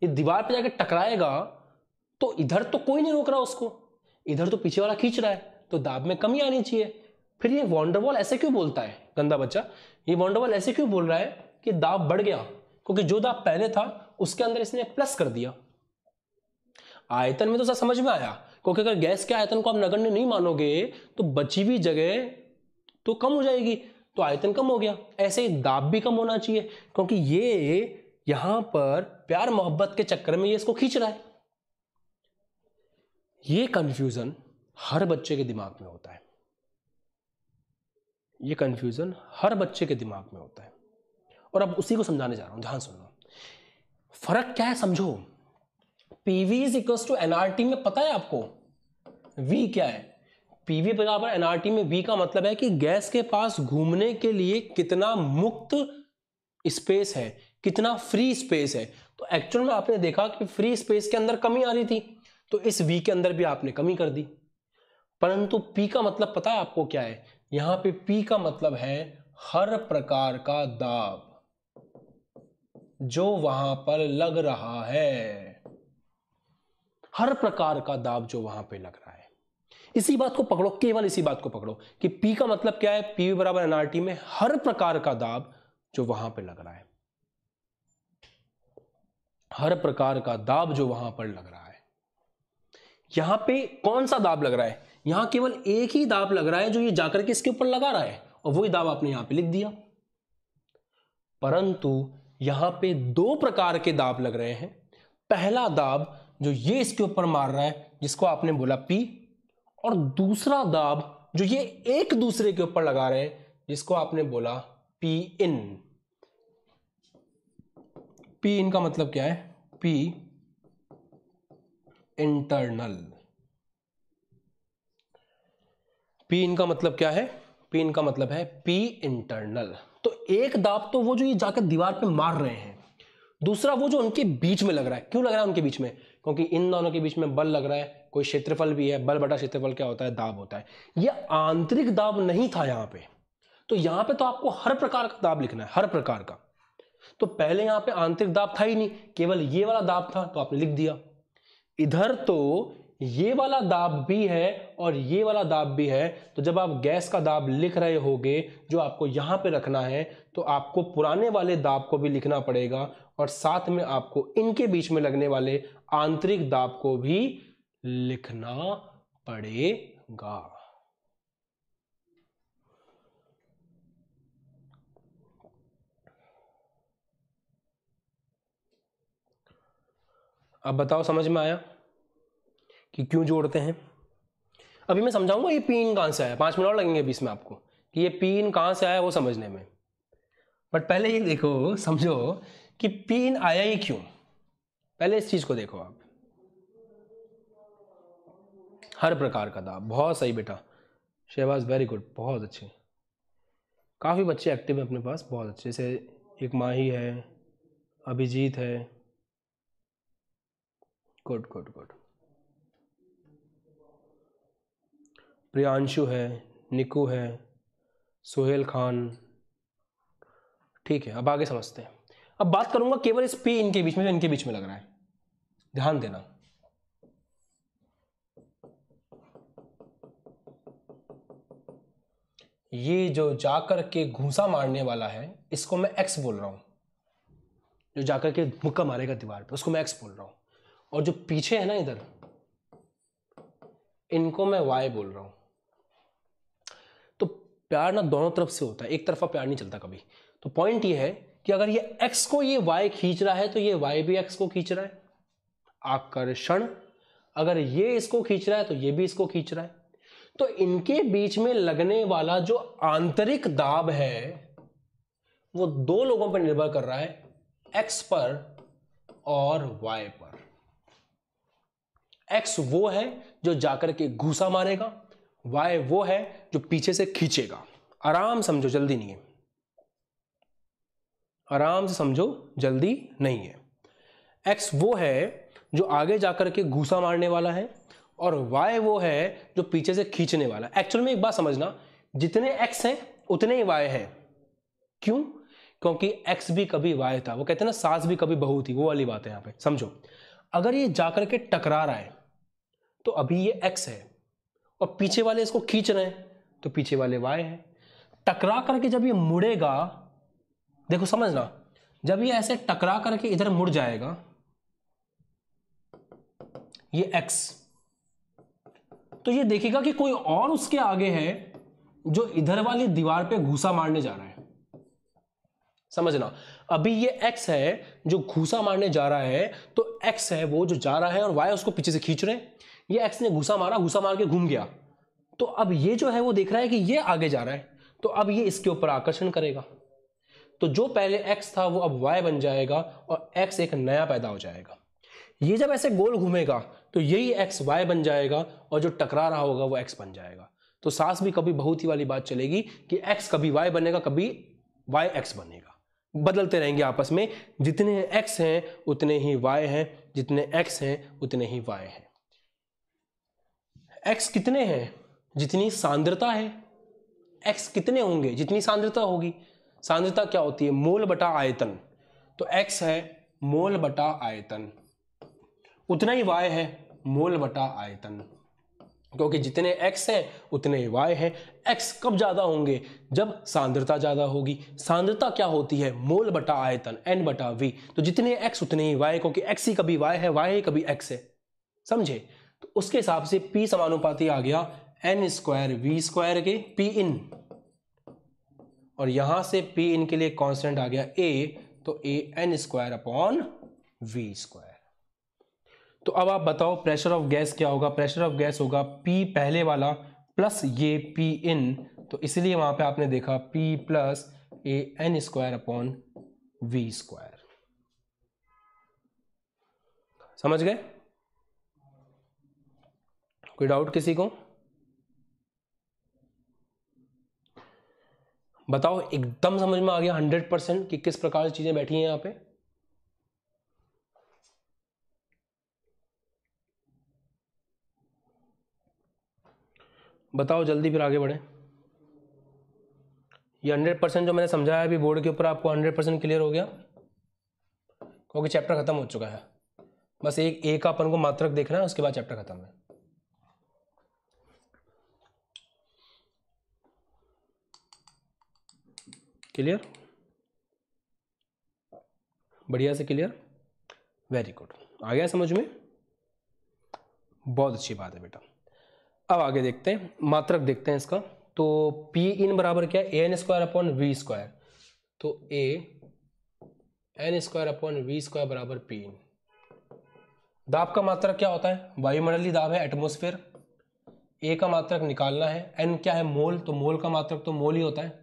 Speaker 1: ये दीवार पे जाके टकराएगा तो इधर तो कोई नहीं रोक रहा उसको, इधर तो पीछे वाला खींच रहा है, तो दाब में कमी आनी चाहिए। फिर ये वॉन्डरवॉल ऐसे क्यों बोलता है गंदा बच्चा, ये वॉन्डरवॉल ऐसे क्यों बोल रहा है कि दाब बढ़ गया, क्योंकि जो दाब पहले था उसके अंदर इसने प्लस कर दिया। आयतन में तो सब समझ में आया, क्योंकि अगर गैस के आयतन को आप नगण्य नहीं मानोगे तो बची हुई जगह तो कम हो जाएगी, तो आयतन कम हो गया। ऐसे ही दाब भी कम होना चाहिए, क्योंकि ये यहां पर प्यार मोहब्बत के चक्कर में ये इसको खींच रहा है। ये कंफ्यूजन हर बच्चे के दिमाग में होता है, ये कंफ्यूजन हर बच्चे के दिमाग में होता है, और अब उसी को समझाने जा रहा हूं, ध्यान सुनना। फर्क क्या है समझो। PV is equal to NRT में पता है आपको वी क्या है? पीवी बराबर एनआरटी में वी का मतलब है कि गैस के पास घूमने के लिए कितना मुक्त स्पेस है, कितना फ्री स्पेस है। तो एक्चुअल में आपने देखा कि फ्री स्पेस के अंदर कमी आ रही थी, तो इस वी के अंदर भी आपने कमी कर दी। परंतु पी का मतलब पता है आपको क्या है? यहां पे पी का मतलब है हर प्रकार का दाब जो वहां पर लग रहा है, हर प्रकार का दाब जो वहां पे लग रहा है। इसी बात को पकड़ो, केवल इसी बात को पकड़ो कि पी का मतलब क्या है? पी बराबर एनआरटी में हर प्रकार का दाब जो वहां पे लग रहा है, हर प्रकार का दाब जो वहां पर लग रहा है। यहां पे कौन सा दाब लग रहा है? यहां केवल एक ही दाब लग रहा है जो ये जाकर के इसके ऊपर लगा रहा है, और वही दाब आपने यहां पे लिख दिया। परंतु यहां पे दो प्रकार के दाब लग रहे हैं। पहला दाब जो ये इसके ऊपर मार रहा है, जिसको आपने बोला पी, और दूसरा दाब जो ये एक दूसरे के ऊपर लगा रहे हैं, जिसको आपने बोला पी इन। पी इन का मतलब क्या है? P internal. पी इन का मतलब क्या है? पी इन का मतलब है पी इंटरनल। तो एक दाब तो वो जो ये जाकर दीवार पे मार रहे हैं, दूसरा वो जो उनके बीच में लग रहा है। क्यों लग रहा है उनके बीच में? क्योंकि इन दोनों के बीच में बल लग रहा है, कोई क्षेत्रफल भी है। बल बटा क्षेत्रफल क्या होता है? दाब होता है। ये आंतरिक दाब नहीं था यहां पे, तो यहां पे तो आपको हर प्रकार का दाब लिखना है, हर प्रकार का। तो पहले यहां पे आंतरिक दाब था ही नहीं, केवल ये वाला दाब था, तो आपने लिख दिया। इधर तो ये वाला दाब भी है और ये वाला दाब भी है, तो जब आप गैस का दाब लिख रहे होगे जो आपको यहां पे रखना है, तो आपको पुराने वाले दाब को भी लिखना पड़ेगा, और साथ में आपको इनके बीच में लगने वाले आंतरिक दाब को भी लिखना पड़ेगा। अब बताओ समझ में आया कि क्यों जोड़ते हैं? अभी मैं समझाऊंगा ये पीन कहां से आया, 5 मिनट और लगेंगे बीच में आपको कि ये पीन कहां से आया वो समझने में। बट पहले ये देखो, समझो कि पीन आया ही क्यों। पहले इस चीज को देखो आप, हर प्रकार का दाब। बहुत सही बेटा शहबाज, वेरी गुड, बहुत अच्छे। काफी बच्चे एक्टिव हैं अपने पास, बहुत अच्छे। जैसे एक माही है, अभिजीत है, गुड गुड गुड। प्रियांशु है, निकू है, सोहेल खान। ठीक है, अब आगे समझते हैं। अब बात करूंगा केवल इस पी इनके बीच में, इनके बीच में लग रहा है, ध्यान देना। ये जो जाकर के घूंसा मारने वाला है, इसको मैं एक्स बोल रहा हूं। जो जाकर के मुक्का मारेगा दीवार पे, उसको मैं एक्स बोल रहा हूं। और जो पीछे है ना इधर, इनको मैं वाई बोल रहा हूं। तो प्यार ना दोनों तरफ से होता है, एक तरफा प्यार नहीं चलता कभी। तो पॉइंट ये है कि अगर ये एक्स को ये वाई खींच रहा है, तो ये वाई भी एक्स को खींच रहा है, आकर्षण। अगर ये इसको खींच रहा है तो ये भी इसको खींच रहा है। तो इनके बीच में लगने वाला जो आंतरिक दाब है वो दो लोगों पर निर्भर कर रहा है, एक्स पर और वाई पर। एक्स वो है जो जाकर के घूसा मारेगा, वाई वो है जो पीछे से खींचेगा। आराम समझो, जल्दी नहीं है, आराम से समझो, जल्दी नहीं है। एक्स वो है जो आगे जाकर के घूसा मारने वाला है, और वाई वो है जो पीछे से खींचने वाला है। एक्चुअल में एक बात समझना, जितने एक्स हैं उतने ही वाई है। क्यों? क्योंकि x भी कभी y था। वो कहते हैं ना सास भी कभी बहू थी, वो वाली बात है यहाँ पे, समझो। अगर ये जाकर के टकरा रहा है तो अभी ये x है और पीछे वाले इसको खींच रहे हैं तो पीछे वाले y है। टकरा करके जब ये मुड़ेगा, देखो समझना, जब ये ऐसे टकरा करके इधर मुड़ जाएगा, ये x, तो ये देखेगा कि कोई और उसके आगे है जो इधर वाली दीवार पे घूसा मारने जा रहा है। समझना, अभी ये x है जो घूसा मारने जा रहा है, तो x है वो जो जा रहा है और y उसको पीछे से खींच रहे हैं। ये x ने घूसा मारा, घूसा मार के घूम गया, तो अब ये जो है वो देख रहा है कि ये आगे जा रहा है, तो अब ये इसके ऊपर आकर्षण करेगा। तो जो पहले x था वो अब y बन जाएगा और x एक नया पैदा हो जाएगा। ये जब ऐसे गोल घूमेगा तो यही x y बन जाएगा और जो टकरा रहा होगा वो x बन जाएगा। तो सास भी कभी बहू थी वाली बात चलेगी कि x कभी y बनेगा, कभी y x बनेगा, बदलते रहेंगे आपस में। जितने x हैं उतने ही y हैं, जितने x हैं उतने ही y हैं। x कितने हैं? जितनी सांद्रता है। x कितने होंगे? जितनी सांद्रता होगी। सांद्रता क्या होती है? मोल बटा आयतन। तो x है मोल बटा आयतन, उतना ही y है मोल बटा आयतन, क्योंकि जितने x हैं उतने ही y है। x कब ज्यादा होंगे? जब सांद्रता ज्यादा होगी। सांद्रता क्या होती है? मोल बटा आयतन, n बटा v। तो जितने x उतने ही y, क्योंकि x ही कभी y है, y ही कभी x है, समझे? तो उसके हिसाब से p समानुपाती आ गया n स्क्वायर v स्क्वायर के, p इन, और यहां से p इन के लिए कांस्टेंट आ गया a, तो a n square upon v square. तो अब आप बताओ प्रेशर ऑफ गैस क्या होगा? प्रेशर ऑफ गैस होगा P पहले वाला प्लस ये P इन, तो इसलिए वहां पे आपने देखा P plus A N square upon V square. समझ गए? कोई डाउट किसी को? बताओ, एकदम समझ में आ गया 100% कि किस प्रकार की चीजें बैठी हैं यहां पे? बताओ जल्दी, फिर आगे बढ़े। ये 100% जो मैंने समझाया अभी बोर्ड के ऊपर, आपको 100% क्लियर हो गया? क्योंकि चैप्टर खत्म हो चुका है, बस एक अपन को मात्रक देखना है, उसके बाद चैप्टर खत्म है। क्लियर? बढ़िया से क्लियर? वेरी गुड, आ गया समझ में? बहुत अच्छी बात है बेटा। अब आगे देखते हैं, मात्रक देखते हैं इसका। तो P इन बराबर क्या है? A N square upon V square. तो A N square upon V square बराबर P इन। दाब का मात्रक क्या होता है? वायुमंडलीय दाब है, एटमोस्फेयर। ए का मात्रक निकालना है, एन क्या है? मोल। तो मोल का मात्रक तो मोल ही होता है,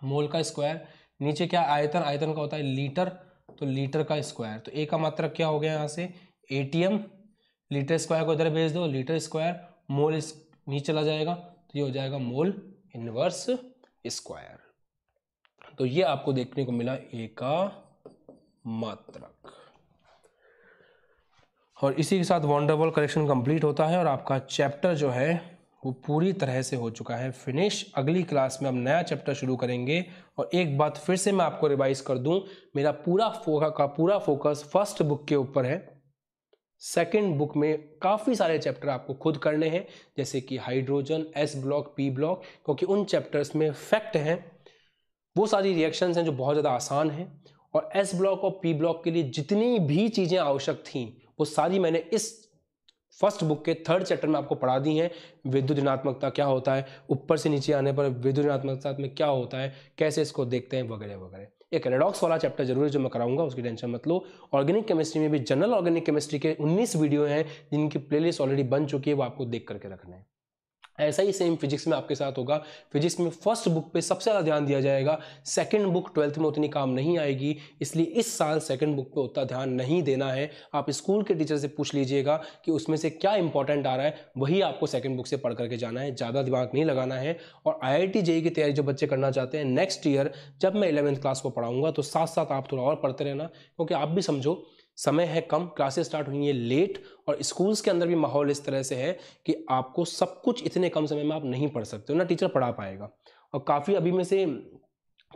Speaker 1: मोल का स्क्वायर। नीचे क्या? आयतन, आयतन का होता है लीटर, तो लीटर का स्क्वायर। तो ए का मात्रक क्या हो गया यहाँ से? एटीएम। लीटर स्क्वायर को इधर भेज दो, लीटर स्क्वायर, मोल इस नीचे चला जाएगा, तो ये हो जाएगा मोल इनवर्स स्क्वायर। तो ये आपको देखने को मिला ए का मात्रक। और इसी के साथ वंडरवॉल करेक्शन कंप्लीट होता है और आपका चैप्टर जो है वो पूरी तरह से हो चुका है फिनिश। अगली क्लास में हम नया चैप्टर शुरू करेंगे। और एक बात फिर से मैं आपको रिवाइज कर दूं, मेरा पूरा फोकस फर्स्ट बुक के ऊपर है। सेकंड बुक में काफ़ी सारे चैप्टर आपको खुद करने हैं, जैसे कि hydrogen, S block, P block, क्योंकि उन चैप्टर्स में फैक्ट हैं, वो सारी रिएक्शंस हैं जो बहुत ज़्यादा आसान हैं। और एस ब्लॉक और पी ब्लॉक के लिए जितनी भी चीज़ें आवश्यक थीं वो सारी मैंने इस फर्स्ट बुक के थर्ड चैप्टर में आपको पढ़ा दी हैं। विद्युत ऋणात्मकता क्या होता है, ऊपर से नीचे आने पर विद्युत ऋणात्मकता में क्या होता है, कैसे इसको देखते हैं, वगैरह वगैरह। एक रेडॉक्स वाला चैप्टर जरूर है जो मैं कराऊंगा, उसकी टेंशन मत लो। ऑर्गेनिक केमिस्ट्री में भी जनरल ऑर्गेनिक केमिस्ट्री के 19 वीडियो हैं जिनकी प्लेलिस्ट ऑलरेडी बन चुकी है, वो आपको देख करके रखना है। ऐसा ही सेम फिजिक्स में आपके साथ होगा। फिजिक्स में फर्स्ट बुक पे सबसे ज़्यादा ध्यान दिया जाएगा, सेकंड बुक 12th में उतनी काम नहीं आएगी, इसलिए इस साल सेकंड बुक पे उतना ध्यान नहीं देना है। आप स्कूल के टीचर से पूछ लीजिएगा कि उसमें से क्या इंपॉर्टेंट आ रहा है, वही आपको सेकंड बुक से पढ़ करके जाना है, ज़्यादा दिमाग नहीं लगाना है। और IIT JEE की तैयारी जो बच्चे करना चाहते हैं, नेक्स्ट ईयर जब मैं 11th क्लास को पढ़ाऊंगा तो साथ साथ आप थोड़ा और पढ़ते रहना, क्योंकि आप भी समझो समय है कम, क्लासेस स्टार्ट हुई है लेट, और स्कूल्स के अंदर भी माहौल इस तरह से है कि आपको सब कुछ इतने कम समय में आप नहीं पढ़ सकते हो, ना टीचर पढ़ा पाएगा। और काफ़ी अभी में से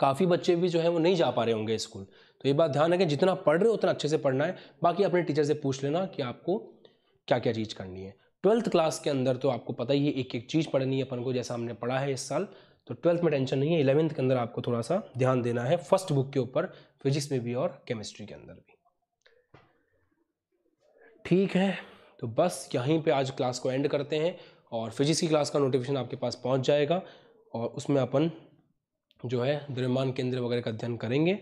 Speaker 1: काफ़ी बच्चे भी जो है वो नहीं जा पा रहे होंगे स्कूल। तो ये बात ध्यान रखें, जितना पढ़ रहे हो उतना अच्छे से पढ़ना है। बाकी अपने टीचर से पूछ लेना कि आपको क्या क्या चीज़ करनी है। 12th क्लास के अंदर तो आपको पता ही है एक एक चीज़ पढ़नी है अपन को, जैसा हमने पढ़ा है इस साल। तो 12th में टेंशन नहीं है, 11th के अंदर आपको थोड़ा सा ध्यान देना है फर्स्ट बुक के ऊपर, फिजिक्स में भी और केमिस्ट्री के अंदर भी। ठीक है, तो बस यहीं पे आज क्लास को एंड करते हैं और फिजिक्स की क्लास का नोटिफिकेशन आपके पास पहुंच जाएगा और उसमें अपन जो है द्रव्यमान केंद्र वगैरह का अध्ययन करेंगे।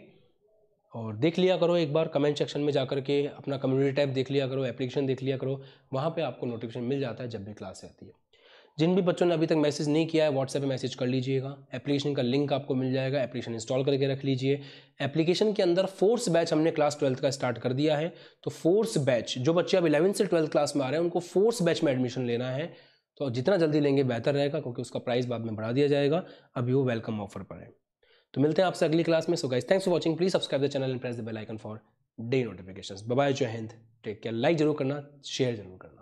Speaker 1: और देख लिया करो एक बार कमेंट सेक्शन में जाकर के, अपना कम्युनिटी टैब देख लिया करो, एप्लीकेशन देख लिया करो, वहाँ पे आपको नोटिफिकेशन मिल जाता है जब भी क्लास रहती है। जिन भी बच्चों ने अभी तक मैसेज नहीं किया है व्हाट्सएप पे मैसेज कर लीजिएगा, एप्लीकेशन का लिंक आपको मिल जाएगा, एप्लीकेशन इंस्टॉल करके रख लीजिए। एप्लीकेशन के अंदर फोर्स बैच हमने क्लास 12th का स्टार्ट कर दिया है, तो फोर्स बैच जो बच्चे अब 11th से 12th क्लास में आ रहे हैं उनको फोर्स बैच में एडमिशन लेना है, तो जितना जल्दी लेंगे बेहतर रहेगा, क्योंकि उसका प्राइस बाद में बढ़ा दिया जाएगा, अभी वो वेलकम ऑफर पर है। तो मिलते हैं आपसे अगली क्लास में। So guys, thanks for watching, please subscribe the channel and press the bell icon for the notifications. Bye bye, जय हिंद, टेक केयर। लाइक जरूर करना, शेयर जरूर करना।